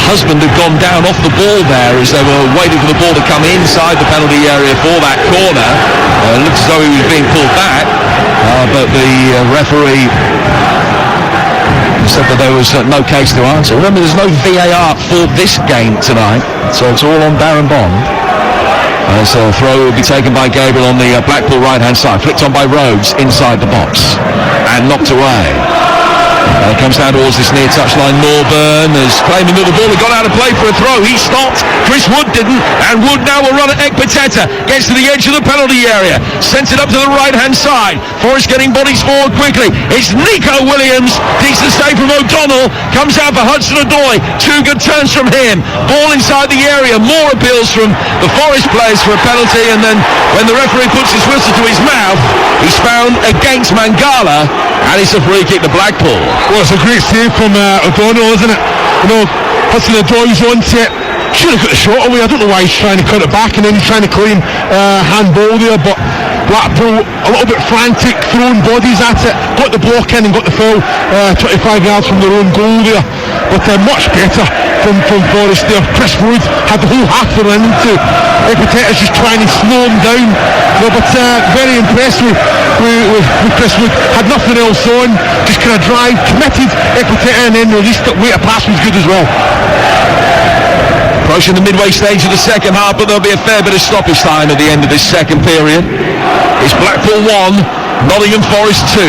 Husband had gone down off the ball there as they were waiting for the ball to come inside the penalty area for that corner. It looked as though he was being pulled back, but the referee said that there was no case to answer. Remember, there's no VAR for this game tonight, so it's all on Darren Bond. So a throw will be taken by Gabriel on the Blackpool right-hand side, flicked on by Rhodes inside the box and knocked away. Comes down towards this near touchline. Norburn is claiming that the ball had gone out of play for a throw. He stopped. Chris Wood didn't. And Wood now will run at Ekpiteta. Gets to the edge of the penalty area. Sends it up to the right-hand side. Forest getting bodies forward quickly. It's Nico Williams. Decent save from O'Donnell. Comes out for Hudson-Odoi. Two good turns from him. Ball inside the area. More appeals from the Forest players for a penalty. And then when the referee puts his whistle to his mouth, he's found against Mangala. And it's a free kick to Blackpool. Well, it's a great save from O'Donnell, isn't it? You know, Hudson-Odoi's onto it. Should have got the shot away. I don't know why he's trying to cut it back and then he's trying to claim handball there, but Blackpool a little bit frantic, throwing bodies at it, got the block in and got the foul 25 yards from their own goal there, but much better from Forest there. Chris Wood had the whole half to run into. Ekpiteta's just trying to slow him down, but very impressed with Chris Wood. Had nothing else on, just kind of drive, committed Ekpiteta and then released it. Weight of pass was good as well. Approaching the midway stage of the second half, but there'll be a fair bit of stoppage time at the end of this second period. It's Blackpool 1, Nottingham Forest 2.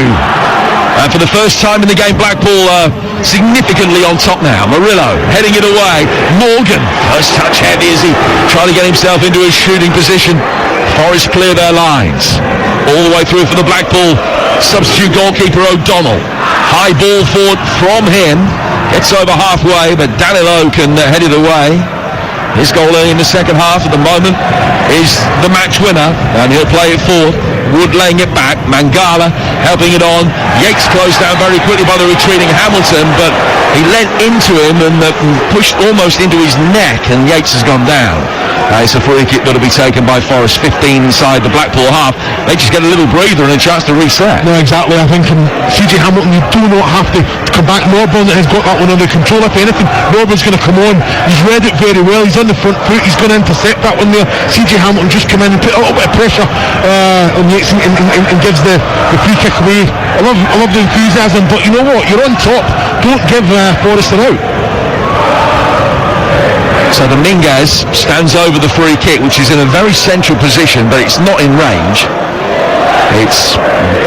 And for the first time in the game, Blackpool significantly on top now. Murillo heading it away. Morgan, first touch heavy as he tried to get himself into a shooting position. Forest clear their lines. All the way through for the Blackpool substitute goalkeeper O'Donnell. High ball forward from him. Gets over halfway, but Danilo can head it away. His goal early in the second half at the moment is the match winner, and he'll play it forward. Wood laying it back, Mangala helping it on. Yates closed down very quickly by the retreating Hamilton, but he leant into him and pushed almost into his neck, and Yates has gone down. It's a free kick that'll be taken by Forest, 15 inside the Blackpool half. They just get a little breather and a chance to reset. No, exactly. I think from CJ Hamilton, you do not have to come back. Norburn has got that one under control. If anything, Norburn's going to come on. He's read it very well. He's on the front foot. He's going to intercept that one there. CJ Hamilton just come in and put a little bit of pressure on Yates and gives the free kick away. I love the enthusiasm, but you know what? You're on top. Don't give Forest an out. So Dominguez stands over the free kick, which is in a very central position, but it's not in range. It's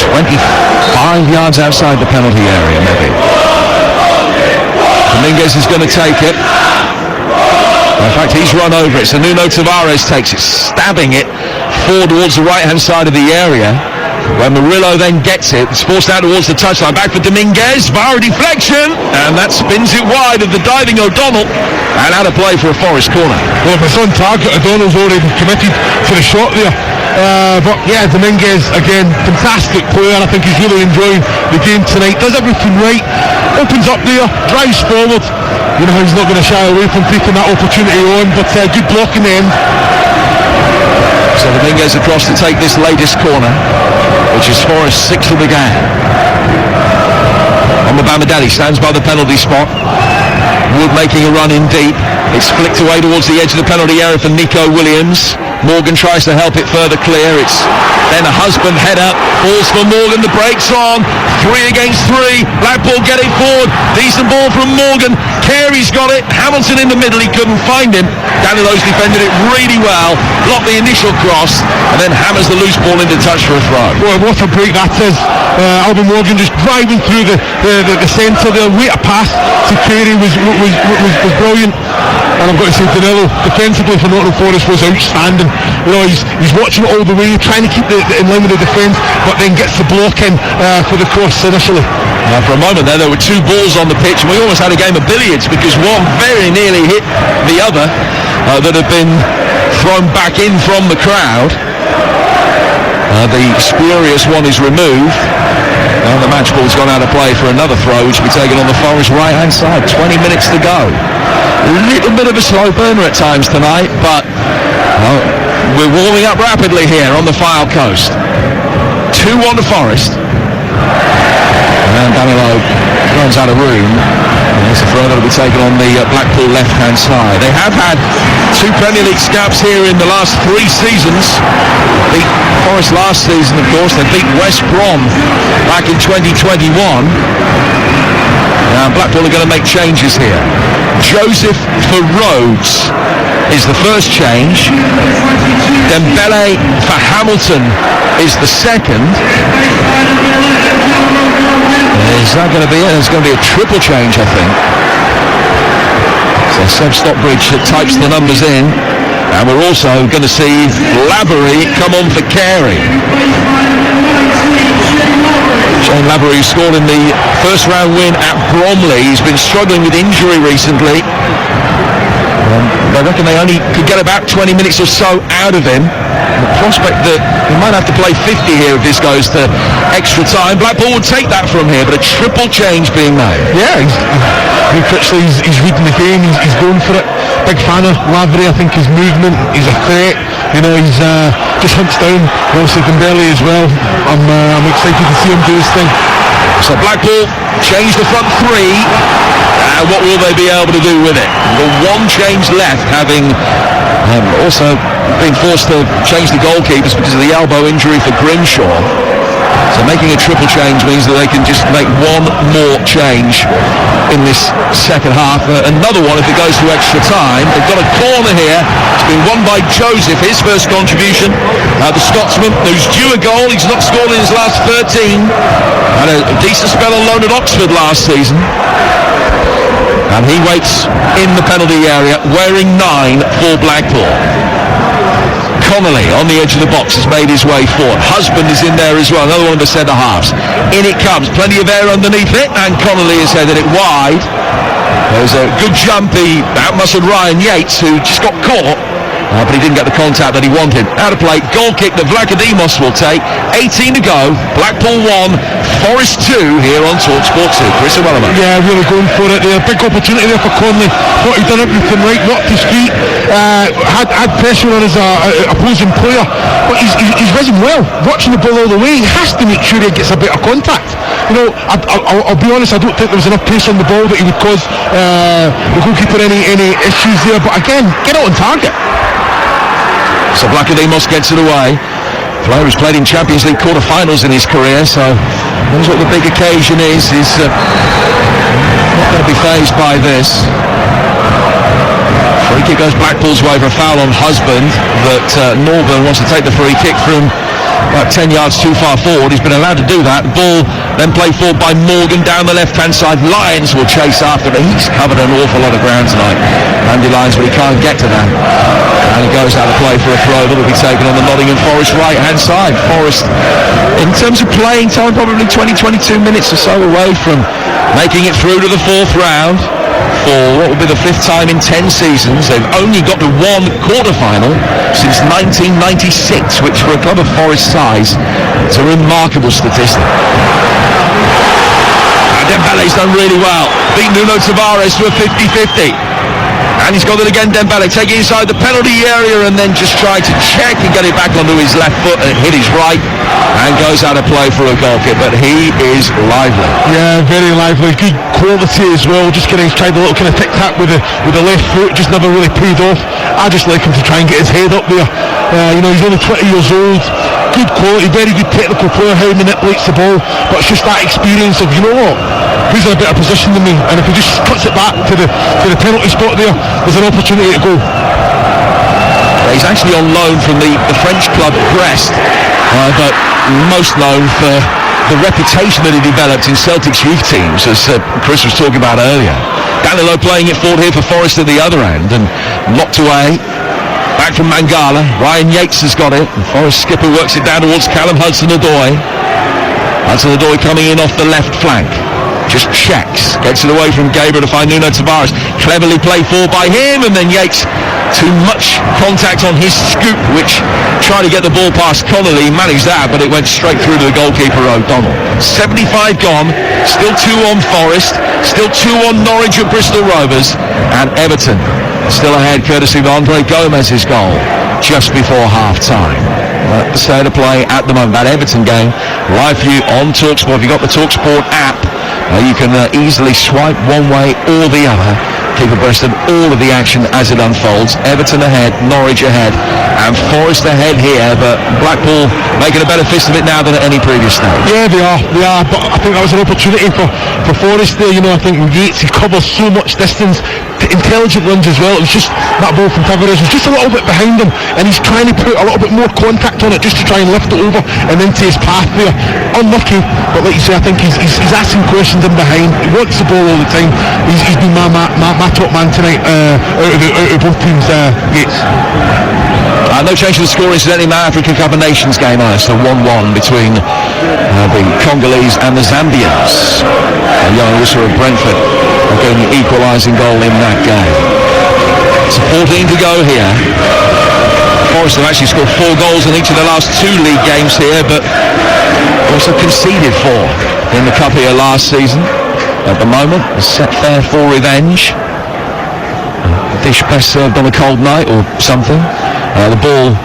25 yards outside the penalty area, maybe. Dominguez is going to take it. In fact, he's run over it. So Nuno Tavares takes it, stabbing it forward towards the right-hand side of the area. When Murillo then gets it, it's forced out towards the touchline. Back for Dominguez, via deflection, and that spins it wide of the diving O'Donnell, and out of play for a Forest corner. Well, if it's on target, O'Donnell's already committed to the shot there. But yeah, Dominguez, again, fantastic player. I think he's really enjoying the game tonight. Does everything right, opens up there, drives forward. You know, he's not going to shy away from taking that opportunity on, but good block in the end. So Dominguez across to take this latest corner, which is Forest's sixth of the game. Omobamidele stands by the penalty spot. Wood making a run in deep. It's flicked away towards the edge of the penalty area for Nico Williams. Morgan tries to help it further clear. It's then a husband header. Falls for Morgan. The break's on. 3 against 3. Blackpool getting forward. Decent ball from Morgan. Carey's got it. Hamilton in the middle. He couldn't find him. Danilo's defended it really well. Blocked the initial cross and then hammers the loose ball into touch for a throw. Well, what a break that is. Alban Morgan just driving through the centre there. Weight of pass to Carey was brilliant. And I've got to say, Danilo, defensively for Nottingham Forest, was outstanding. You know, he's watching it all the way, trying to keep in line with the defence, but then gets the block in for the cross initially. For a moment there were two balls on the pitch, and we almost had a game of billiards because one very nearly hit the other that had been thrown back in from the crowd. The spurious one is removed. And the match ball's gone out of play for another throw, which will be taken on the Forest right-hand side. 20 minutes to go. A little bit of a slow burner at times tonight, but we're warming up rapidly here on the Fylde coast. 2-1 to Forest. And Danilo runs out of room. There's a throw that will be taken on the Blackpool left-hand side. They have had 2 Premier League scabs here in the last 3 seasons. Beat Forest last season, of course. They beat West Brom back in 2021. Now Blackpool are going to make changes here. Joseph for Rhodes is the first change. Dembele for Hamilton is the second. Is that going to be it? It's going to be a triple change, I think. So Seb Stockbridge types the numbers in, and we're also going to see Lavery come on for Carey. Shane Lavery scored in the first round win at Bromley. He's been struggling with injury recently. I reckon they only could get about 20 minutes or so out of him. The prospect that he might have to play 50 here if this goes to extra time. Blackpool would take that from here, but a triple change being made. Yeah, he's reading the game, he's going for it. Big fan of Lavery. I think his movement, he's a threat. You know, he's just hunts down obviously Dembele as well. I'm excited to see him do his thing. So Blackpool change the front three. What will they be able to do with it? The one change left, having also been forced to change the goalkeepers because of the elbow injury for Grimshaw. So making a triple change means that they can just make one more change in this second half. Another one if it goes to extra time. They've got a corner here. It's been won by Joseph, his first contribution. The Scotsman, who's due a goal. He's not scored in his last 13. Had a decent spell on loan at Oxford last season. And he waits in the penalty area, wearing 9 for Blackpool. Connolly on the edge of the box has made his way forward. Husband is in there as well, another one of the centre halves. In it comes, plenty of air underneath it, and Connolly has headed it wide. There's a good jump, the out-muscled Ryan Yates, who just got caught, but he didn't get the contact that he wanted. Out of play, goal kick that Vlachodimos will take. 18 to go, Blackpool 1, Forest 2 here on TalkSport 2. Chris O'Wellerman. Yeah, really going for it there. Big opportunity there for Connolly. Thought he'd done everything right, knocked his feet, had pressure on his opposing player, but he's risen well. Watching the ball all the way, he has to make sure he gets a bit of contact. You know, I'll be honest, I don't think there was enough pace on the ball that he would cause the goalkeeper any issues there, but again, get it on target. So Vlachodimos gets it away. Player who's played in Champions League quarter-finals in his career, so knows what the big occasion is. He's not going to be fazed by this. Free kick goes Blackpool's way for a foul on Husband, but Norburn wants to take the free kick from about 10 yards too far forward. He's been allowed to do that. Ball then played forward by Morgan down the left-hand side. Lyons will chase after, but he's covered an awful lot of ground tonight. Andy Lyons, but he can't get to that. And he goes out of play for a throw that will be taken on the Nottingham Forest right-hand side. Forest, in terms of playing time, probably 20-22 minutes or so away from making it through to the fourth round. For what will be the 5th time in 10 seasons. They've only got to one quarter-final since 1996, which for a club of Forest size is a remarkable statistic. Dembele's done really well. Beat Nuno Tavares to a 50-50. And he's got it again, Dembele, taking inside the penalty area and then just trying to check and get it back onto his left foot and hit his right and goes out of play for a goal kick. But he is lively. Yeah, very lively. Good quality as well. Just getting tried a little kind of tic-tac with the left foot, just never really paid off. I just like him to try and get his head up there. You know, he's only 20 years old. Good quality, very good technical player, how he manipulates the ball, but it's just that experience of, you know what, who's in a better position than me, and if he just cuts it back to the penalty spot there, there's an opportunity to go. He's actually on loan from the French club Brest, but most known for the reputation that he developed in Celtic's youth teams, as Chris was talking about earlier. Danilo playing it forward here for Forest at the other end, and knocked away. Back from Mangala, Ryan Yates has got it, and Forest skipper works it down towards Callum Hudson-Odoi. Hudson-Odoi coming in off the left flank, just checks, gets it away from Gabriel to find Nuno Tavares, cleverly played forward by him, and then Yates, too much contact on his scoop, which tried to get the ball past Connolly, managed that, but it went straight through to the goalkeeper O'Donnell. 75 gone, still 2 on Forest, still 2 on Norwich and Bristol Rovers, and Everton still ahead courtesy of Andre Gomez's goal just before half-time. The state of play at the moment, that Everton game, live for you on TalkSport. If you've got the TalkSport app, you can easily swipe one way or the other, keep abreast of all of the action as it unfolds. Everton ahead, Norwich ahead, and Forest ahead here, but Blackpool making a better fist of it now than at any previous stage. Yeah, they are, but I think that was an opportunity for Forest there. You know, I think Yates, he covers so much distance, intelligent runs as well. It was just that ball from Tavares was just a little bit behind him, and he's trying to put a little bit more contact on it just to try and lift it over and into his path there. Unlucky, but like you say, I think he's asking questions in behind. He wants the ball all the time. He's been my top man tonight out of both teams' gates. No change to the score incidentally in the African Cup of Nations game, so 1-1 between the Congolese and the Zambians. Young Whisper of Brentford getting the equalising goal in that game. So 14 to go here. Forest have actually scored 4 goals in each of the last 2 league games here, but also conceded 4 in the cup here last season. At the moment, set fair for revenge. Dish best served on a cold night or something. The ball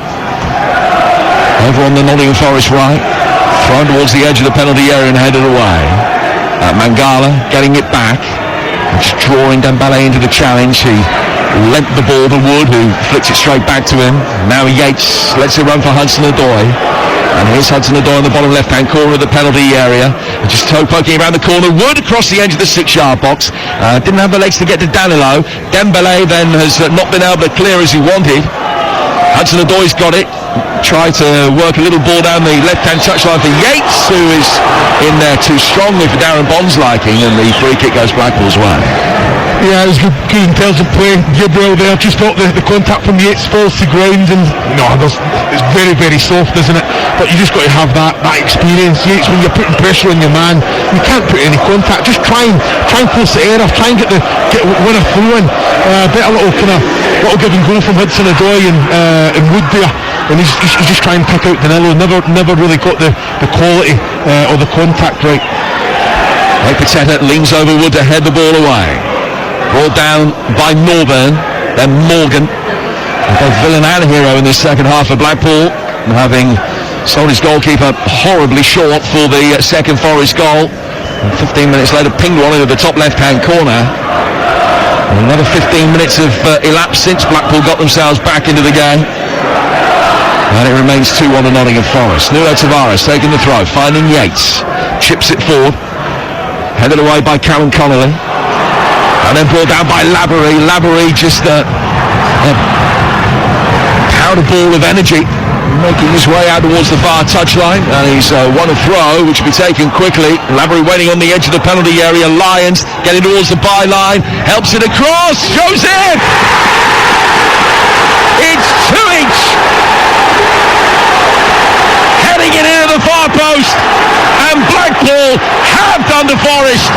over on the Nottingham Forest right, thrown towards the edge of the penalty area and headed away. Mangala getting it back, just drawing Dembele into the challenge. He lent the ball to Wood, who flicks it straight back to him. Now Yates lets it run for Hudson-Odoi. And here's Hudson-Odoi in the bottom left-hand corner of the penalty area. Just toe poking around the corner. Wood across the edge of the 6-yard box. Didn't have the legs to get to Danilo. Dembele then has not been able to clear as he wanted. Hudson-Odoi's got it. Tried to work a little ball down the left-hand touchline for Yates, who is in there too strongly for Darren Bond's liking, and the free kick goes Blackpool's way. Yeah, it was good intelligent play. Gabriel there, just thought the contact from Yates falls to ground, and it's very, very soft, isn't it? But you just got to have that experience. Yates, when you're putting pressure on your man, you can't put any contact. Just try and force the error, try and get winner through in. Better little give and go from Hudson-Odoi and Wood there. And he's just trying to pick out Danilo. Never really got the quality or the contact right. Pateta leans over Wood to head the ball away. Brought down by Norburn, then Morgan. Both villain and hero in this second half of Blackpool, having sold his goalkeeper horribly short for the second Forest goal. And 15 minutes later, pinged one into the top left-hand corner. And another 15 minutes have elapsed since Blackpool got themselves back into the game. And it remains 2-1 to Nottingham Forest. Nuno Tavares taking the throw, finding Yates. Chips it forward. Headed away by Callum Connolly. And then brought down by Lavery. Lavery just a powder ball of energy, making his way out towards the far touchline. And he's won a throw, which will be taken quickly. Lavery waiting on the edge of the penalty area. Lyons getting towards the byline. Helps it across. Joseph! It's 2-inch! Heading it into the far post. And Blackpool have done to Forest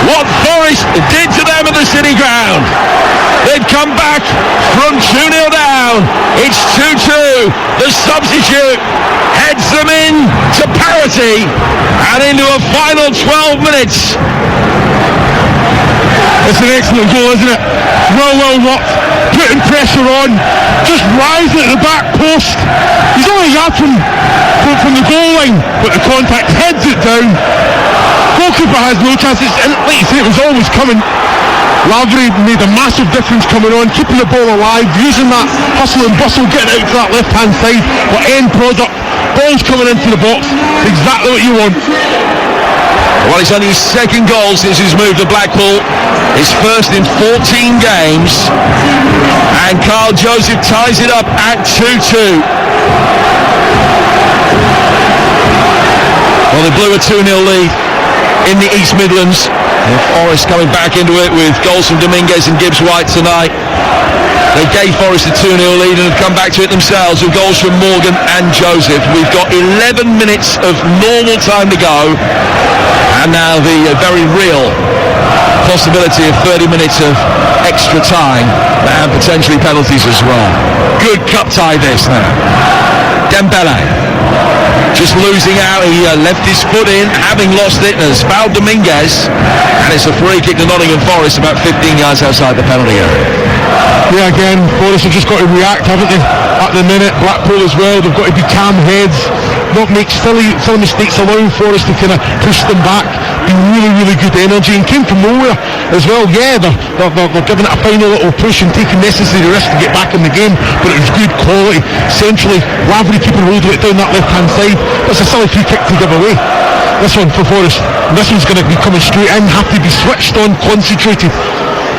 what Forest did to them at the City Ground. They've come back from 2-0 down. It's 2-2. The substitute heads them in to parity and into a final 12 minutes. It's an excellent goal, isn't it? Well rocked, putting pressure on, just rising at the back post. He's only up from the goal line, but the contact heads it down. Goalkeeper has no chance. And like you say, it was always coming. Lavery made a massive difference coming on, keeping the ball alive, using that hustle and bustle, getting out to that left-hand side. But end product, ball's coming into the box. It's exactly what you want. Well, it's only his second goal since he's moved to Blackpool. His first in 14 games. And Carl Joseph ties it up at 2-2. Well, they blew a 2-0 lead in the East Midlands. And Forest coming back into it with goals from Dominguez and Gibbs-White tonight. They gave Forest a 2-0 lead and have come back to it themselves with goals from Morgan and Joseph. We've got 11 minutes of normal time to go. And now the very real possibility of 30 minutes of extra time and potentially penalties as well. Good cup tie this now. Dembele just losing out. He left his foot in, having lost it, and has fouled Dominguez. And it's a free kick to Nottingham Forest about 15 yards outside the penalty area. Yeah, again, Forest have just got to react, haven't they? At the minute, Blackpool as well, they've got to be calm heads, not make silly mistakes, allowing Forest to kind of push them back. Be really good energy, and came from nowhere as well. Yeah, they're giving it a final little push and taking necessary risks to get back in the game, but it was good quality. Centrally, Lavery keeping hold of it down that left-hand side. That's a silly free kick to give away. This one for Forest. And this one's going to be coming straight in, have to be switched on, concentrated.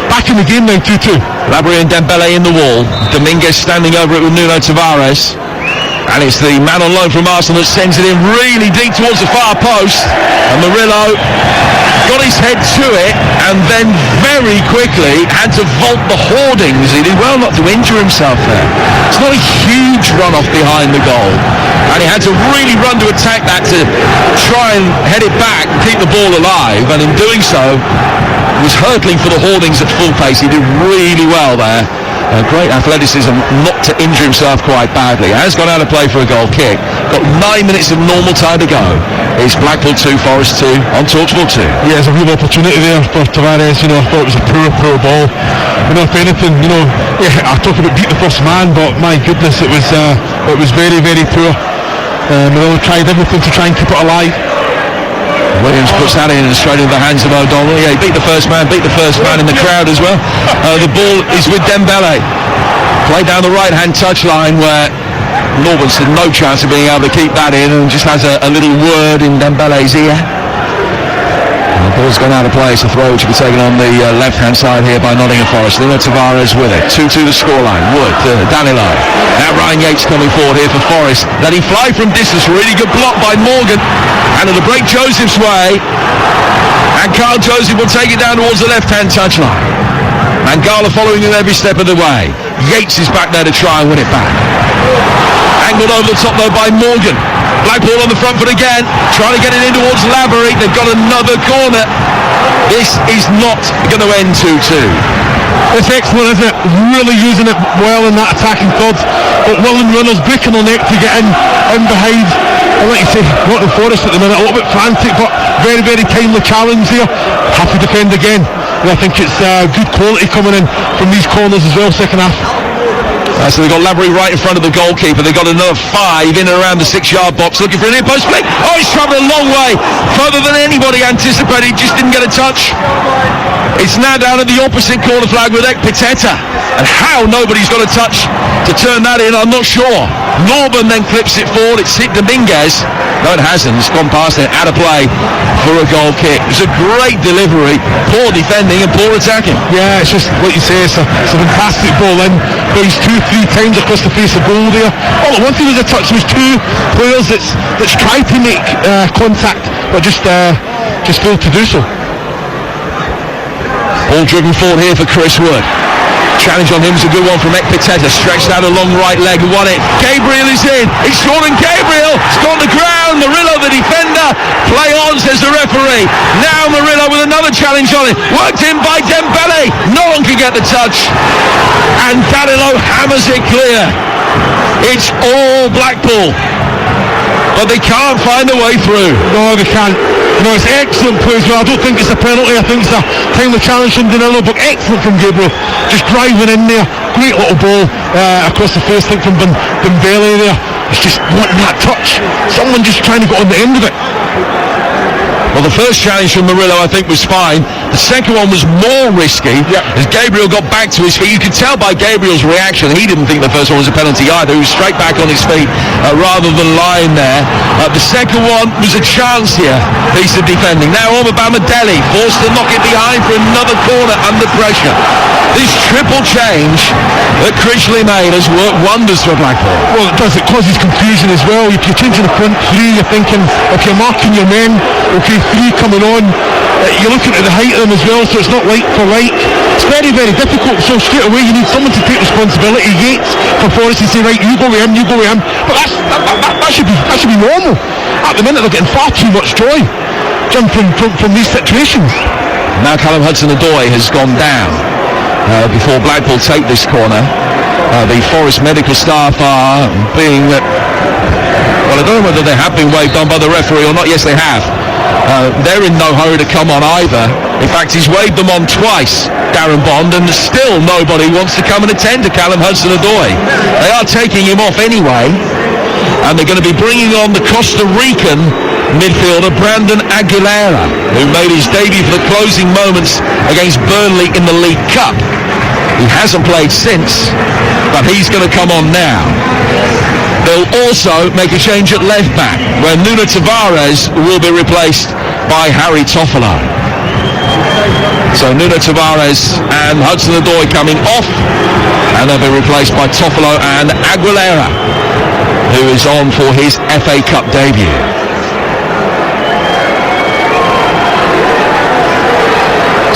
back in the game now, 2-2. Labrie and Dembele in the wall. Dominguez standing over it with Nuno Tavares. And it's the man on loan from Arsenal that sends it in really deep towards the far post. And Murillo got his head to it and then very quickly had to vault the hoardings. He did well not to injure himself there. It's not a huge run off behind the goal. And he had to really run to attack that to try and head it back and keep the ball alive. And in doing so, was hurtling for the hoardings at full pace. He did really well there. Great athleticism not to injure himself quite badly. Has gone out of play for a goal kick. Got 9 minutes of normal time to go. It's Blackpool 2, Forest 2 on TalkSport 2. Yeah, there's a real opportunity there for Tavares. I thought it was a poor ball. If anything, I talk about beat the first man, but my goodness, it was very, very poor. Murillo tried everything to try and keep it alive. Williams puts that in and straight into the hands of O'Donnell. Yeah, he beat the first man in the crowd as well. The ball is with Dembele. Played down the right-hand touchline where Norman's had no chance of being able to keep that in and just has a little word in Dembele's ear. And the ball's gone out of play. It's a throw which will be taken on the left-hand side here by Nottingham Forest. Nuno Tavares with it. 2-2 the scoreline. Wood to Danilo. Now Ryan Yates coming forward here for Forest. Let him fly from distance. Really good block by Morgan. And it'll break Joseph's way. And Carl Joseph will take it down towards the left-hand touchline. Mangala following him every step of the way. Yates is back there to try and win it back. Angled over the top though by Morgan. Blackpool on the front foot again, trying to get it in towards Labrie. They've got another corner. This is not going to end 2-2. It's excellent, isn't it? Really using it well in that attacking third. But William Reynolds breaking their neck to get in behind. And like you say, Nottingham Forest at the minute, a little bit frantic, but very, very timely challenge there. Have to defend again. And I think it's good quality coming in from these corners as well, second half. So they've got Labrie right in front of the goalkeeper. They've got another 5 in and around the 6-yard box looking for an in-post flick. Oh, he's travelled a long way, further than anybody anticipated. He just didn't get a touch. It's now down at the opposite corner flag with Ekpiteta. And how nobody's got a touch to turn that in, I'm not sure. Norman then clips it forward. It's hit Dominguez. No, it hasn't. It's gone past it, out of play for a goal kick. It's a great delivery, poor defending and poor attacking. Yeah, it's just what you say. It's a fantastic ball in. Goes 2-3 times across the face of goal there. All at once he was a touch. There was 2 players that's tried to make contact, but just failed to do so. Ball driven forward here for Chris Wood. Challenge on him is a good one from Ekpiteta. Stretched out a long right leg, won it. Gabriel is in. It's Jordan Gabriel. It's gone to ground. Murillo, the defender. Play on, says the referee. Now Murillo with another challenge on it. Worked in by Dembele. No one can get the touch. And Danilo hammers it clear. It's all Blackpool. But they can't find a way through. No, they can't. It's excellent play as well. I don't think it's a penalty. I think it's a timely challenge from Danilo, but excellent from Gabriel. Just driving in there. Great little ball across the face, I think, from Dembele there. It's just wanting that touch. Someone just trying to get on the end of it. Well, the first challenge from Murillo, I think, was fine. The second one was more risky as Gabriel got back to his feet. You could tell by Gabriel's reaction, he didn't think the first one was a penalty either. He was straight back on his feet rather than lying there. The second one was a chance here, piece of defending. Now Omobamidele forced to knock it behind for another corner under pressure. This triple change that Critchley made has worked wonders for Blackpool. Well, it does. It causes confusion as well. If you're changing the front 3, you're thinking, if you're marking your men, okay, 3 coming on, you're looking at the height of them as well, so it's not like for like. It's very, very difficult. So straight away you need someone to take responsibility. Yates for Forest and say, right, you go with him, you go with him. But that should be normal. At the minute they're getting far too much joy from these situations. Now Callum Hudson-Odoi has gone down before Blackpool take this corner. The Forest medical staff are being well, I don't know whether they have been waved on by the referee or not. Yes, they have. They're in no hurry to come on either. In fact, he's waved them on twice, Darren Bond, and still nobody wants to come and attend to Callum Hudson-Odoi. They are taking him off anyway, and they're going to be bringing on the Costa Rican midfielder Brandon Aguilera, who made his debut for the closing moments against Burnley in the League Cup. He hasn't played since, but he's going to come on now. They'll also make a change at left back, where Nuno Tavares will be replaced by Harry Toffolo. So Nuno Tavares and Hudson-Odoi coming off, and they'll be replaced by Toffolo and Aguilera, who is on for his FA Cup debut.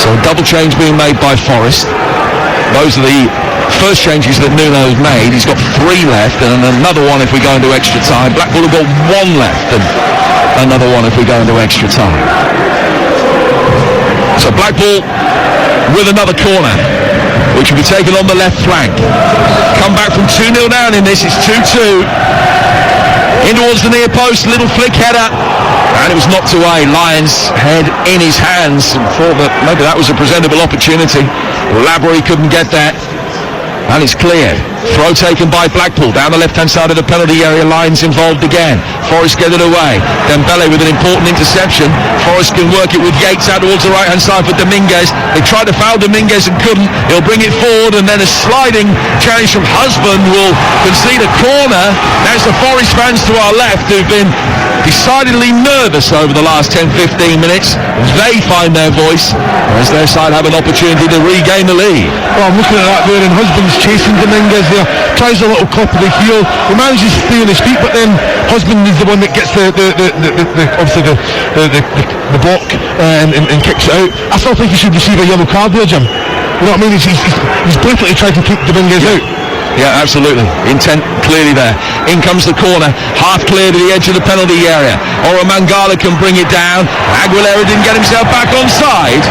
So a double change being made by Forest. Those are the first changes that Nuno's made. He's got 3 left, and another one if we go into extra time. Blackpool have got 1 left, and another one if we go into extra time. So Blackpool with another corner, which will be taken on the left flank. Come back from 2-0 down in this. It's 2-2. In towards the near post, little flick header, and it was knocked away. Lyons' head in his hands, and thought that maybe that was a presentable opportunity. Lavery couldn't get that, and it's cleared. Throw taken by Blackpool down the left-hand side of the penalty area. Lyons involved again. Forest get it away. Dembele with an important interception. Forest can work it with Yates out towards the right-hand side for Dominguez. They tried to foul Dominguez and couldn't. He'll bring it forward, and then a sliding challenge from Husband will concede a corner. That's the Forest fans to our left who've been decidedly nervous over the last 10-15 minutes. They find their voice as their side have an opportunity to regain the lead. Well, I'm looking at that there, and Husband's chasing Dominguez there. Tries a little cup of the heel. He manages to stay on his feet, but then Husband is the one that gets the block and kicks it out. I still think he should receive a yellow card there, Jim. You know what I mean? He's blatantly tried to keep Dominguez out. Yeah, absolutely. Intent clearly there. In comes the corner. Half clear to the edge of the penalty area. Ora Mangala can bring it down. Aguilera didn't get himself back onside.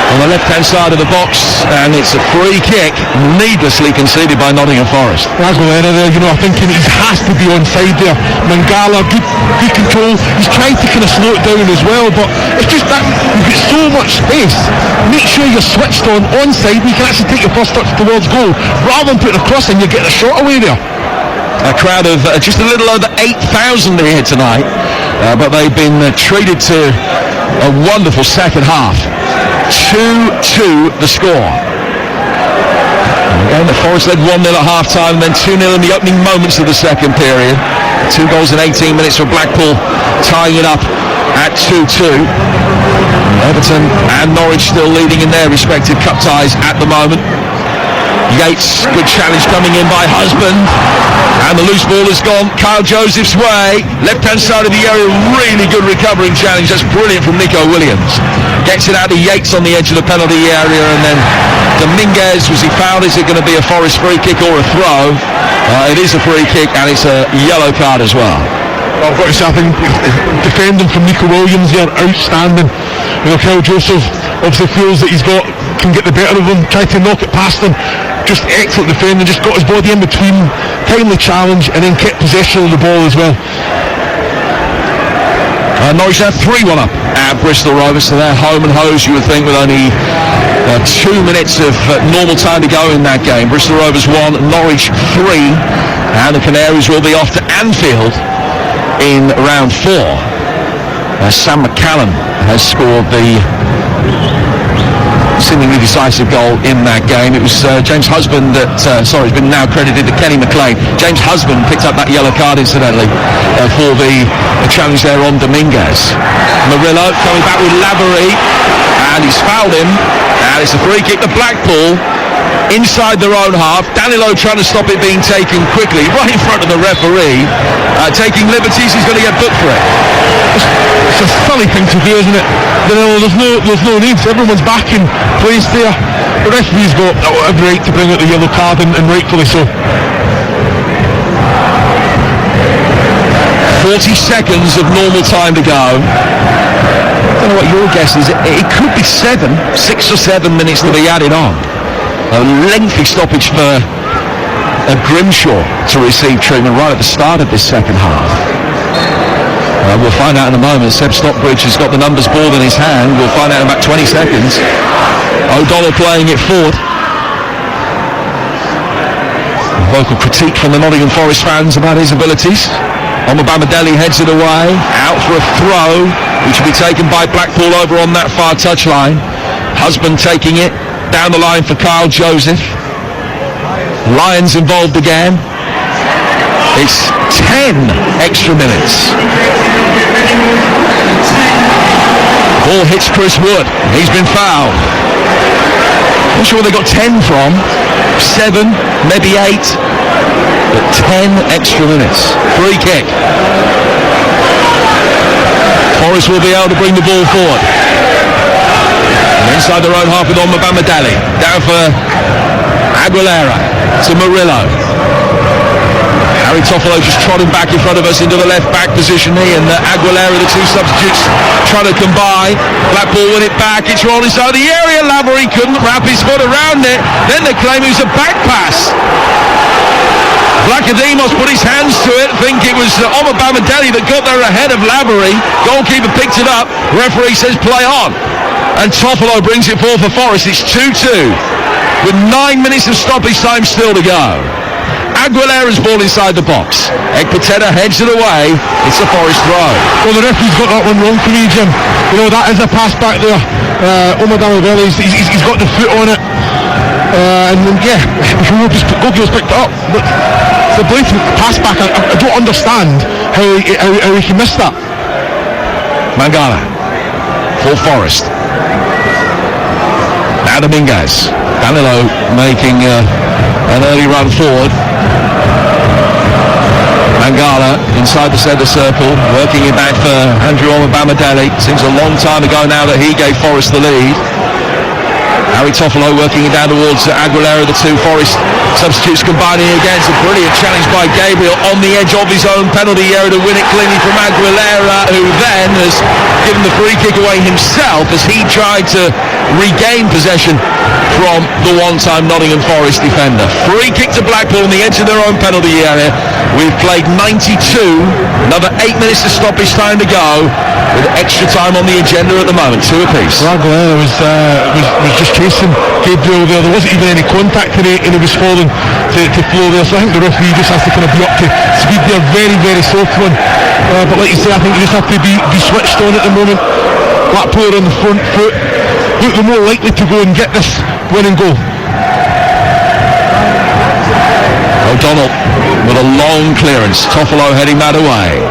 On the left-hand side of the box, and it's a free kick, needlessly conceded by Nottingham Forest. Aguilera there, you know, I'm thinking he has to be onside there. Mangala, good control. He's trying to kind of slow it down as well, but it's just that you've got so much space. Make sure you're switched on onside, and you can actually take your first touch towards goal, rather than putting a cross and you get the shot away there. A crowd of just a little over 8,000 here tonight, but they've been treated to a wonderful second half. 2-2 the score. Again, the Forest led 1-0 at half-time, and then 2-0 in the opening moments of the second period. 2 goals in 18 minutes for Blackpool, tying it up at 2-2. Everton and Norwich still leading in their respective cup ties at the moment. Yates, good challenge coming in by Husband, and the loose ball has gone Kyle Joseph's way. Left-hand side of the area, really good recovering challenge. That's brilliant from Nico Williams. Gets it out to Yates on the edge of the penalty area, and then Dominguez, was he fouled? Is it going to be a Forest free kick or a throw? It is a free kick, and it's a yellow card as well. I've got to say, I think defending from Nico Williams there, outstanding. You know, Kyle Joseph obviously feels that can get the better of him, tried to knock it past him. Just excellent defending, just got his body in between, timely challenge, and then kept possession of the ball as well. Norwich now 3-1 up at Bristol Rovers, so they're home and hose, you would think, with only 2 minutes of normal time to go in that game. Bristol Rovers 1, Norwich 3, and the Canaries will be off to Anfield in round 4. Sam McCallum has scored the seemingly decisive goal in that game. It was James Husband it's been now credited to Kenny McLean. James Husband picked up that yellow card, incidentally, for the challenge there on Dominguez. Murillo coming back with Lavery, and he's fouled him, and it's a free kick to Blackpool inside their own half. Danilo trying to stop it being taken quickly right in front of the referee, taking liberties. He's going to get booked for it. It's a silly thing to do, isn't it? There's no need. Everyone's back in place there. The referee's got every right to bring out the yellow card, and rightfully so. 40 seconds of normal time to go. I don't know what your guess is. It could be 6 or 7 minutes to be added on. A lengthy stoppage for Grimshaw to receive treatment right at the start of this second half. We'll find out in a moment. Seb Stockbridge has got the numbers board in his hand. We'll find out in about 20 seconds. O'Donnell playing it forward. Vocal critique from the Nottingham Forest fans about his abilities. Omobamidele heads it away, out for a throw, which will be taken by Blackpool over on that far touchline. Husband taking it down the line for Kyle Joseph. Lyons involved again. It's 10 extra minutes. Ball hits Chris Wood. He's been fouled. Not sure where they got 10 from. 7, maybe 8. But 10 extra minutes. Free kick. Forest will be able to bring the ball forward. Inside their own half with Omobamidele. Down for Aguilera to Murillo. Harry Toffolo just trotting back in front of us into the left back position. He and Aguilera, the two substitutes, trying to combine. Blackpool win it back. It's rolling inside the area. Lavery couldn't wrap his foot around it. Then they claim it was a back pass. Vlachodimos put his hands to it, think it was Omobamidele that got there ahead of Lavery. Goalkeeper picked it up. Referee says play on. And Toffolo brings it forward for Forest. It's 2-2 with 9 minutes of stoppage time still to go. Aguilera's ball inside the box. Ekpiteta heads it away. It's a Forest throw. Well, the referee's got that one wrong for me, Jim. You know, that is a pass back there. Omobamidele, he's got the foot on it. And yeah, Gogiel's picked it up. But the blatant pass back, I don't understand how he can miss that. Mangala for Forest. Now Dominguez. Danilo making an early run forward. Mangala inside the centre circle, working it back for Andrew Omobamidele. Seems a long time ago now that he gave Forest the lead. Harry Toffolo working it down towards Aguilera, the two Forest substitutes combining again. It's a brilliant challenge by Gabriel on the edge of his own penalty area to win it cleanly from Aguilera, who then has given the free kick away himself as he tried to regain possession from the one-time Nottingham Forest defender. Free kick to Blackpool on the edge of their own penalty area. We've played 92, another 8 minutes of stoppage time to go, with extra time on the agenda at the moment, 2 apiece. Aguilera was just chasing Gabriel there. There wasn't even any contact and he was falling to flow there. So I think the referee just has to kind of be up to speed there. Very, very soft one. But like you say, I think you just have to be switched on at the moment. Blackpool are on the front foot. Look, they're more likely to go and get this win and goal. O'Donnell with a long clearance. Toffolo heading that away.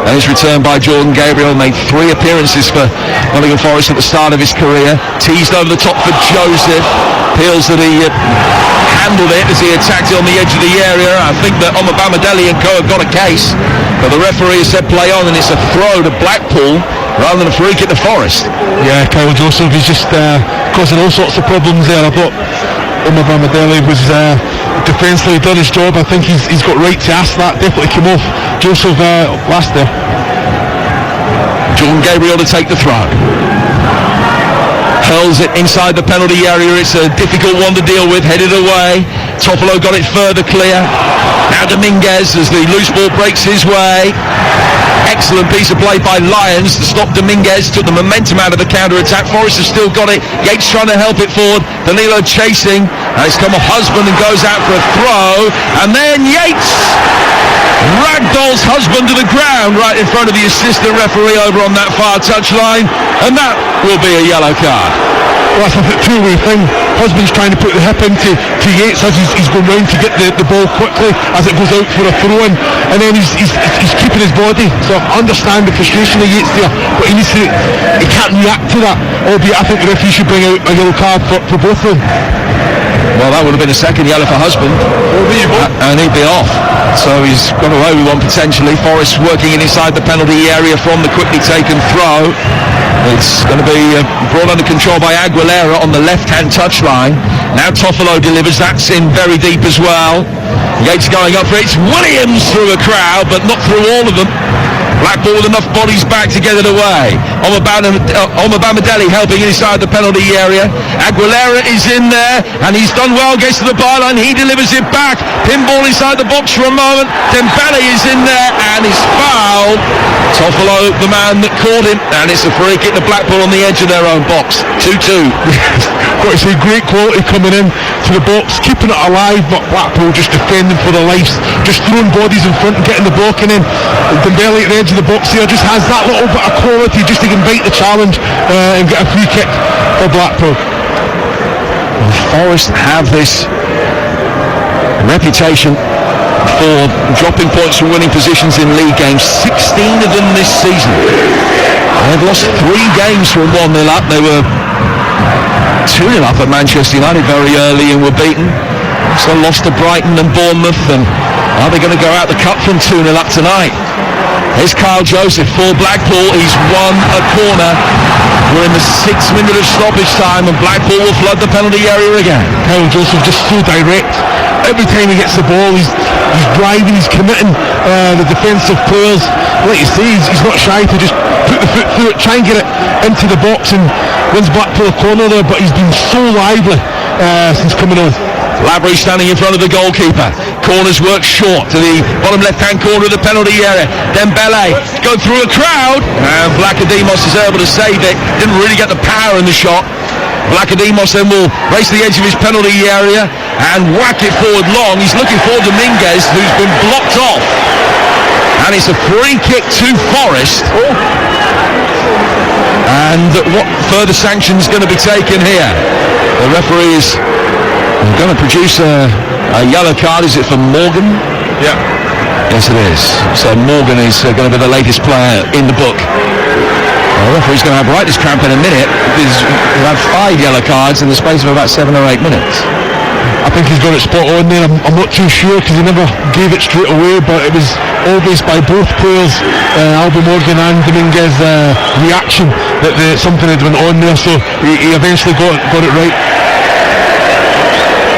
And it's returned by Jordan Gabriel. Made 3 appearances for Nottingham Forest at the start of his career. Teased over the top for Joseph. Feels that he handled it as he attacked it on the edge of the area. I think that Omobamidele and co have got a case. But the referee has said play on, and it's a throw to Blackpool rather than a free kick to Forest. Yeah, Kyle Joseph is just causing all sorts of problems there. I thought Omobamidele was defensively done his job. I think he's got right to ask that. Definitely came off Joseph last there. Jordan Gabriel to take the throw. Hurls it inside the penalty area. It's a difficult one to deal with. Headed away. Toffolo got it further clear. Now Dominguez as the loose ball breaks his way. Excellent piece of play by Lyons to stop Dominguez. Took the momentum out of the counter-attack. Forest has still got it. Yates trying to help it forward. Danilo chasing. And it's come off Husband and goes out for a throw. And then Yates ragdolls Husband to the ground right in front of the assistant referee over on that far touchline. And that will be a yellow card. Well, that's a two-way thing. Husband's trying to put the hip into Yates as he's going round to get the ball quickly as it goes out for a throw-in, and then he's keeping his body. So I understand the frustration of Yates there, but he can't react to that. Albeit I think the referee should bring out a yellow card for both of them. Well, that would have been a second yellow for Husband, and he'd be off. So he's gone away with one potentially. Forrest working inside the penalty area from the quickly taken throw. It's going to be brought under control by Aguilera on the left-hand touchline. Now Toffolo delivers. That's in very deep as well. Yates going up for it. It's Williams through a crowd, but not through all of them. Blackpool with enough bodies back to get it away. Omobamidele helping inside the penalty area. Aguilera is in there, and he's done well, gets to the byline. He delivers it back. Pinball inside the box for a moment. Dembele is in there, and he's fouled. Toffolo, the man that caught him, and it's a free kick to Blackpool on the edge of their own box. 2-2. Got to say, great quality coming in to the box, keeping it alive, but Blackpool just defending for their lives, just throwing bodies in front and getting the blocking in. Dembele at the edge of the box here just has that little bit of quality just to invite the challenge and get a free kick for Blackpool. Well, Forest have this reputation for dropping points from winning positions in league games. 16 of them this season. They've lost 3 games from 1-0 up. They were 2-0 up at Manchester United very early and were beaten. So lost to Brighton and Bournemouth, and are they going to go out the cup from 2-0 up tonight? Here's Kyle Joseph for Blackpool. He's won a corner. We're in the 6th minute of stoppage time, and Blackpool will flood the penalty area again. Kyle Joseph just so direct. Every time he gets the ball, he's driving, he's committing the defensive players. Like you say, he's not shy to just put the foot through it, try and get it into the box, and wins Blackpool a corner there, but he's been so lively since coming on. Lavery standing in front of the goalkeeper. Corners work short to the bottom left-hand corner of the penalty area. Dembele go through a crowd, and Blackademos is able to save it. Didn't really get the power in the shot. Blackademos then will race to the edge of his penalty area and whack it forward long. He's looking for Dominguez, who's been blocked off. And it's a free kick to Forest. And what further sanctions going to be taken here? The referee is going to produce a yellow card. Is it for Morgan? Yeah. Yes, it is. So Morgan is going to be the latest player in the book. The referee's going to have writer's cramp in a minute because we'll have 5 yellow cards in the space of about 7 or 8 minutes. I think he's got it spot on there. I'm not too sure because he never gave it straight away, but it was obvious by both players, Albi Morgan and Dominguez, reaction that something had went on there, so he eventually got it right.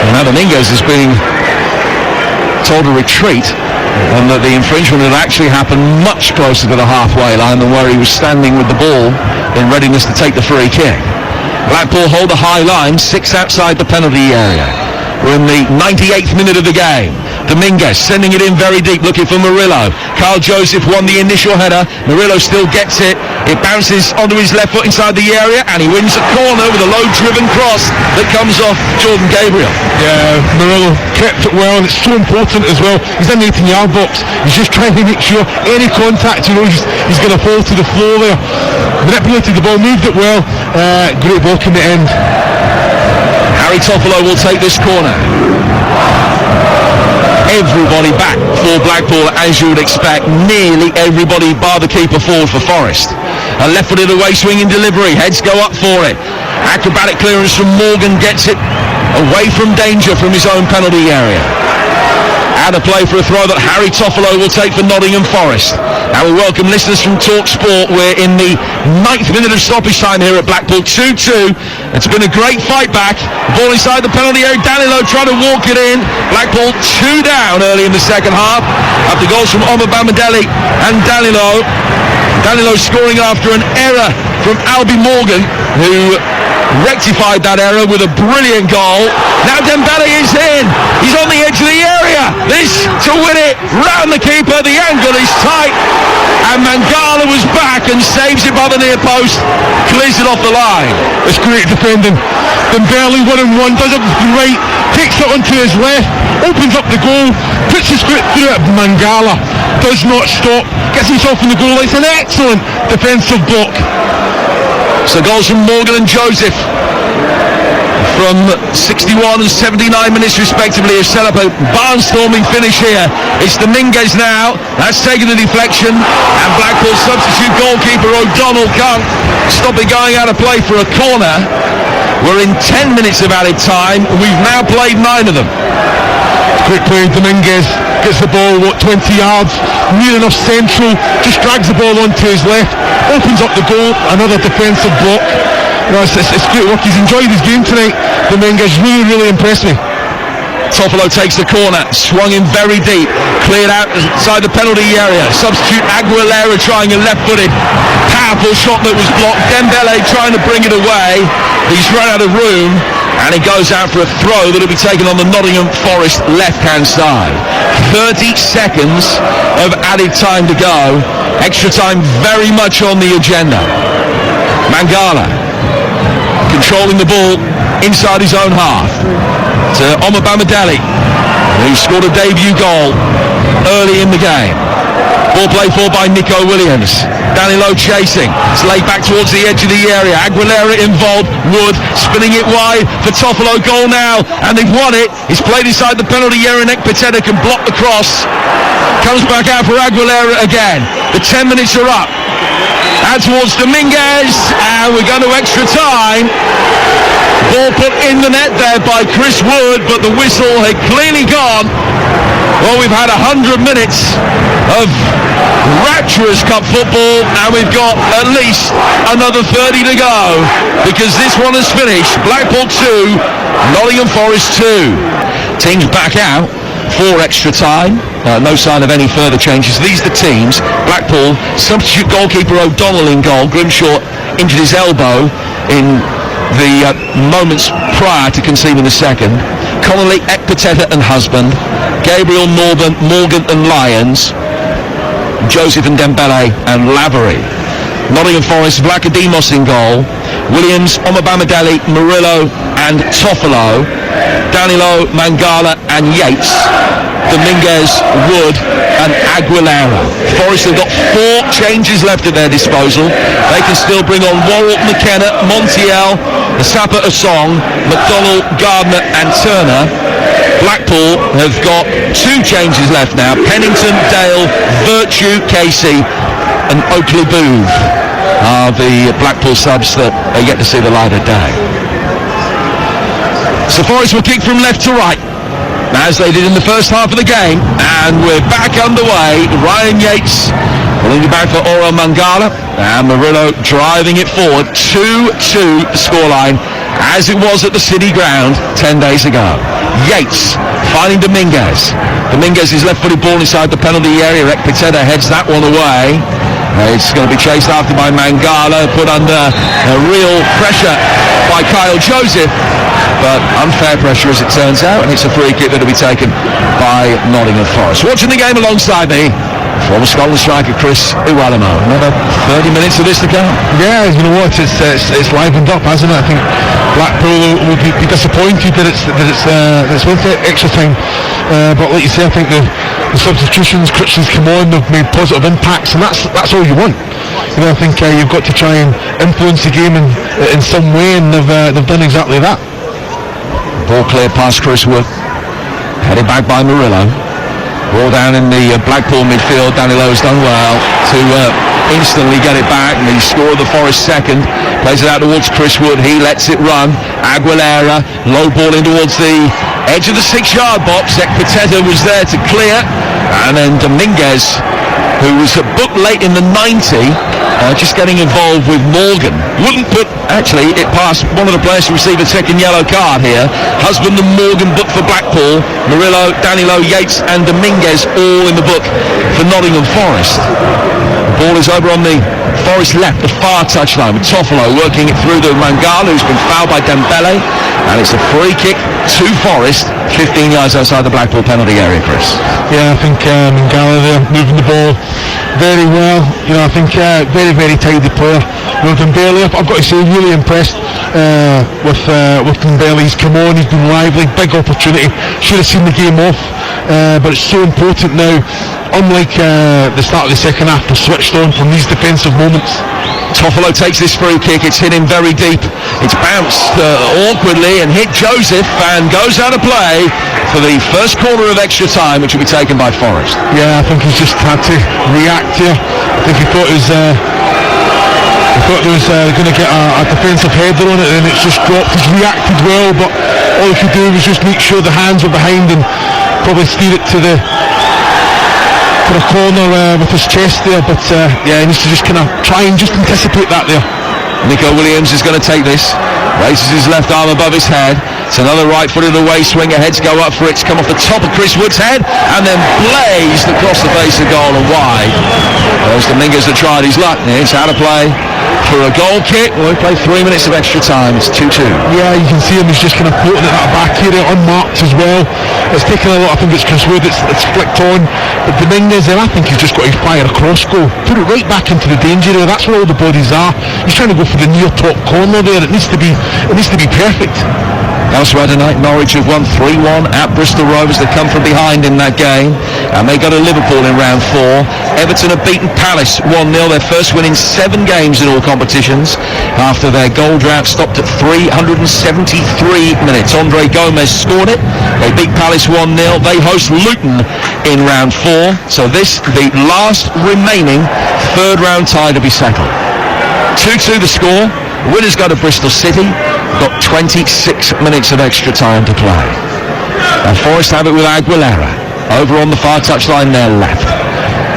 And now Dominguez is being told to retreat, and that the infringement had actually happened much closer to the halfway line than where he was standing with the ball in readiness to take the free kick. Blackpool hold a high line, 6 outside the penalty area. We're in the 98th minute of the game. Dominguez sending it in very deep, looking for Murillo. Kyle Joseph won the initial header. Murillo still gets it. It bounces onto his left foot inside the area, and he wins a corner with a low-driven cross that comes off Jordan Gabriel. Yeah, Murillo kept it well, and it's so important as well. He's in the 18-yard box. He's just trying to make sure any contact, he's going to fall to the floor there. Manipulated the ball, moved it well. Great block in the end. Harry Toffolo will take this corner. Everybody back for Blackpool, as you would expect. Nearly everybody bar the keeper forward for Forest. A left-footed away swinging delivery. Heads go up for it. Acrobatic clearance from Morgan gets it away from danger from his own penalty area. Out of play for a throw that Harry Toffolo will take for Nottingham Forest. Now we welcome listeners from Talk Sport. We're in the 9th minute of stoppage time here at Blackpool. 2-2. It's been a great fight back. Ball inside the penalty area. Danilo trying to walk it in. Blackpool 2 down early in the second half after goals from Omar Bamadeli and Danilo. Danilo scoring after an error from Albi Morgan, who rectified that error with a brilliant goal. Now Dembele is in. He's on the edge of the area. This to win it. Round the keeper. The angle is tight. And Mangala was back and saves it by the near post. Clears it off the line. It's great defending. Dembele 1-on-1, does it right, takes it onto his left, opens up the goal, puts his foot through it. Mangala does not stop, gets himself in the goal line. It's an excellent defensive block. So goals from Morgan and Joseph from 61 and 79 minutes respectively have set up a barnstorming finish here. It's Dominguez now. That's taken the deflection, and Blackpool substitute goalkeeper O'Donnell can't stop it going out of play for a corner. We're in 10 minutes of added time. We've now played 9 of them. Quick play, Dominguez gets the ball 20 yards, near enough central, just drags the ball onto his left, opens up the goal, another defensive block. It's great work. He's enjoyed his game tonight. Dominguez really impressed me. Toffolo takes the corner, swung in very deep, cleared out inside the penalty area. Substitute Aguilera trying a left-footed powerful shot that was blocked. Dembele trying to bring it away. He's run out of room, and he goes out for a throw that'll be taken on the Nottingham Forest left-hand side. 30 seconds of added time to go. Extra time very much on the agenda. Mangala controlling the ball inside his own half to Omar Bamadeli, who scored a debut goal early in the game. Ball played for by Nico Williams. Danilo chasing. It's laid back towards the edge of the area. Aguilera involved. Wood spinning it wide for Toffolo. Goal now, and they've won it. It's played inside the penalty area. Ekpiteta can block the cross. Comes back out for Aguilera again. The 10 minutes are up. out towards Dominguez, and we're going to extra time. Ball put in the net there by Chris Wood, but the whistle had clearly gone. Well, we've had 100 minutes of rapturous cup football, and we've got at least another 30 to go, because this one has finished. Blackpool 2, Nottingham Forest 2. Teams back out for extra time. No sign of any further changes. These are the teams. Blackpool, substitute goalkeeper O'Donnell in goal. Grimshaw injured his elbow in the moments prior to conceding the second. Connolly, Ekpateta and Husband. Gabriel, Morgan and Lyons. Joseph and Dembele and Lavery. Nottingham Forest, Vlachodimos in goal. Williams, Omobamidele, Murillo and Toffolo. Danilo, Mangala and Yates. Dominguez, Wood and Aguilera. Forest have got 4 changes left at their disposal. They can still bring on Worrell, McKenna, Montiel, Asapa Asong, McDonnell, Gardner and Turner. Blackpool have got 2 changes left now. Pennington, Dale, Virtue, Casey and Oakley Booth are the Blackpool subs that are yet to see the light of day. So Forest will kick from left to right, as they did in the first half of the game, and we're back underway. Ryan Yates pulling it back for Oro Mangala, and Murillo driving it forward. 2-2 scoreline, as it was at the City Ground 10 days ago. Yates finding Dominguez. Dominguez's left-footed ball inside the penalty area. Ekpateta heads that one away. It's going to be chased after by Mangala, put under real pressure by Kyle Joseph, but unfair pressure as it turns out, and it's a free kick that will be taken by Nottingham Forest. Watching the game alongside me, former Scotland striker Chris Iwelumo. Another 30 minutes of this to come. Yeah, you know what, it's livened up, hasn't it? I think Blackpool will be disappointed that it's went to extra time, but like you say, I think the substitutions, Critchley's come on, they've made positive impacts, and that's all you want. You know, I think you've got to try and influence the game in some way, and they've done exactly that. Ball cleared past Chris Wood, headed back by Murillo. Ball down in the Blackpool midfield. Danilo's done well to instantly get it back, and he scored the Forest second. Plays it out towards Chris Wood. He lets it run. Aguilera, low ball in towards the edge of the 6-yard box. Ekpateta was there to clear, and then Dominguez, who was booked late in the 90, just getting involved with Morgan. Wouldn't put, actually, it passed one of the players to receive a second yellow card here. Husband and Morgan booked for Blackpool. Murillo, Danilo, Yates and Dominguez all in the book for Nottingham Forest. The ball is over on the Forest left, the far touchline, with Toffolo working it through to Mangala, who's been fouled by Dembele, and it's a free kick to Forest, 15 yards outside the Blackpool penalty area, Chris. Yeah, I think Mangala there moving the ball very well. You know, I think very, very tidy player. With Dembele, I've got to say, really impressed with Dembele. He's come on, he's been lively, big opportunity. Should have seen the game off, but it's so important now. Unlike the start of the second half, to switched on from these defensive moments. Toffolo takes this free kick. It's hit him very deep. It's bounced awkwardly and hit Joseph, and goes out of play for the first corner of extra time, which will be taken by Forest. Yeah, I think he's just had to react here. I think he thought it was going to get a defensive header on it, and it's just dropped. He's reacted well, but all he could do was just make sure the hands were behind and probably steer it to the corner with his chest there, but yeah, he needs to just kind of try and just anticipate that there. Nico Williams is going to take this, raises his left arm above his head. It's another right-footed away swinger. Heads go up for it. It's come off the top of Chris Wood's head and then blazed across the face of goal and wide. There's Dominguez that tried his luck. It's out of play for a goal kick. Well, we played 3 minutes of extra time. It's 2-2. Yeah, you can see him. He's just kind of floating at that back area, unmarked as well. It's taken a lot. I think it's Chris Wood. It's flicked on. But Dominguez there, I think he's just got to fire a cross goal. Put it right back into the danger area. That's where all the bodies are. He's trying to go for the near top corner there. It needs to be perfect. Elsewhere tonight, Norwich have won 3-1 at Bristol Rovers. They come from behind in that game, and they go to Liverpool in round 4. Everton have beaten Palace 1-0, their first win in 7 games in all competitions, after their goal drought stopped at 373 minutes. Andre Gomez scored it. They beat Palace 1-0. They host Luton in round 4. So this, the last remaining third round tie to be settled. 2-2 the score. Winners go to Bristol City. Got 26 minutes of extra time to play. Now Forest have it with Aguilera. Over on the far touchline there left.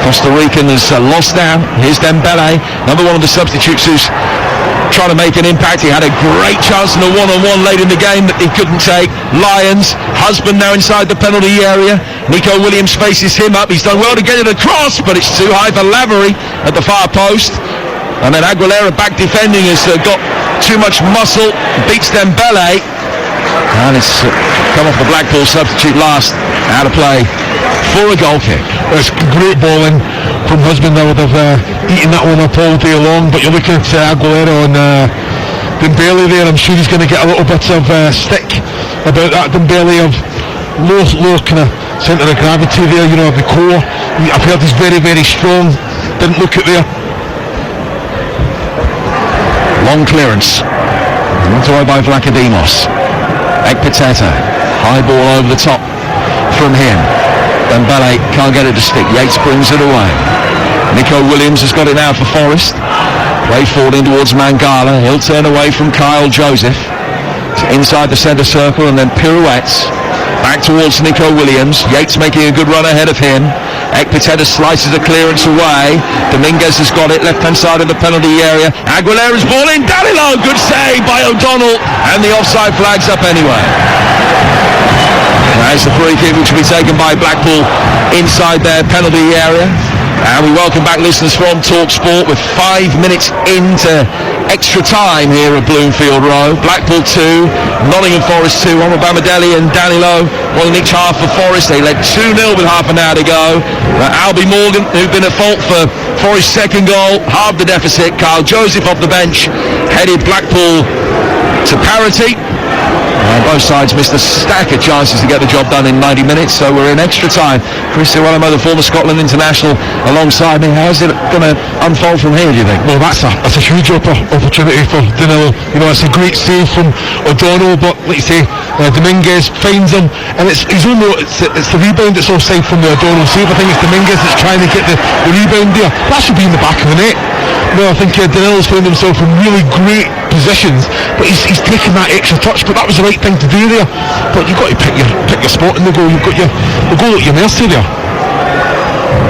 Costa Rican has lost now. Here's Dembele, another one of the substitutes who's trying to make an impact. He had a great chance in a one-on-one late in the game that he couldn't take. Lions, Husband now inside the penalty area. Nico Williams faces him up. He's done well to get it across, but it's too high for Lavery at the far post. And then Aguilera back defending has got too much muscle, beats Dembele. And it's come off the Blackpool substitute last, out of play for a goal kick. It's great balling from Husband. I would have eaten that one up all day long, but you're looking at Aguilera and Dembele there. I'm sure he's going to get a little bit of stick about that. Dembele of low kind of centre of gravity there, you know, of the core. I've heard he's very, very strong. Didn't look at there. Long clearance. Knocked away by Vlachodimos. Ekpiteta. High ball over the top from him. Dembele can't get it to stick. Yates brings it away. Nico Williams has got it now for Forest. Play forward in towards Mangala. He'll turn away from Kyle Joseph. Inside the centre circle and then pirouettes. Back towards Nico Williams. Yates making a good run ahead of him. Ekpiteta slices the clearance away. Dominguez has got it left hand side of the penalty area. Aguilera's ball in. Danilo, good save by O'Donnell, and the offside flag's up anyway. There's the free kick which will be taken by Blackpool inside their penalty area. And we welcome back listeners from TalkSport with 5 minutes into extra time here at Bloomfield Road. Blackpool 2, Nottingham Forest 2. Omobamidele and Danilo, one in each half for Forest. They led 2-0 with half an hour to go. Albie Morgan, who'd been at fault for Forest's second goal, halved the deficit. Kyle Joseph off the bench headed Blackpool to parity. Both sides missed a stack of chances to get the job done in 90 minutes, so we're in extra time. Chris Iwelumo, the former Scotland international, alongside me. How's it going to unfold from here, do you think? Well, that's a huge opportunity for Danilo. You know, it's a great save from O'Donnell, but like you say, Dominguez finds him, and it's the rebound that's offside from the O'Donnell save. I think it's Dominguez that's trying to get the rebound there. That should be in the back of the net. No, I think Danilo's found himself in really great positions, but he's taken that extra touch. But that was the right thing to do there. But you've got to pick your spot in the goal. You've got the goal at your mercy there.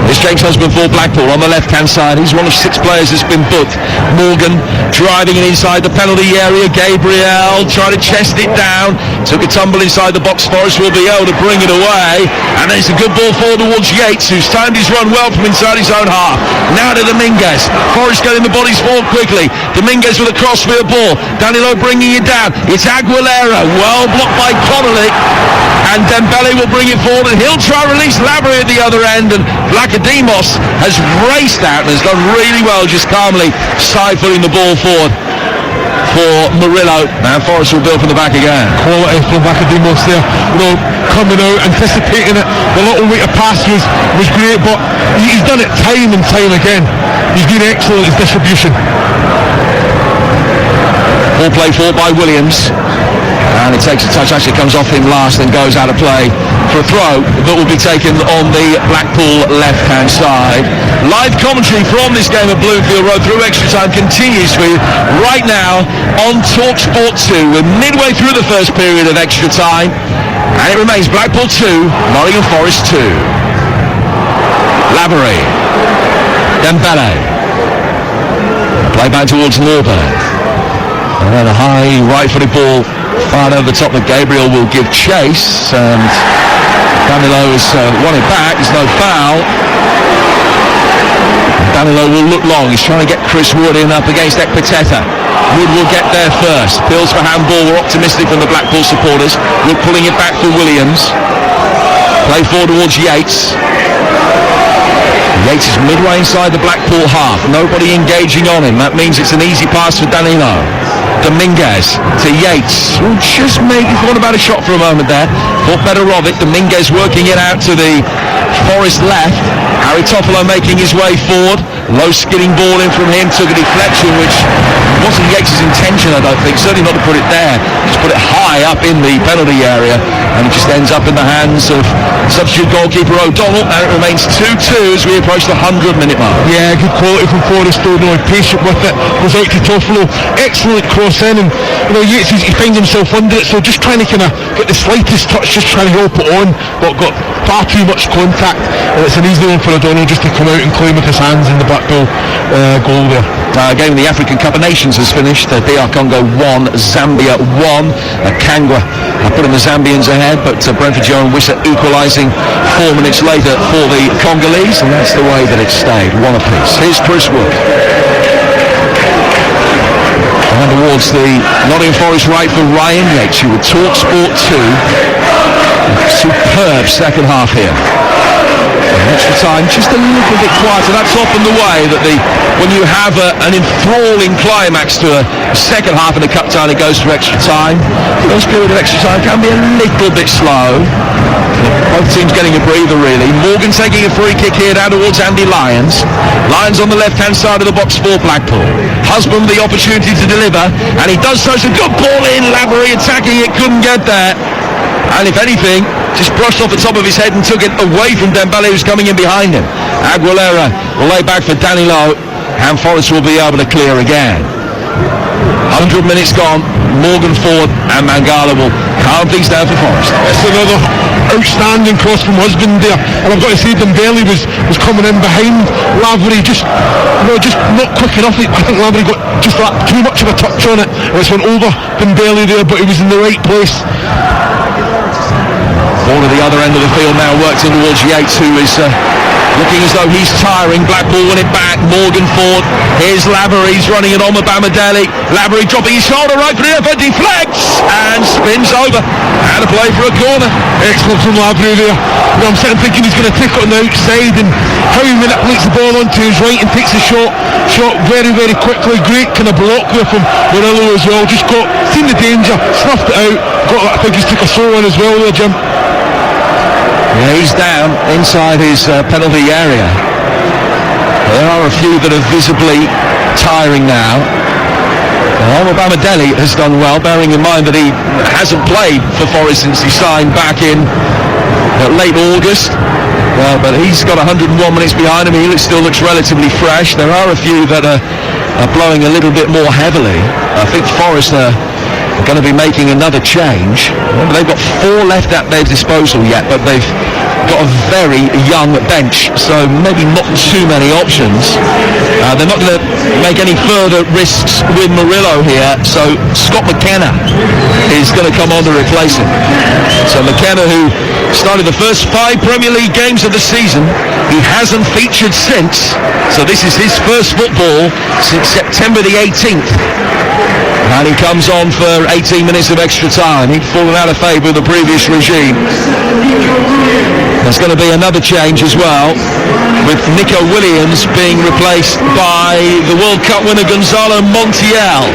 It's James Husband for Blackpool on the left-hand side. He's one of 6 players that's been booked. Morgan driving it inside the penalty area. Gabriel trying to chest it down. Took a tumble inside the box. Forest will be able to bring it away. And it's a good ball forward towards Yates, who's timed his run well from inside his own half. Now to Dominguez. Forest getting the bodies forward quickly. Dominguez with a crossfield ball. Danilo bringing it down. It's Aguilera. Well blocked by Connolly. And Dembele will bring it forward, and he'll try to release Lavery at the other end, and Vlachodimos has raced out and has done really well, just calmly side-footing the ball forward for Murillo. Now Forrest will build from the back again. Quality from Vlachodimos there, you know, coming out, anticipating it. The little weight of pass was great, but he's done it time and time again. He's been excellent at his distribution. Ball play forward by Williams. And it takes a touch, actually comes off him last and goes out of play for a throw that will be taken on the Blackpool left-hand side. Live commentary from this game at Bloomfield Road through extra time continues for you right now on TalkSport 2. We're midway through the first period of extra time, and it remains Blackpool 2, Nottingham Forest 2. Lavery. Dembele. Play back towards Norburn. And then a high right-footed ball fired over the top that Gabriel will give chase, and Danilo has won it back. There's no foul. Danilo will look long. He's trying to get Chris Wood in up against Ekpiteta. Wood will get there first. Appeals for handball. We're optimistic from the Blackpool supporters. Wood pulling it back for Williams. Play forward towards Yates. Yates is midway inside the Blackpool half. Nobody engaging on him. That means it's an easy pass for Danilo. Dominguez to Yates. Just maybe thought about a shot for a moment there. thought better of it. Dominguez working it out to the Forest left. Harry Toffolo making his way forward. Low skidding ball in from him, took a deflection, which wasn't Yates' intention, I don't think. Certainly not to put it there. Just put it high up in the penalty area, and it just ends up in the hands of substitute goalkeeper O'Donnell, and it remains 2-2 as we approach the 100-minute mark. Yeah, good quality from Forest, though. No, patient with it. Goes out to Toffolo. Excellent cross in, and Yates, he finds himself under it, so just trying to kind of get the slightest touch, just trying to help it on, but got far too much contact. It's an easy one for O'Donnell just to come out and claim with his hands in the Blackpool goal there. Game in the African Cup of Nations has finished. DR Congo 1, Zambia 1. Kangwa putting the Zambians ahead, but Brentford Joe and Wissa equalising 4 minutes later for the Congolese, and that's the way that it stayed, one apiece. Here's Chris Wood. And towards the Nottingham Forest right for Ryan Yates, who would talk Sport 2. Superb second half here. Extra time, just a little bit quieter. That's often the way that when you have an enthralling climax to a second half in the cup tie, it goes for extra time. The first period of extra time can be a little bit slow. Both teams getting a breather, really. Morgan taking a free kick here down towards Andy Lyons. Lyons on the left-hand side of the box for Blackpool. Husband the opportunity to deliver, and he does so. It's a good ball in. Lavery attacking it, couldn't get there. And if anything, just brushed off the top of his head and took it away from Dembele, who's coming in behind him. Aguilera will lay back for Danilo, and Forest will be able to clear again. 100 minutes gone. Morgan forward, and Mangala will calm things down for Forest. It's another outstanding cross from Husband there, and I've got to say Dembele was coming in behind Lavery, just not quick enough. I think Lavery got just too much of a touch on it. It's went over Dembele there, but he was in the right place. Ball at the other end of the field now, worked in towards Yates, who is looking as though he's tiring. Blackpool win it back. Morgan forward. Here's Lavery. He's running it on with Bamidele. Lavery dropping his shoulder right for the effort, deflects and spins over. And a play for a corner. Excellent from Lavery there. I'm sitting thinking he's going to take it on the outside, and how he manipulates the ball onto his right and takes a shot very, very quickly. Great kind of block there from Murillo as well. Just seen the danger, snuffed it out. I think he's took a throw on as well there, Jim. Yeah, he's down inside his penalty area. There are a few that are visibly tiring now. Bamidele has done well, bearing in mind that he hasn't played for Forest since he signed back in late August. But he's got 101 minutes behind him. He still looks relatively fresh. There are a few that are blowing a little bit more heavily. I think Forest are going to be making another change. Remember, they've got 4 left at their disposal yet, but they've got a very young bench, so maybe not too many options. They're not going to make any further risks with Murillo here, so Scott McKenna is going to come on to replace him. So McKenna, who started the first 5 Premier League games of the season, he hasn't featured since, so this is his first football since September the 18th. And he comes on for 18 minutes of extra time. He'd fallen out of favour with the previous regime. There's going to be another change as well, with Nico Williams being replaced by the World Cup winner Gonzalo Montiel,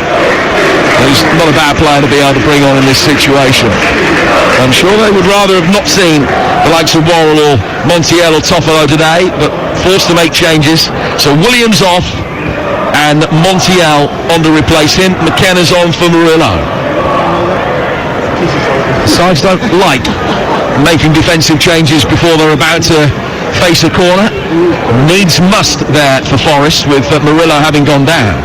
who's not a bad player to be able to bring on in this situation. I'm sure they would rather have not seen the likes of Worrell or Montiel or Toffolo today, but forced to make changes. So Williams off, and Montiel on to replace him. McKenna's on for Murillo. Sides don't like making defensive changes before they're about to face a corner. Needs must there for Forest, with Murillo having gone down.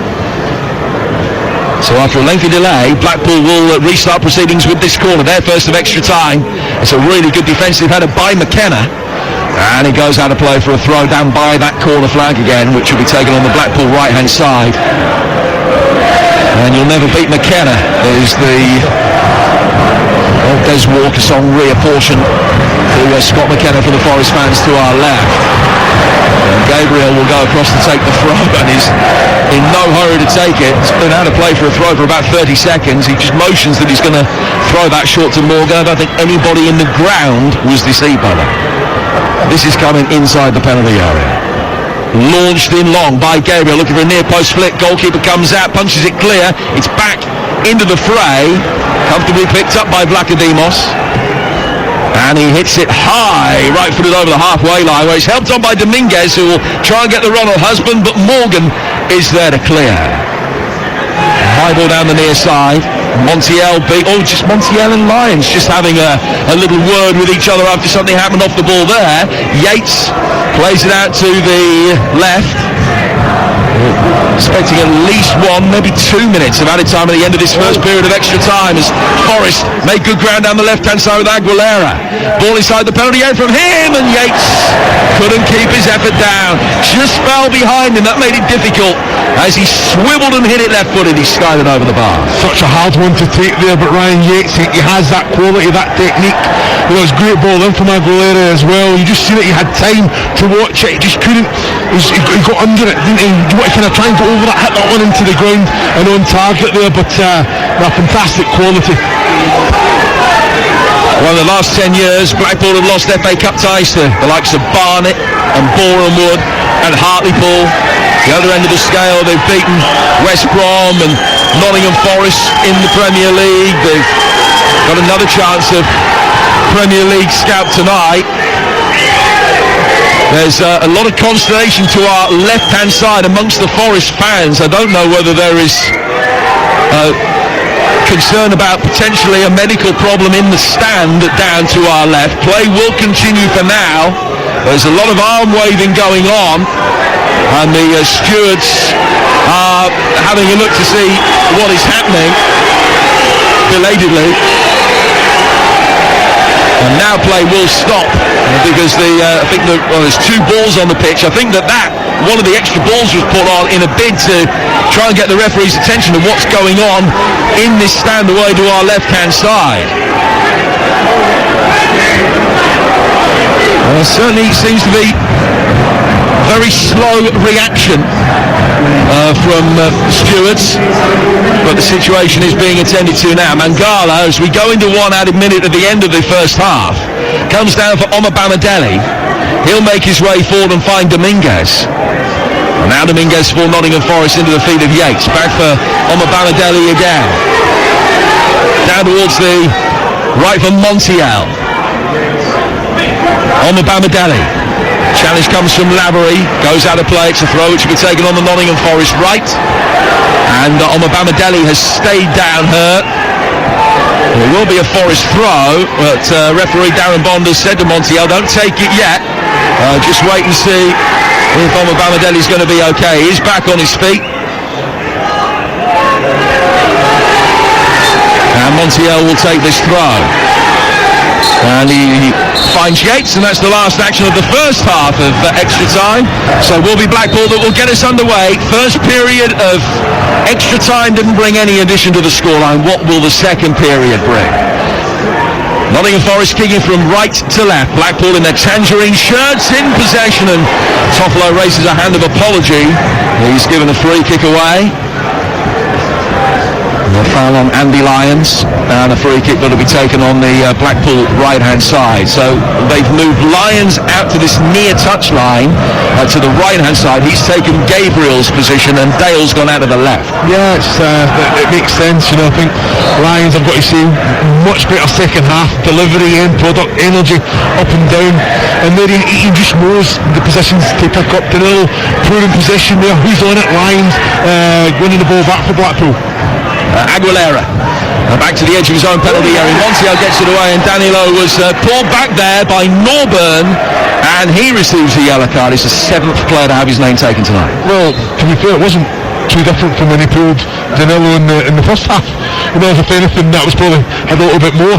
So after a lengthy delay, Blackpool will restart proceedings with this corner, their first of extra time. It's a really good defensive header by McKenna, and he goes out of play for a throw down by that corner flag again, which will be taken on the Blackpool right hand side. And you'll never beat McKenna is the old Des Walker song reapportioned to Scott McKenna for the Forest fans to our left. And Gabriel will go across to take the throw, and he's in no hurry to take it. It's been out of play for a throw for about 30 seconds. He just motions that he's going to throw that short to Morgan. I don't think anybody in the ground was deceived by that. This is coming inside the penalty area. Launched in long by Gabriel, looking for a near post flick. Goalkeeper comes out, punches it clear. It's back into the fray. Comfortably picked up by Vlachodimos. And he hits it high, right footed over the halfway line, where he's helped on by Dominguez, who will try and get the run on husband, but Morgan is there to clear. High ball down the near side. Montiel just Montiel and Lyons just having a little word with each other after something happened off the ball there. Yates plays it out to the left. Expecting at least 1, maybe 2 minutes of added time at the end of this first period of extra time as Forest made good ground down the left-hand side with Aguilera. Ball inside the penalty area from him, and Yates couldn't keep his effort down. Just fell behind him. That made it difficult as he swiveled and hit it left-footed. He skied it over the bar. Such a hard one to take there, but Ryan Yates, he has that quality, that technique. You know, it's great ball in from Aguilera as well. You just see that he had time to watch it. He just couldn't. He got under it, didn't he? He wanted to kind of try and go over that, hit that one into the ground and on target there, but fantastic quality. Well, in the last 10 years, Blackpool have lost FA Cup ties to the likes of Barnet and Boreham Wood and Hartlepool. The other end of the scale, they've beaten West Brom and Nottingham Forest in the Premier League. They've got another chance of Premier League scalp tonight. There's a lot of consternation to our left-hand side amongst the Forest fans. I don't know whether there is concern about potentially a medical problem in the stand down to our left. Play will continue for now. There's a lot of arm waving going on, and the stewards are having a look to see what is happening belatedly. And now play will stop because I think there's 2 balls on the pitch. I think that one of the extra balls was put on in a bid to try and get the referee's attention to what's going on in this stand away to our left-hand side. Certainly seems to be very slow reaction from stewards, but the situation is being attended to now. Mangala, as we go into 1 added minute at the end of the first half, comes down for Omar Bamadeli. He'll make his way forward and find Dominguez. And now Dominguez for Nottingham Forest into the feet of Yates. Back for Omar Bamadeli again. Down towards the right for Montiel. Omar Bamadeli. Challenge comes from Lavery, goes out of play. It's a throw which will be taken on the Nottingham Forest right. And Omar Bamadeli has stayed down hurt. It will be a Forest throw, but referee Darren Bond has said to Montiel, don't take it yet. Just wait and see if Omar Bamadeli is going to be okay. He's back on his feet. And Montiel will take this throw. And he finds Yates, and that's the last action of the first half of extra time. So will be Blackpool that will get us underway. First period of extra time didn't bring any addition to the scoreline. What will the second period bring? Nottingham Forest kicking from right to left. Blackpool in their tangerine shirts in possession, and Toffolo raises a hand of apology. He's given a free kick away. A foul on Andy Lyons, and a free kick that will be taken on the Blackpool right-hand side. So they've moved Lyons out to this near touchline to the right-hand side. He's taken Gabriel's position, and Dale's gone out of the left. Yeah, it makes sense. You know, I think Lyons, I've got to say, much better second half delivery, end product, energy up and down, and there he just knows the positions to pick up. Danilo poor in possession there. Who's on it? Lyons winning the ball back for Blackpool. Aguilera back to the edge of his own penalty area. Montiel gets it away, and Danilo was pulled back there by Norburn, and he receives a yellow card. He's the 7th player to have his name taken tonight. Well, to be fair, it wasn't too different from when he pulled Danilo in the first half. You know, if anything, that was probably a little bit more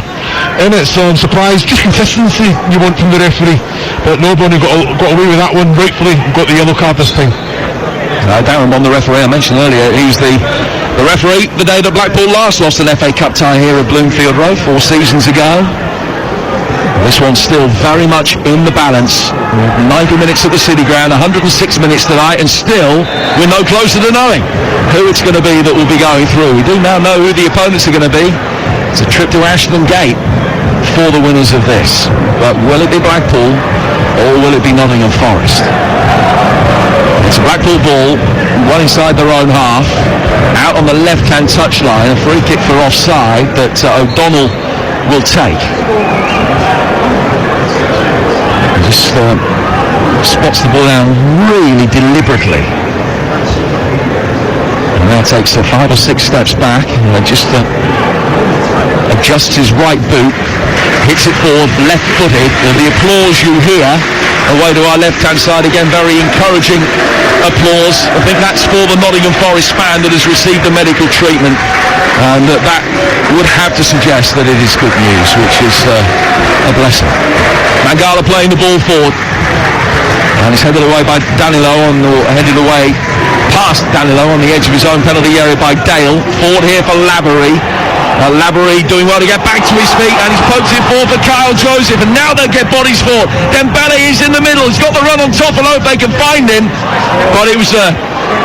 in it, so I'm surprised. Just consistency you want from the referee, but Norburn got away with that one rightfully, got the yellow card this time. Darren Bond, the referee I mentioned earlier, he's the referee the day that Blackpool last lost an FA Cup tie here at Bloomfield Road 4 seasons ago. This one's still very much in the balance. 90 minutes at the City Ground, 106 minutes tonight, and still we're no closer to knowing who it's going to be that will be going through. We do now know who the opponents are going to be. It's a trip to Ashton Gate for the winners of this. But will it be Blackpool or will it be Nottingham Forest? It's a Blackpool ball, one inside their own half, out on the left-hand touchline, a free kick for offside that O'Donnell will take. Just spots the ball down really deliberately. And now takes 5 or 6 steps back and just adjusts his right boot, hits it forward, left-footed. And the applause you hear away to our left-hand side again, very encouraging applause. I think that's for the Nottingham Forest fan that has received the medical treatment, and that would have to suggest that it is good news, which is a blessing. Mangala playing the ball forward, and it's headed away by Danilo, headed away past Danilo on the edge of his own penalty area by Dale. Forward here for Lavery. Lavery doing well to get back to his feet, and he's poked it forward for Kyle Joseph, and now they'll get bodies forward. Dembele is in the middle, he's got the run on top, and hope they can find him, but it was a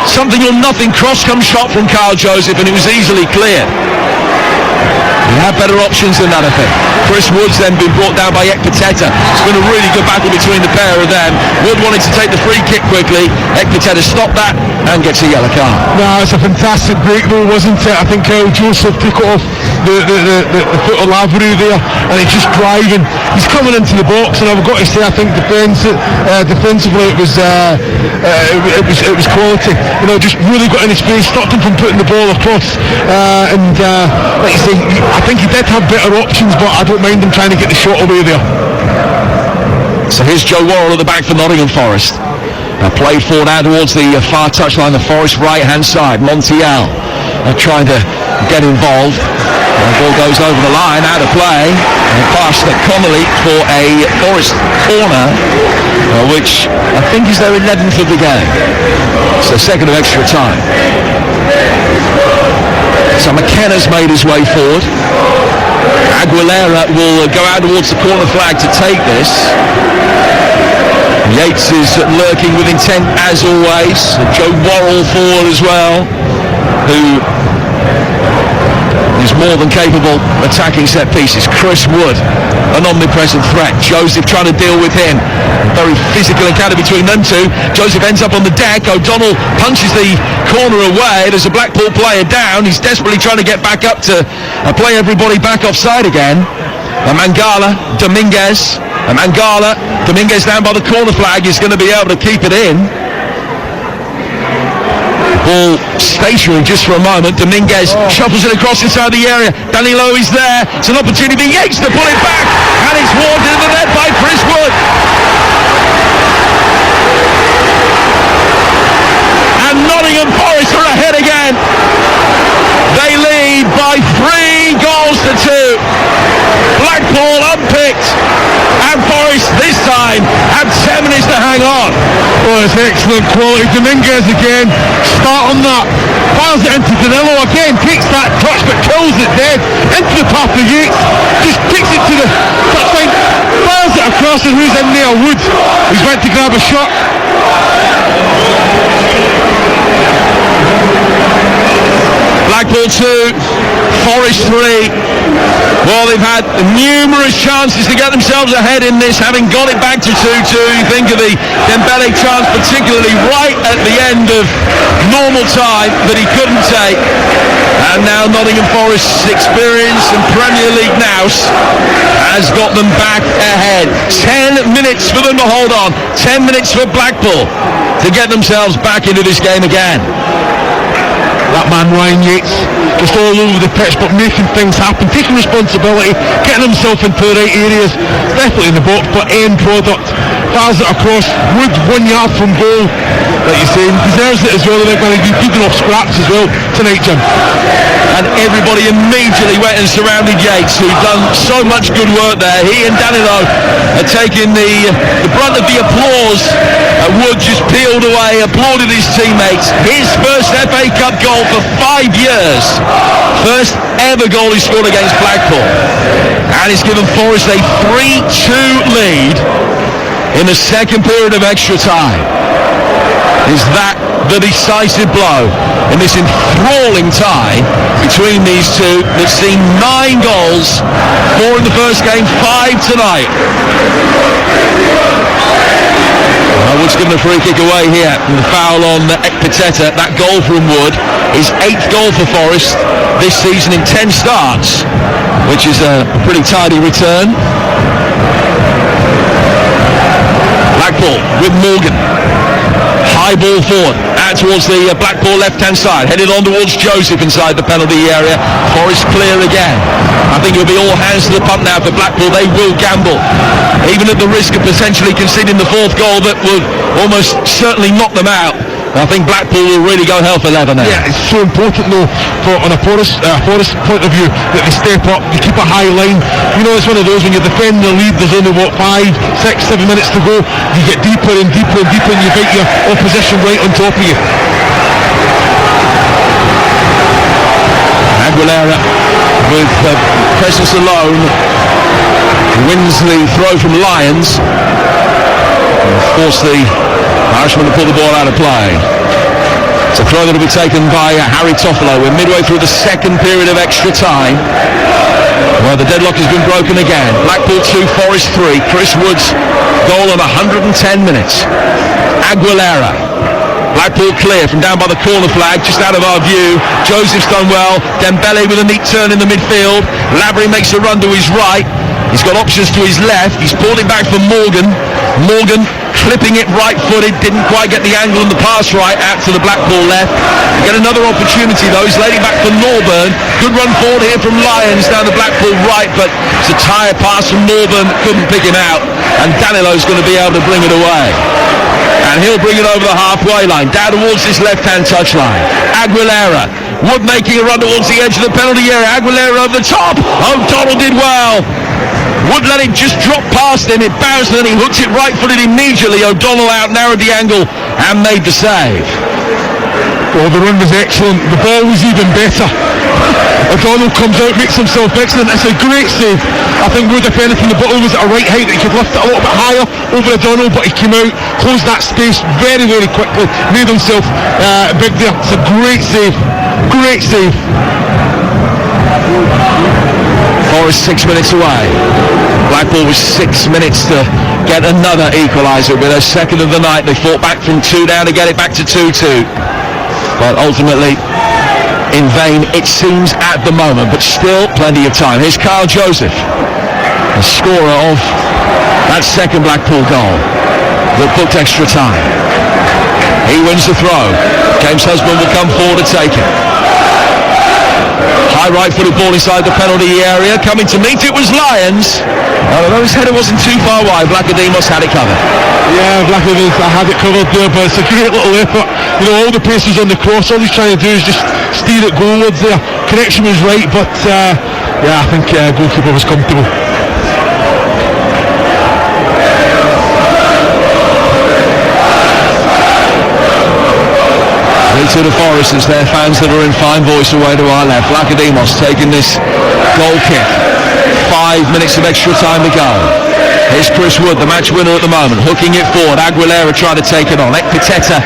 something or nothing cross-come shot from Kyle Joseph, and it was easily cleared. He had better options than that, I think. Chris Wood's then been brought down by Ekpiteta. It's been a really good battle between the pair of them. Wood wanted to take the free kick quickly. Ekpiteta stopped that and gets a yellow card. No, it's a fantastic break though, wasn't it? I think Kyle Joseph took it off the foot of Lavery there, and he's just driving. He's coming into the box, and I've got to say, I think defensively it was quality. You know, just really got any space, stopped him from putting the ball across, and like you say, I think he did have better options, but I don't mind him trying to get the shot away there. So here's Joe Worrell at the back for Nottingham Forest. Played forward out towards the far touchline, the Forest right-hand side. Montiel trying to get involved. The ball goes over the line, out of play, and pass to Connolly for a Forest corner, which I think is their 11th of the game. It's their second of extra time. So McKenna's made his way forward. Aguilera will go out towards the corner flag to take this. Yates is lurking with intent as always. Joe Worrell forward as well, who is more than capable attacking set pieces. Chris Wood, an omnipresent threat. Joseph trying to deal with him. Very physical encounter between them two. Joseph ends up on the deck. O'Donnell punches the corner away. There's a Blackpool player down. He's desperately trying to get back up to play everybody back offside again. Mangala, Dominguez. Dominguez down by the corner flag is going to be able to keep it in. Ball stationary just for a moment. Dominguez shuffles it across inside the area. Danilo is there. It's an opportunity. Yates to pull it back, and it's warned into the net by Chris Wood. And Nottingham Forest are ahead again. They lead by 3 goals to 2. Blackpool unpicked, and Forest this time have 10 minutes to hang on. Oh, it's excellent quality. Dominguez again, start on that, fires it into Danilo again, takes that touch but kills it dead, into the path of Yates, just kicks it to the touchline, fires it across, and who's in there? Wood. He's went to grab a shot. Blackpool 2, Forest 3. Well, they've had numerous chances to get themselves ahead in this, having got it back to 2-2. You think of the Dembele chance, particularly right at the end of normal time, that he couldn't take. And now Nottingham Forest's experience and Premier League nous has got them back ahead. 10 minutes for them to hold on. 10 minutes for Blackpool to get themselves back into this game again. That man Ryan Yates, just all over the pitch, but making things happen, taking responsibility, getting himself into the right areas, definitely in the box, but end product, fires it across. Wood 1 yard from goal, like you say, deserves it as well. They're going to be feeding off scraps as well tonight, Jim. And everybody immediately went and surrounded Yates, who'd done so much good work there. He and Danilo are taking the brunt of the applause. Wood just peeled away, applauded his teammates. His first FA Cup goal for 5 years. First ever goal he scored against Blackpool. And it's given Forest a 3-2 lead in the second period of extra time. Is that the decisive blow in this enthralling tie between these two that's seen 9 goals, 4 in the first game, 5 tonight. Wood's given a free kick away here, and the foul on Ekpiteta. That goal from Wood is 8th goal for Forest this season in 10 starts, which is a pretty tidy return. Blackpool with Morgan. High ball forward, out towards the Blackpool left-hand side, headed on towards Joseph inside the penalty area. Forest clear again. I think it'll be all hands to the pump now for Blackpool. They will gamble, even at the risk of potentially conceding the fourth goal that would almost certainly knock them out. I think Blackpool will really go hell for leather now. Yeah, it's so important though, on a Forest point of view, that they step up, they keep a high line. You know, it's one of those when you're defending the lead, there's only 5, 6, 7 minutes to go. You get deeper and deeper and deeper, and you get your opposition right on top of you. Aguilera with presence alone wins the throw from Lyons and force the Irishman to pull the ball out of play. It's a throw that will be taken by Harry Toffolo. We're midway through the second period of extra time. Well, the deadlock has been broken again. Blackpool 2, Forest 3. Chris Wood's goal on 110 minutes. Aguilera. Blackpool clear from down by the corner flag, just out of our view. Joseph's done well. Dembele with a neat turn in the midfield. Lavery makes a run to his right. He's got options to his left. He's pulled it back for Morgan. Morgan clipping it right-footed, didn't quite get the angle and the pass right out to the Blackpool left. Get another opportunity though. He's laid it back for Norburn. Good run forward here from Lyons down the Blackpool right, but it's a tired pass from Norburn, couldn't pick him out, and Danilo's going to be able to bring it away. And he'll bring it over the halfway line, down towards his left-hand touchline. Aguilera, Wood making a run towards the edge of the penalty area. Aguilera over the top. O'Donnell did well. Wood let it just drop past him. It bounced and then he hooks it right-footed immediately. O'Donnell out narrowed the angle and made the save. Oh, the run was excellent. The ball was even better. O'Donnell comes out, makes himself excellent. It's a great save. I think Wood, if anything, the ball was at a right height that he could lift it a little bit higher over O'Donnell, but he came out, closed that space very, very quickly, made himself big there. It's a great save. Great save. Forest 6 minutes away. Blackpool was 6 minutes to get another equaliser with their second of the night. They fought back from 2 down to get it back to 2-2. But ultimately, in vain it seems at the moment, but still plenty of time. Here's Kyle Joseph, the scorer of that second Blackpool goal that booked extra time. He wins the throw. James Husband will come forward to take it. High right-footed ball inside the penalty area. Coming to meet it was Lyons. Although his header wasn't too far wide, Blackademos had it covered. Yeah, Blackademos had it covered there, but it's a great little effort. You know, all the pace is on the cross. All he's trying to do is just steer it goalwards there. Connection was right, but yeah, I think goalkeeper was comfortable. To the Forest as their fans that are in fine voice away to our left. Blackademos taking this goal kick. 5 minutes of extra time to go. Here's Chris Wood, the match winner at the moment, hooking it forward. Aguilera trying to take it on. Ekpiteta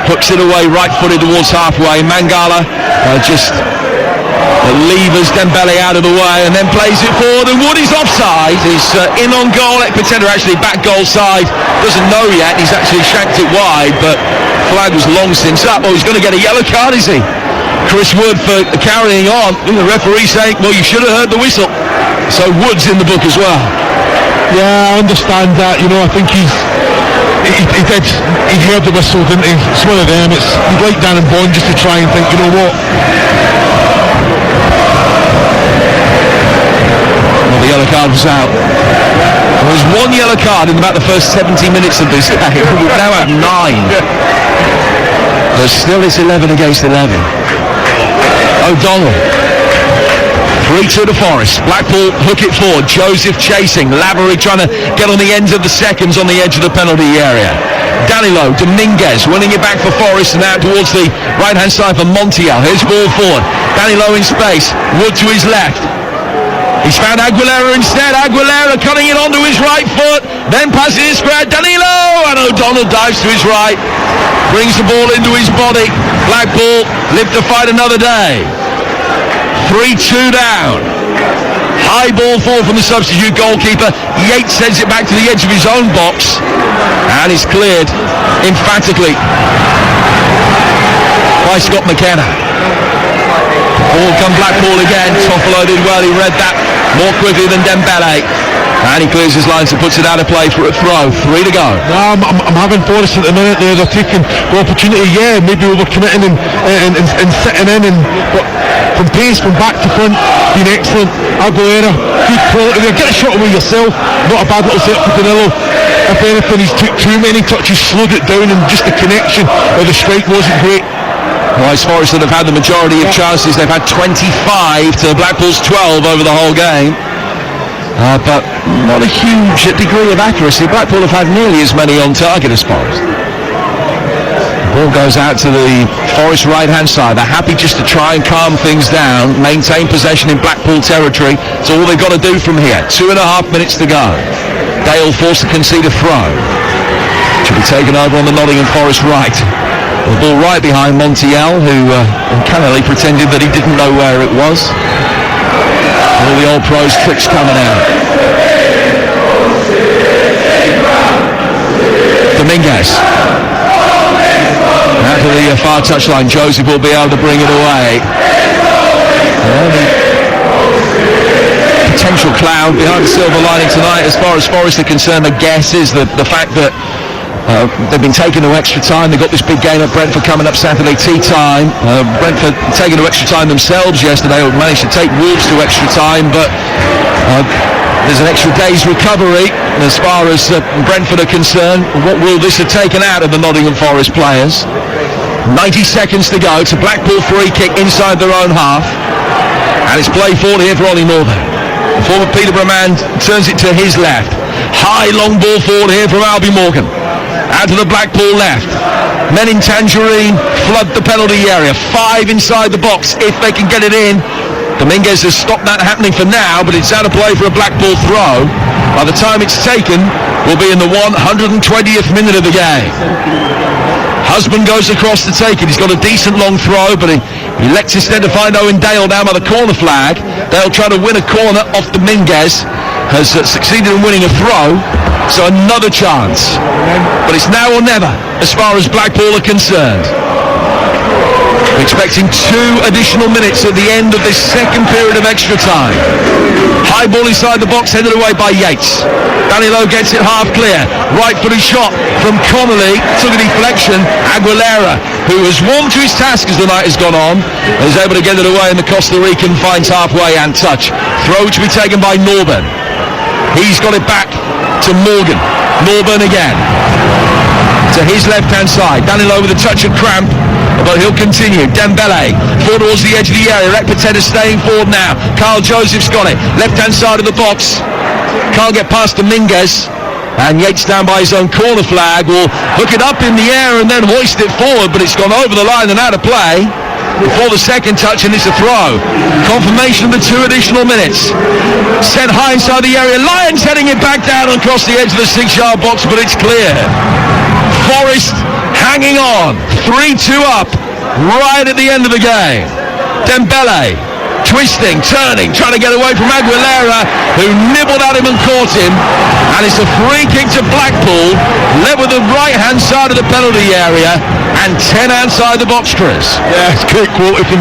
hooks it away right-footed towards halfway. Mangala just levers Dembele out of the way and then plays it forward, and Wood is offside. He's in on goal. Ekpiteta actually back goal side. Doesn't know yet. He's actually shanked it wide, but flag was long since up. Oh, he's going to get a yellow card, is he? Chris Wood for carrying on. And the referee saying, well, you should have heard the whistle. So Wood's in the book as well. Yeah, I understand that. You know, I think he heard the whistle, didn't he? It's one of them. He'd like Darren Bond just to try and think, you know what? Well, the yellow card was out. There was one yellow card in about the first 70 minutes of this game. We've now had 9. But still it's 11 against 11. O'Donnell. 3-2 to Forest. Blackpool hook it forward. Joseph chasing. Lavery trying to get on the ends of the seconds on the edge of the penalty area. Danilo, Dominguez winning it back for Forest and out towards the right-hand side for Montiel. Here's ball forward. Danilo in space. Wood to his left. He's found Aguilera instead. Aguilera cutting it onto his right foot, then passing his square. Danilo, and O'Donnell dives to his right, brings the ball into his body. Blackpool live to fight another day. 3-2 down. High ball forward from the substitute goalkeeper. Yates sends it back to the edge of his own box, and is cleared emphatically by Scott McKenna. Ball come Blackpool again. Toffolo did well. He read that more quickly than Dembele. And he clears his lines and puts it out of play for a throw. 3 to go. No, I'm having Forest at the minute there. They're taking the opportunity. Yeah, maybe overcommitting and sitting in, but from pace, from back to front, been excellent. Aguilera, good quality there. Get a shot away yourself. Not a bad little set for Danilo. If anything, he's took too many touches, slowed it down, and just the connection of the strike wasn't great. Well, as Forest that have had the majority of chances, they've had 25 to Blackpool's 12 over the whole game. But not a huge degree of accuracy. Blackpool have had nearly as many on target as Forest. The ball goes out to the Forest right-hand side. They're happy just to try and calm things down, maintain possession in Blackpool territory. It's all they've got to do from here. 2.5 minutes to go. Dale forced to concede a throw. Should be taken over on the Nottingham Forest right. The ball right behind Montiel, who uncannily pretended that he didn't know where it was. All the old pros tricks coming out. Dominguez. Out to the far touchline. Joseph will be able to bring it away. Potential cloud behind the silver lining tonight as far as Forest are concerned, I guess, is the fact that they've been taken to extra time. They've got this big game at Brentford coming up Saturday tea time. Brentford taken to extra time themselves yesterday, or managed to take Wolves to extra time, but there's an extra day's recovery as far as Brentford are concerned. What will this have taken out of the Nottingham Forest players? 90 seconds to go. It's a Blackpool free kick inside their own half, and it's play forward here for Ollie Northern. The former Peterborough man turns it to his left. High long ball forward here from Albie Morgan. Out to the Blackpool left. Men in Tangerine flood the penalty area. 5 inside the box if they can get it in. Dominguez has stopped that happening for now, but it's out of play for a Blackpool throw. By the time it's taken, we'll be in the 120th minute of the game. Husband goes across to take it. He's got a decent long throw, but he elects instead to find Owen Dale down by the corner flag. They'll try to win a corner off Dominguez. Has succeeded in winning a throw, so another chance. But it's now or never as far as Blackpool are concerned. We're expecting 2 additional minutes at the end of this second period of extra time. High ball inside the box, headed away by Yates. Danilo gets it half clear. Right-footed shot from Connolly. Took a deflection. Aguilera, who has warmed to his task as the night has gone on, is able to get it away, and the Costa Rican finds halfway and touch. Throw to be taken by Norburn. He's got it back to Morgan. Norburn again. To his left-hand side. Danilo with a touch of cramp, but he'll continue. Dembele forward towards the edge of the area. Ekpateta staying forward now. Carl Joseph's got it. Left-hand side of the box. Can't get past Dominguez. And Yates down by his own corner flag will hook it up in the air and then hoist it forward, but it's gone over the line and out of play before the second touch, and it's a throw. Confirmation of the 2 additional minutes. Sent high inside the area. Lyons heading it back down across the edge of the 6-yard box, but it's clear. Forest hanging on. 3-2 up right at the end of the game. Dembele twisting, turning, trying to get away from Aguilera, who nibbled at him and caught him, and it's a free kick to Blackpool, led with the right-hand side of the penalty area, and 10 outside the box, Chris. Yeah, it's great quality from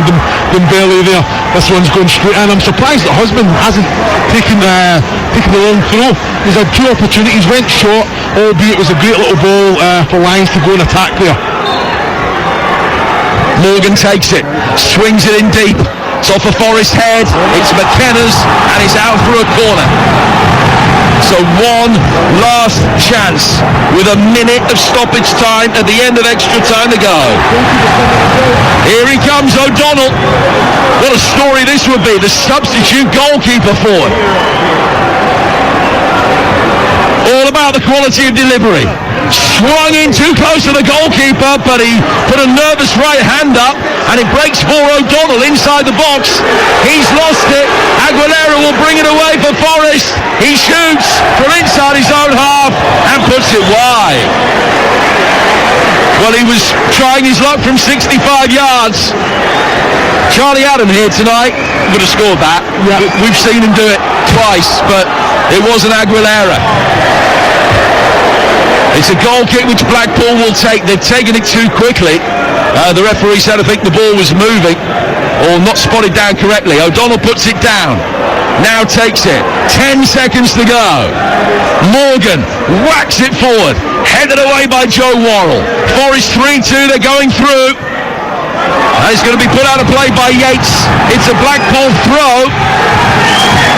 Dembele there. This one's going straight in. I'm surprised that Husband hasn't taken the long throw. He's had 2 opportunities, went short, albeit it was a great little ball for Lyons to go and attack there. Morgan takes it, swings it in deep. It's off a Forest head, it's McKenna's, and it's out for a corner. So one last chance with a minute of stoppage time at the end of extra time to go. Here he comes, O'Donnell. What a story this would be, the substitute goalkeeper forward. All about the quality of delivery. Swung in too close to the goalkeeper, but he put a nervous right hand up, and it breaks for O'Donnell inside the box. He's lost it. Aguilera will bring it away for Forest. He shoots from inside his own half and puts it wide. Well, he was trying his luck from 65 yards. Charlie Adam here tonight would have scored that. Yeah. We've seen him do it twice, but it wasn't Aguilera. It's a goal kick which Blackpool will take. They've taken it too quickly. The referee said I think the ball was moving or not spotted down correctly. O'Donnell puts it down, now takes it, 10 seconds to go. Morgan whacks it forward, headed away by Joe Worrell. Forest 3-2, they're going through. And it's going to be put out of play by Yates. It's a Blackpool throw.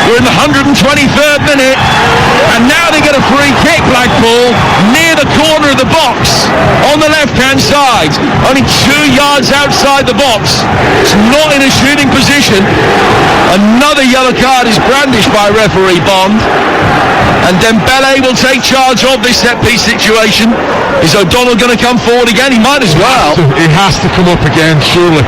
We're in the 123rd minute, and now they get a free kick, Blackpool, near the corner of the box, on the left-hand side, only 2 yards outside the box. It's not in a shooting position. Another yellow card is brandished by referee Bond, and Dembele will take charge of this set-piece situation. Is O'Donnell going to come forward again? He might as well. He has to come up again, surely.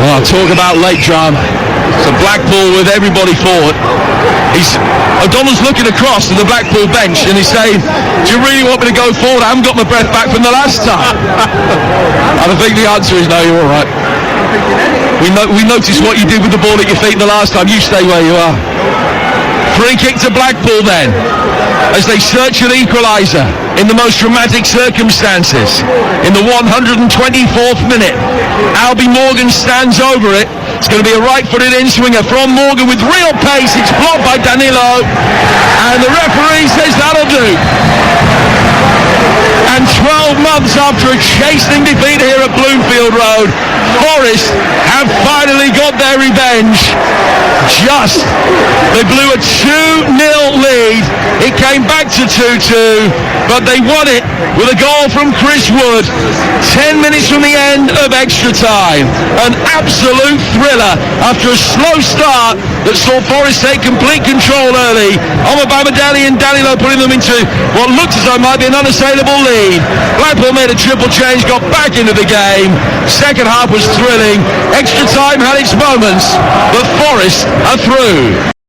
Oh, talk about late drama. So Blackpool with everybody forward. O'Donnell's looking across to the Blackpool bench and he's saying, do you really want me to go forward? I haven't got my breath back from the last time. And I think the answer is no, you're all right. We noticed what you did with the ball at your feet the last time. You stay where you are. Free kick to Blackpool then, as they search an equaliser in the most dramatic circumstances. In the 124th minute, Albie Morgan stands over it. It's going to be a right-footed in-swinger from Morgan with real pace. It's blocked by Danilo, and the referee says that'll do. And 12 months after a chastening defeat here at Bloomfield Road, Forest have finally got their revenge. They blew a 2-0 lead. It came back to 2-2, but they won it with a goal from Chris Wood 10 minutes from the end of extra time. An absolute thriller after a slow start that saw Forest take complete control early. Omobamidele and Danilo putting them into what looked as though it might be an unassailable lead. Blackpool made a triple change, got back into the game. Second half was thrilling. Extra time had its moments, but Forest are through.